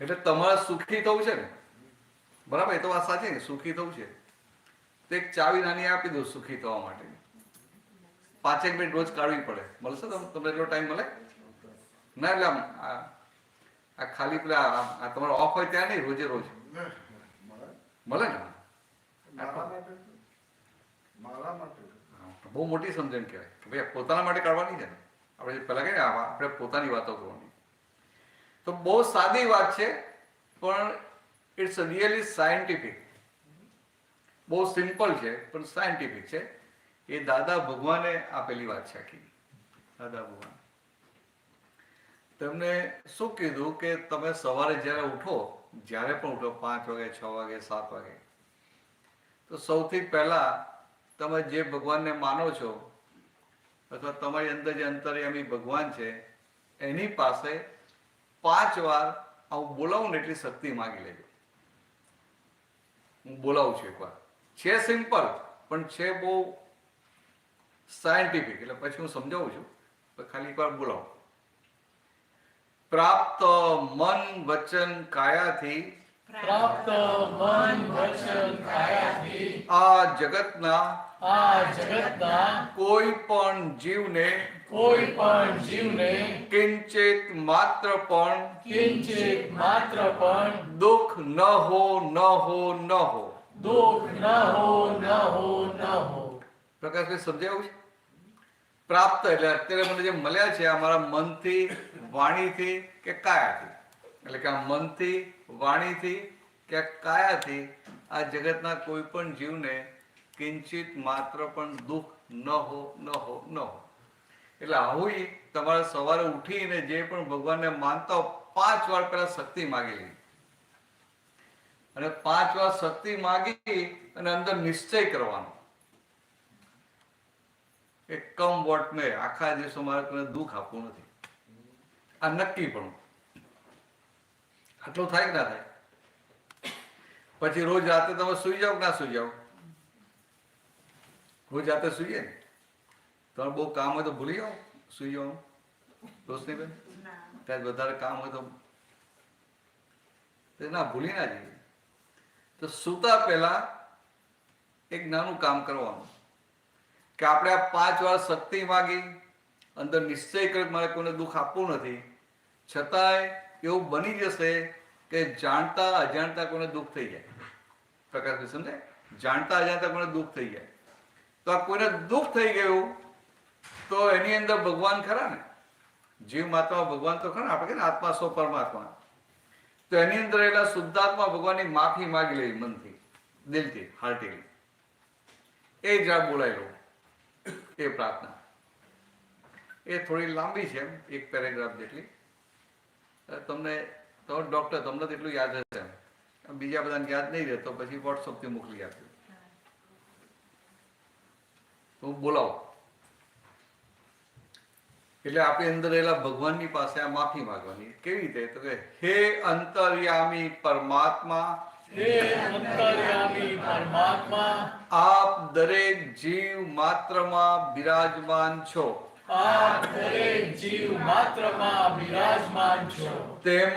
એટલે તમારે સુખી થવું છે ને, બરાબર? એ તો વાત સાચી ને, સુખી થવું છે તો એક ચાવી નાની આપી દો સુખી થવા માટે. 5 મિનિટ રોજ કાઢવી પડે. મળશે તમને એટલો ટાઈમ મળે ના? એટલે આ ખાલી પેલા આ તમારો ઓફ હોય ત્યાં નહીં, રોજે રોજ મળે. મળે ને? મારા માટે મારા માટે બહુ મોટી સમજણ કહેવાય કે ભાઈ પોતાના માટે કાઢવાની છે ને. આપણે પહેલા કહીએ ને આપણે પોતાની વાતો કરવાની. તો બહુ સાદી વાત છે પણ ઇટ્સ રિયલી સાયન્ટિફિક. બહુ સિમ્પલ છે પણ સાયન્ટિફિક છે. એ દાદા ભગવાને આપેલી વાત છે આખી. દાદા ભગવાન તમને શું કીધું કે તમે સવારે જ્યારે ઉઠો, જ્યારે પણ ઉઠો, 5 વાગે, 6 વાગે, 7 વાગે, તો સૌથી પહેલા તમે જે ભગવાનને માનો છો અથવા તમારી અંદર જે અંતર્યામી ભગવાન છે એની પાસે 5 વાર હું બોલાવું ને એટલી શક્તિ માગી લેજો. હું બોલાવું છું એકવાર. છે સિમ્પલ પણ છે બહુ સાયન્ટિફિક. એટલે પછી હું સમજાવું છું, પણ ખાલી એકવાર બોલાવું. પ્રાપ્ત મન વચન કાયાથી, પ્રાપ્ત મન વચન કાયાથી આ જગતના આ જગતના કોઈ પણ જીવને કોઈ પણ જીવને કિંચિત માત્ર પણ કિંચિત માત્ર પણ દુઃખ ન હો, ન હો, ન હો. દુઃખ ન હો, ન હો, ન હો. પ્રકાશભાઈ સમજાયું છે? પ્રાપ્ત એટલે અત્યારે મને જે મળ્યા છે આ મારા મનથી, વાણીથી કે કાયાથી. એટલે કે આ મનથી, વાણીથી કે કાયાથી આ જગતના કોઈ પણ જીવને કિંચિત માત્ર પણ દુઃખ ન હો, ન હો, ન હો. એટલે આવું તમારે સવારે ઉઠીને જે પણ ભગવાનને માનતા હો 5 વાર પહેલા શક્તિ માગી લી. અને 5 વાર શક્તિ માગી અને અંદર નિશ્ચય કરવાનો કે કમ વોટ મે, આખા દિવસો મારે કોઈને દુઃખ આપવું નથી. આ નક્કી પણ. આટલું થાય કે ના થાય? પછી રોજ રાતે તમે સુઈ જાઓ કે ના સુઈ જાઓ? રોજ રાતે સુઈએ ને? તમારે બહુ કામ હોય તો ભૂલી જાઓ સુઈ જવાનું? રોશનીબેન ત્યાં વધારે કામ હોય તો ના ભૂલી ના જઈએ. તો સૂતા પહેલા એક નાનું કામ કરવાનું કે આપણે આ 5 વાર શક્તિ માગી, અંદર નિશ્ચય કર્યો મારે કોઈને દુઃખ આપવું નથી, છતાંય એવું બની જશે કે જાણતા અજાણતા કોઈને દુઃખ થઈ જાય. પ્રકાશભાઈ સમજાય? જાણતા અજાણતા કોઈને દુઃખ થઈ જાય. તો આ કોઈને દુઃખ થઈ ગયું તો એની અંદર ભગવાન ખરા ને, જીવ માત્મા ભગવાન તો ખરા. આપણે કે આત્મા સો પરમાત્મા. તો એની અંદર રહેલા શુદ્ધાત્મા ભગવાનની માફી માગી લેવી મનથી, દિલથી, હાર્ટીલી. એ જરા બોલાવી લો એ પ્રાર્થના. એ થોડી લાંબી છે, એક પેરેગ્રાફ જેટલી. તમને તો ડૉક્ટર તમને તો એટલું યાદ હશે, બીજા બધાને યાદ નહીં રહે તો પછી વોટ્સઅપથી મોકલી આપ્યું. હું બોલાવું એટલે આપણી અંદર રહેલા ભગવાનની પાસે આ માફી માંગવાની. કેવી રીતે? તો કે હે અંતર્યામી પરમાત્મા, હે અંતર્યામી પરમાત્મા, આપ દરેક જીવ માત્રમાં બિરાજમાન છો, આપ દરેક જીવ માત્રમાં બિરાજમાન છો, તેમજ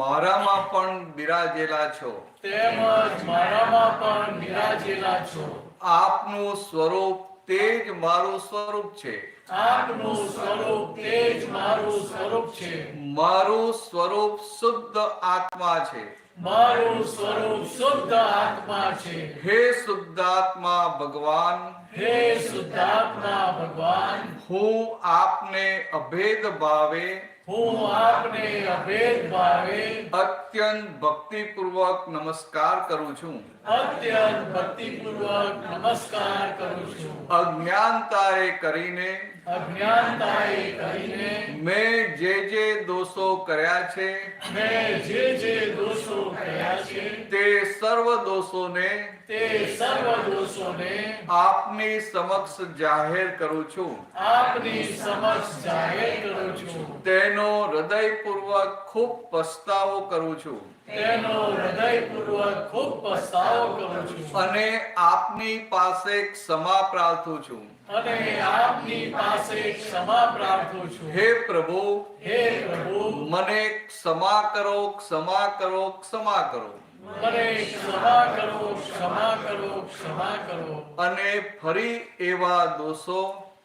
મારામાં પણ બિરાજેલા છો. તેમજ મારામાં પણ બિરાજેલા છો. આપનું સ્વરૂપ તે જ મારું સ્વરૂપ છે. આપનું સ્વરૂપ તે જ મારું સ્વરૂપ છે. મારું સ્વરૂપ શુદ્ધ આત્મા છે. મારું સ્વરૂપ શુદ્ધ આત્મા છે. હે શુદ્ધાત્મા ભગવાન, હે શુદ્ધાત્મા ભગવાન, હું આપને અભેદ ભાવે હું આપને અભેદ ભાવે અત્યંત ભક્તિપૂર્વક નમસ્કાર કરું છું. અત્યંત ભક્તિપૂર્વક નમસ્કાર કરું છું. અજ્ઞાનતાએ કરીને અજ્ઞાનતાએ કરીને મેં જે દોષો કર્યા છે મેં જે દોષો કર્યા છે તે સર્વ દોષોને તે સર્વ દોષોને આપની સમક્ષ જાહેર કરું છું. આપની સમક્ષ જાહેર કરું છું. તેનો હૃદયપૂર્વક ખૂબ પસ્તાવો કરું છું તેનો હૃદયપૂર્વક ખૂબ પસ્તાવો કરું છું. અને આપની પાસે ક્ષમા પ્રાર્થું છું. અને આપની પાસે ક્ષમા પ્રાર્થું છું. હે પ્રભુ, હે પ્રભુ, મને ક્ષમા કરો, ક્ષમા કરો, ક્ષમા કરો. મને ક્ષમા કરો, ક્ષમા કરો, ક્ષમા કરો. અને ફરી એવા દોષો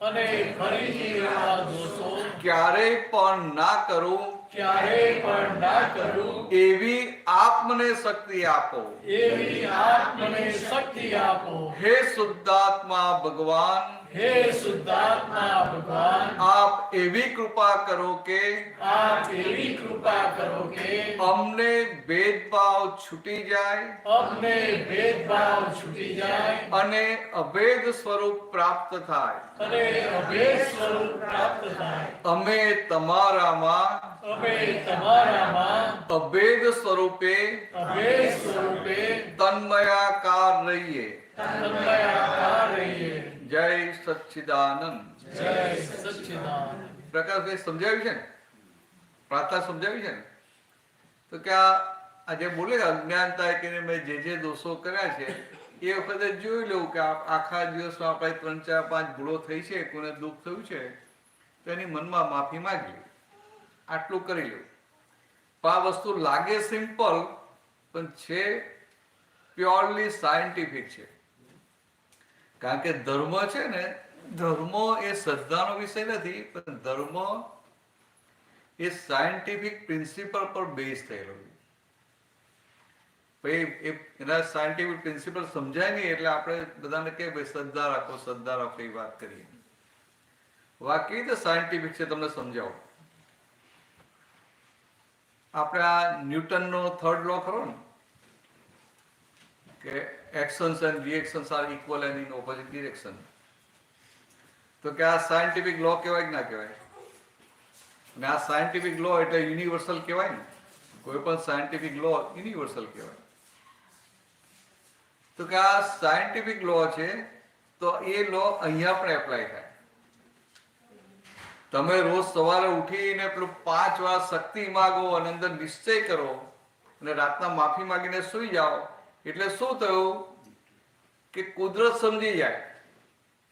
અને ફરીથી એવા દોષો ક્યારેય પણ ના કરું, ક્યારેય પણ ના કરું, એવી આપ મને શક્તિ આપો. એવી આપ મને શક્તિ આપો. હે શુદ્ધાત્મા ભગવાન, હે શુદ્ધાત્મા ભગવાન, આપ એવી કૃપા કરો કે આપ એવી કૃપા કરો કે અમને ભેદભાવ છૂટી જાય અમને ભેદભાવ છૂટી જાય અને અભેદ સ્વરૂપ પ્રાપ્ત થાય. અને અભેદ સ્વરૂપ પ્રાપ્ત થાય. અમે તમારામાં અમે તમારામાં અભેદ સ્વરૂપે અભેદ સ્વરૂપે તન્મયાકાર રહીએ. તન્મયાકાર રહીએ. જય સચ્ચિદાનંદ. જય સચ્ચિદાનંદ. પ્રકાશભાઈ સમજાવ્યું છે ને? પ્રાર્થના સમજાવી છે ને? તો કે આ જે બોલે અજ્ઞાનતા કે મેં જે દોષો કર્યા છે એ વખતે જોઈ લઉં કે આખા દિવસમાં આપણે 3, 4, 5 ભૂલો થઈ છે, કોઈને દુઃખ થયું છે તો એની મનમાં માફી માંગી લે. આટલું કરી લે. આ વસ્તુ લાગે સિમ્પલ પણ છે પ્યોરલી સાયન્ટિફિક છે. કારણ કે ધર્મ છે ને, ધર્મ એ શ્રદ્ધાનો વિષય નથી, પણ ધર્મ એ સાયન્ટિફિક પ્રિન્સિપલ પર બેઝ થયેલો છે. ભાઈ એના સાયન્ટિફિક પ્રિન્સિપલ સમજાય નહીં એટલે આપણે બધાને કે ભાઈ શ્રદ્ધા રાખો, શ્રદ્ધા રાખો એ વાત કરીએ. વાત કેવી રીતે સાયન્ટિફિક છે તમને સમજાવો. આપણે આ ન્યૂટનનો 3rd લો ખરો ને કે actions and reactions are equal and in opposite direction. તો કે આ સાયન્ટિફિક લો કહેવાય કે ના કહેવાય? અને આ સાયન્ટિફિક લો એટલે યુનિવર્સલ કહેવાય ને. કોઈ પણ સાયન્ટિફિક લો યુનિવર્સલ કહેવાય. તો કે આ સાયન્ટિફિક લો છે તો એ લો અહીંયા પણ એપ્લાય થાય. તમે રોજ સવારે ઉઠીને પેલું 5 વાર શક્તિ માગો અને અંદર નિશ્ચય કરો અને રાતના માફી માંગીને સૂઈ જાઓ એટલે શું થયું કે કુદરત સમજી જાય,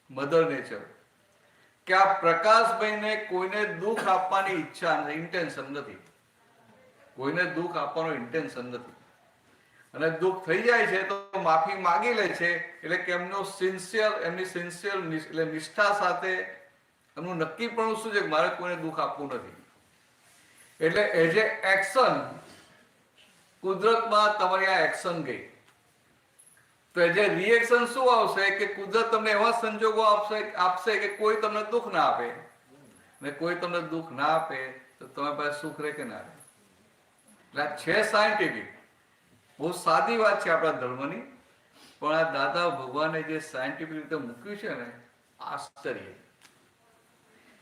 મધર નેચર, કે આ પ્રકાશભાઈને કોઈને દુઃખ આપવાની ઈચ્છા નથી, ઇન્ટેન્શન નથી. કોઈને દુઃખ આપવાનો ઇન્ટેન્શન નથી અને દુઃખ થઈ જાય છે તો માફી માગી લે છે એટલે કે એમની સિન્સિયર એટલે નિષ્ઠા સાથે એમનું નક્કી પણ શું છે કે મારે કોઈને દુઃખ આપવું નથી. એટલે એઝ એ એક્શન કુદરતમાં તમારી આ એક્શન ગઈ. તો એઝ એ રિએક્શન શું આવશે કે કુદરત તમને એવા સંજોગો આપશે કે કોઈ તમને દુઃખ ના આપે, ને કોઈ તમને દુઃખ ના આપે તો તમારી પાસે સુખ રહે કે ના રહે. એટલે છે સાયન્ટિફિક, બહુ સાદી વાત છે આપણા ધર્મની, પણ આ દાદા ભગવાને જે સાયન્ટિફિક રીતે મૂક્યું છે ને, આશ્ચર્ય.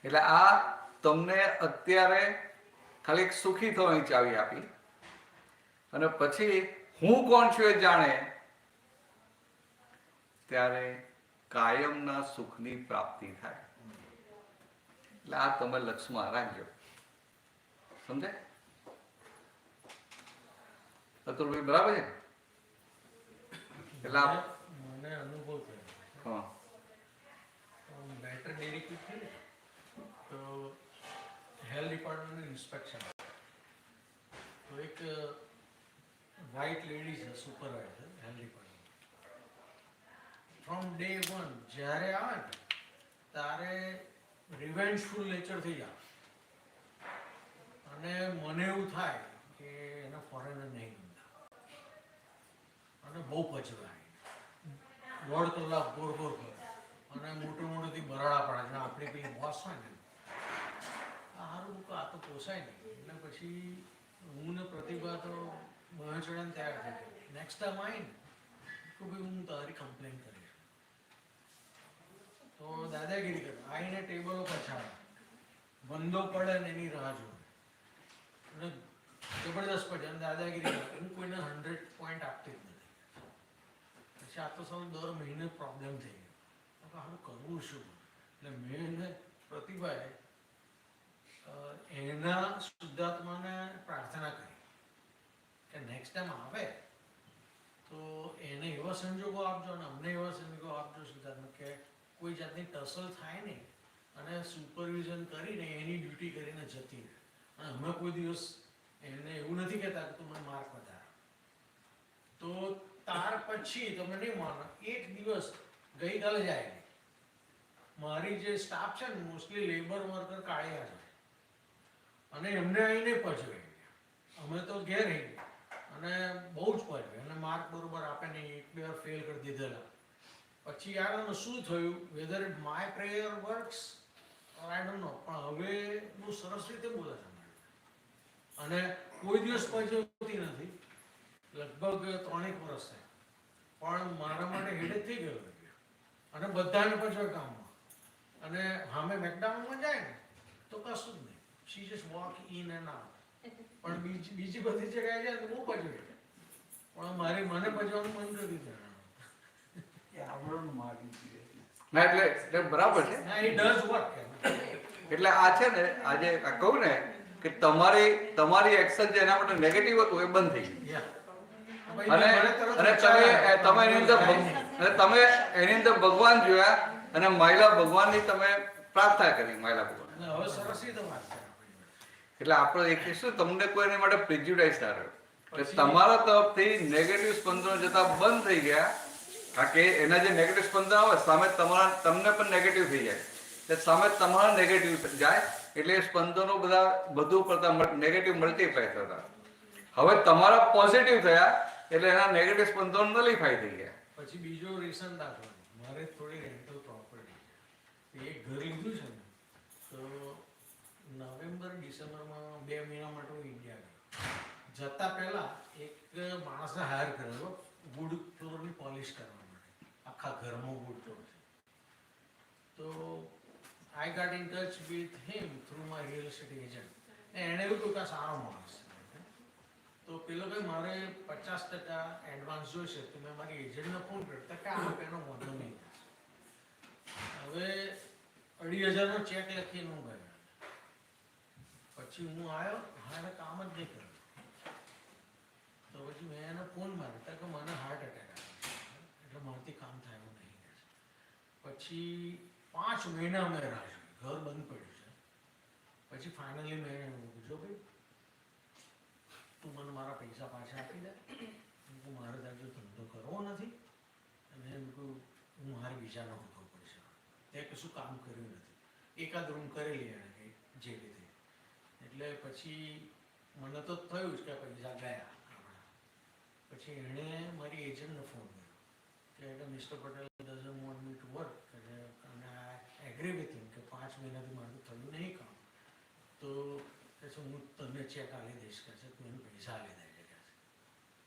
એટલે આ તમને અત્યારે ખાલી એક સુખી થવાની ચાવી આપી, અને પછી હું કોણ છું એ જાણે ત્યારે કાયમના સુખની પ્રાપ્તિ થાય. એટલે આ તમે લક્ષ્યમાં રાખજો. સમજાય? અતુલભાઈ બરાબર છે? એટલે મને અનુભવ થયો. બેટર ડેરી ક્વિક થઈ ને તો હેલ્થ ડિપાર્ટમેન્ટનું ઇન્સ્પેક્શન, તો એક વ્હાઇટ લેડી છે supervisor health department. From day 1 જ્યારે આવે ને ત્યારે રિવેન્જફુલ નેચર થઈ જાય, અને મને એવું થાય કે એને ફોરેનર નહીં ગમતા, અને બહુ પચવાય, 1.5 કલાક ગોર કરે, અને મોટુંથી બરાડા પડે છે. આપણી પેલી બોસ હોય ને, સારું આ તો પોસાય નહીં. એટલે પછી હું ને પ્રતિભા તો મહાચરણ તૈયાર થઈ ગયો. નેક્સ્ટ ટાઈમ આવીને તો ભાઈ હું તારી કમ્પ્લેન કરીશ. તો દાદાગીરી કરે, આવીને ટેબલો પછાડે, બંધો પડે ને એની રાહ જોવે, અને જબરદસ્ત પડે, અને દાદાગીરી કરે. હું કોઈને 100 પોઈન્ટ આપતી જ નથી. પછી આ તો સૌ દર મહિને પ્રોબ્લેમ થઈ ગયો. સારું કરવું શું? એટલે મેં એને પ્રતિભાએ એના શુદ્ધાત્માને પ્રાર્થના કરી કે નેક્સ્ટ ટાઈમ આવે તો એને એવા સંજોગો આપજો, અને અમને એવા સંજોગો આપજો શુદ્ધાત્મા કે કોઈ જાતની ટસલ થાય નહીં, અને સુપરવિઝન કરીને એની ડ્યુટી કરીને જતી રહે. અને અમે કોઈ દિવસ એને એવું નથી કહેતા કે તું મને માર્ક વધારે. તો ત્યાર પછી તમે નહીં માનો, એક દિવસ ગઈકાલે જ આવી. મારી જે સ્ટાફ છે ને મોસ્ટલી લેબર વર્કર કાળિયા છે, અને એમને આવીને પચવે. અમે તો ઘેર રહી ગયા, અને બહુ જ પચવે, અને માર્ક બરોબર આપે નહીં, 1-2 વાર ફેલ કરી દીધેલા. પછી યાર શું થયું, weather it my prayer works or I don't know, પણ હવે બહુ સરસ રીતે બોલે છે. અને કોઈ દિવસ પચવતી નથી, લગભગ 3 વર્ષ થાય, પણ મારા માટે હેડેક થઈ ગયો. અને બધાને પચવે કામમાં. અને સામે મેકડાઉનમાં જાય ને તો કશું જ નહીં, she just walk in and out. પણ બીજી બધી જગ્યાએ જાય તો બહુ પચવે, પણ મને પચવાનું મન નથી થયું. ના એટલે બરાબર છે. એટલે આ છે ને, આજે કહું ને કે તમારી એક્શન જે એના માટે નેગેટિવ હતું એ બંધ થઈ ગયું, અને તમે એની અંદર ભગવાન જોયા, અને મહિલા ભગવાનની તમે પ્રાર્થના કરી. મહિલા ભગવાન એટલે આપણે એક શું, તમને કોઈ એની માટે પ્રિજ્યુડાઇઝ ના રહ્યો. એટલે તમારા તરફથી નેગેટિવ સ્પંદનો જતા બંધ થઈ ગયા. કારણ કે એના જે નેગેટિવ સ્પંદન આવે સામે તમને પણ નેગેટિવ થઈ જાય, એટલે સામે તમારા નેગેટિવ જાય, એટલે સ્પંદનો બધું કરતા નેગેટિવ મલ્ટીપ્લાય થતા. હવે તમારા પોઝિટિવ થયા, એટલે એના નેગેટિવ સ્પંદનો નલીફાઈ થઈ ગયા. પછી બીજો રીઝન દાખલો, મારે થોડી રેન્ટલ પ્રોપર્ટી, એક ઘર લીધું છે ને, તો નવેમ્બર-ડિસેમ્બરમાં 2 મહિના માટે હું ઇન્ડિયા ગયો. જતા પહેલા એક માણસને હાયર કરેલો વુડ ફ્લોરની પોલિશ કરવા માટે, આખા ઘરમાં વુડ ફ્લોર છે. તો I got in touch with him through my real estate agent. એણે એવું કહ્યું કે સારો માણસ. તો પેલો ભાઈ મારે 50% એડવાન્સ જોઈશે, તો મેં મારી એજન્ટને ફોન કર્યો કે આ એનો વાંધો નહીં. હવે 2,500નો ચેક લખીને હું ગયો. પછી હું આવ્યો, એને કામ જ નહીં કર્યું. તો પછી મેં એને ફોન માર્યો કે મને હાર્ટ એટેક આવ્યો, એટલે મારાથી કામ થાય એવું નહીં. પછી 5 મહિના અમે રાહ જોઈ, ઘર બંધ પડ્યું છે. પછી ફાઇનલી મેં એને પૂછ્યું, ભાઈ તું મને મારા પૈસા પાછા આપી દે. મારે ત્યાં જો ધંધો કરવો નથી, અને એમ કહું હું મારે બીજાનો ધંધો પડશે. તે કશું કામ કર્યું નથી, એકાદ રૂમ કરેલી એને કંઈ જે રીતે. એટલે પછી મને તો થયું જ કે પૈસા ગયા આપણા. પછી એણે મારી એજન્ટને ફોન કર્યો કે mister Patel doesn't want me to work, અને આઈ એગ્રી વિથ હિમ કે 5 મહિનાથી મારું થયું નહીં કામ. તો કે હું તમને ચેક આપી દઈશ, કે છે તું એને પૈસા આપી દે.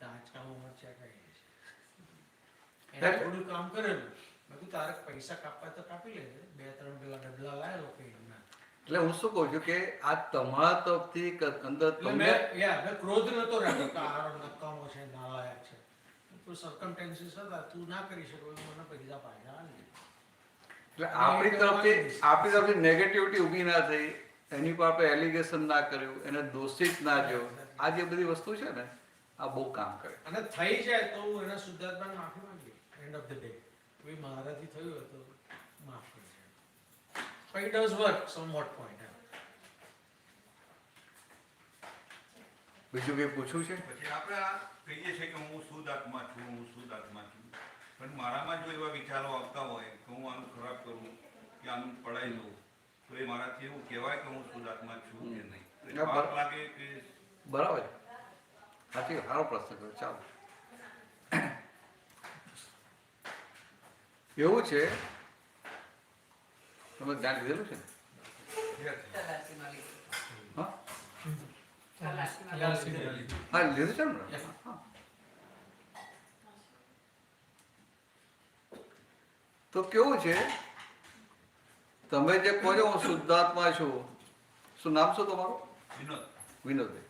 કે આજકાલ અમારે ચેક આવી જશે. એને થોડું કામ કરેલું. મેં કીધું તારે પૈસા કાપવા તો કાપી લેજે, 2-3 પેલા ડબલા લાયેલો પેઇન્ટના. એટલે હું શું કહું છું કે આ તમારા તરફથી અંદર એટલે તમને મેં ક્રોધ નતો રાખ્યો કે આ નકામો છે, નાલાયક છે. કોઈ સર્કમસ્ટેન્સીસ હતા, તું ના કરી શકો એવું મને પૈસા પાછા આલી દે. એટલે આપણી તરફથી નેગેટિવિટી ઊભી ના થઈ, એની પર આપણે એલિગેશન ના કર્યું, એને દોષિત ના જો, આ જે બધી વસ્તુ છે ને આ બહુ કામ કરે. અને થઈ જાય તો હું એના શુદ્ધાત્માને માફી માંગી, એન્ડ ઓફ ધ ડે ભાઈ મારાથી થયું હોય તો માફ કરજે. but it does work somewhat point. બીજું કંઈ પૂછવું છે? પછી આપણે આ કહીએ છીએ કે હું શુદ્ધ આત્મા છું, હું શુદ્ધ આત્મા છું, પણ મારામાં જો એવા વિચારો આવતા હોય કે હું આનું ખરાબ કરું કે આનું પડાવી દઉં, તો એ મારાથી એવું કહેવાય કે હું શુદ્ધ આત્મા છું કે નહીં? તો એ પાપ લાગે કે બરાબર છે, સાચી, સારો પ્રશ્ન કર્યો. ચાલો, એવું છે, તમે ધ્યાન લીધેલું છે ને? હા હા, લીધું છે ને? હા. તો કેવું છે, તમે જે કહો છો હું શુદ્ધાત્મા છું, શું નામ શું તમારું? વિનોદ. વિનોદભાઈ.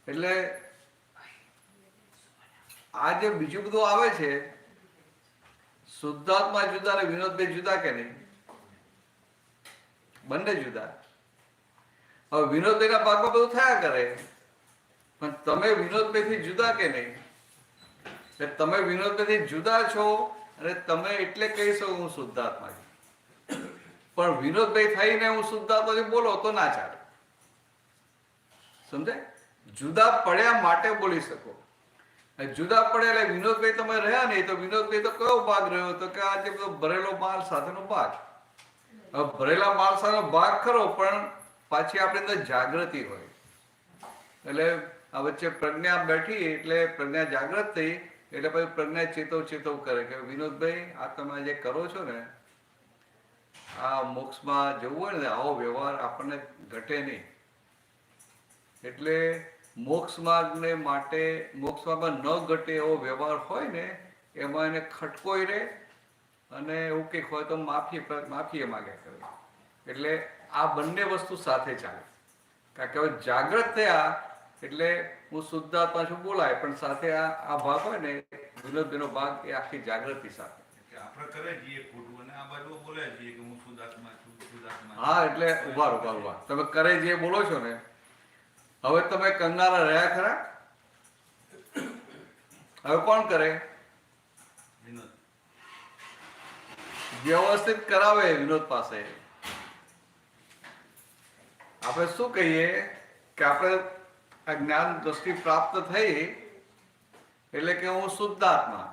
એટલે આ જે બીજું બધું આવે છે, શુદ્ધાત્મા જુદા ને વિનોદભાઈ જુદા કે નહીં? બંને જુદા. હવે વિનોદભાઈના ભાગમાં બધું થયા કરે, પણ તમે વિનોદભાઈથી જુદા કે નહીં? એટલે તમે વિનોદભાઈથી જુદા છો અને તમે એટલે કહી શકો હું શુદ્ધાત્મા છું, પણ વિનોદભાઈ થઈને હું શુદ્ધાત્મા છું બોલો તો ના ચાલે. સમજાય? જુદા પડ્યા માટે બોલી શકો. જુદા પડે એટલે વિનોદભાઈ તમે રહ્યા નહીં, તો વિનોદભાઈ તો કયો ભાગ રહ્યો? તો કે આ જે બધો ભરેલો માલ સાથેનો ભાગ. હવે ભરેલા માલ સાથેનો ભાગ ખરો, પણ પાછી આપણી અંદર જાગૃતિ હોય. એટલે આ વચ્ચે પ્રજ્ઞા બેઠી એટલે પ્રજ્ઞા જાગૃત થઈ, એટલે પછી પ્રજ્ઞા ચેતવ કરે કે વિનોદભાઈ આ તમે જે કરો છો ને, આ મોક્ષમાં જવું હોય ને આવો વ્યવહાર આપણને ઘટે નહીં. એટલે મોક્ષ માર્ગને માટે મોક્ષ માર્ગમાં ન ઘટે એવો વ્યવહાર હોય ને, એમાં એને ખટકોઈ રહે અને એવું કંઈક હોય તો માફી એ માગ્યા કરે. એટલે આ બંને વસ્તુ સાથે ચાલે. કારણ કે હવે જાગૃત થયા એટલે હું શુદ્ધાત્મા છું બોલાય, પણ સાથે આ ભાગ હોય ને વિનોદભાઈનો ભાગ, એ આખી જાગૃતિ સાથે. આપણે કરે જઈએ ખોટું અને આ બાજુ બોલે જઈએ કે હું શુદ્ધ આત્મા છું, શુદ્ધ આત્મા છું. હા, એટલે ઉભા તમે કરે જે બોલો છો ને, હવે તમે કરનારા રહ્યા ખરા? હવે કોણ કરે? વિનોદ. વ્યવસ્થિત કરાવે વિનોદ પાસે. આપણે શું કહીએ કે આપણે આ જ્ઞાન દ્રષ્ટિ પ્રાપ્ત થઈ એટલે કે હું શુદ્ધાત્મા.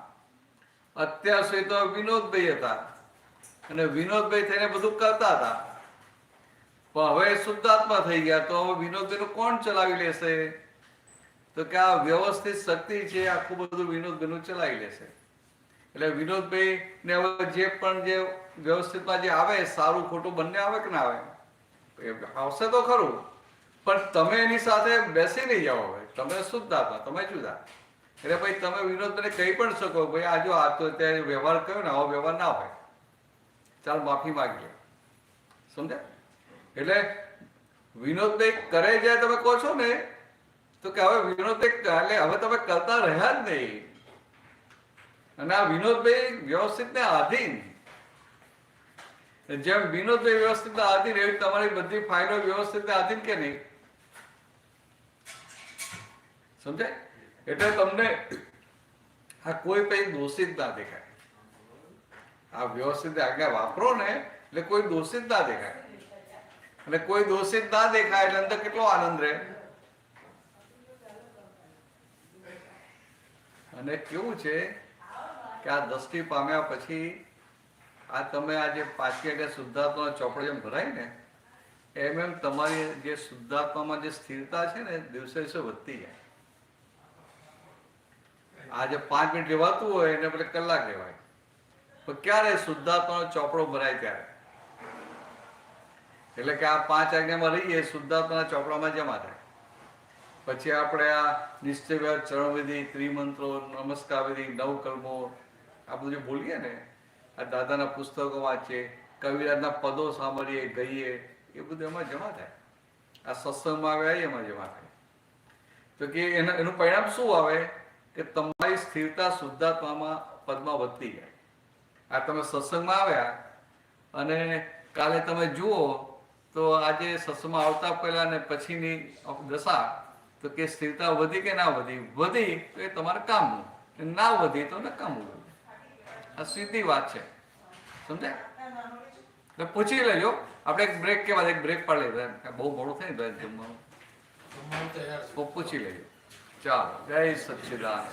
અત્યાર સુધી તો વિનોદભાઈ હતા અને વિનોદભાઈ થઈને બધું કરતા હતા, પણ હવે શુદ્ધાત્મા થઈ ગયા તો હવે વિનોદભાઈનું કોણ ચલાવી લેશે? તો કે આ વ્યવસ્થિત શક્તિ છે, આખું બધું વિનોદભાઈનું ચલાવી લેશે. એટલે વિનોદભાઈ ને હવે જે પણ જે વ્યવસ્થિતમાં જે આવે, સારું ખોટું બંને આવે કે ના આવે? આવશે તો ખરું, પણ તમે એની સાથે બેસી નહીં જાઓ. હવે તમે શુદ્ધાત્મા, તમે જુદા. એટલે ભાઈ તમે વિનોદભાઈને કહી પણ શકો ભાઈ આ જો આ તો ત્યાં વ્યવહાર કર્યો ને, આવો વ્યવહાર ના હોય, ચાલ માફી માગી લે. સમજ્યા? એટલે વિનોદભાઈ કરે જાય તમે કહો છો ને, તો કે હવે વિનોદભાઈ એટલે હવે તમે કરતા રહ્યા જ નહીં. અને આ વિનોદભાઈ વ્યવસ્થિત ને આધીન, જેમ વિનોદભાઈ વ્યવસ્થિત ને આધીન, એવી તમારી બધી ફાઇલો વ્યવસ્થિત ને આધીન કે નહીં? સમજાય? એટલે તમને આ કોઈ પછી દોષિત ના દેખાય. આ વ્યવસ્થિત આજ્ઞા વાપરો ને એટલે કોઈ દોષિત ના દેખાય. અને કોઈ દોષિત ના દેખાય એટલે અંદર કેટલો આનંદ રહે. અને કેવું છે કે આ દ્રષ્ટિ પામ્યા પછી આ તમે આ જે પાછી એટલે શુદ્ધાત્મા ચોપડો જેમ ભરાય ને, એમ તમારી જે શુદ્ધાત્મામાં જે સ્થિરતા છે ને દિવસે દિવસે વધતી જાય. આ જે 5 મિનિટ રહેવાતું હોય એને બદલે કલાક રહેવાય. તો ક્યારે શુદ્ધાત્માનો ચોપડો ભરાય ત્યારે? એટલે કે આ 5 આજ્ઞામાં રહીએ, શુદ્ધાત્માના ચોપડામાં જમા થાય. પછી આપણે આ નિશ્ચય ચરણ વિધિ, ત્રિમંત્રો, નમસ્કાર વિધિ, 9 કર્મો, આ બધું જે બોલીએ ને, આ દાદાના પુસ્તકો વાંચીએ, કવિરાજના પદો સાંભળીએ, ગઈએ, એ બધું એમાં જમા થાય. આ સત્સંગમાં આવ્યા એમાં જમા થાય. તો કે એનું પરિણામ શું આવે કે તમારી સ્થિરતા શુદ્ધાત્મામાં પદમાં વધતી જાય. આ તમે સત્સંગમાં આવ્યા અને કાલે તમે જુઓ તો આજે સત્સંગમાં આવતા પહેલા ને પછીની દશા, તો કે સ્થિરતા વધી કે ના વધી? વધી તો એ તમારે કામનું, ના વધી તો નકામું. આ સીધી વાત છે, સમજે? એટલે પૂછી લેજો. આપણે એક બ્રેક કેવા, એક બ્રેક પાડી લેજો, બહુ મોડું થાય ને જમવાનું, જમવાનું તૈયાર છે. તો પૂછી લેજો. ચાલો, જય સચ્ચિદાનંદ.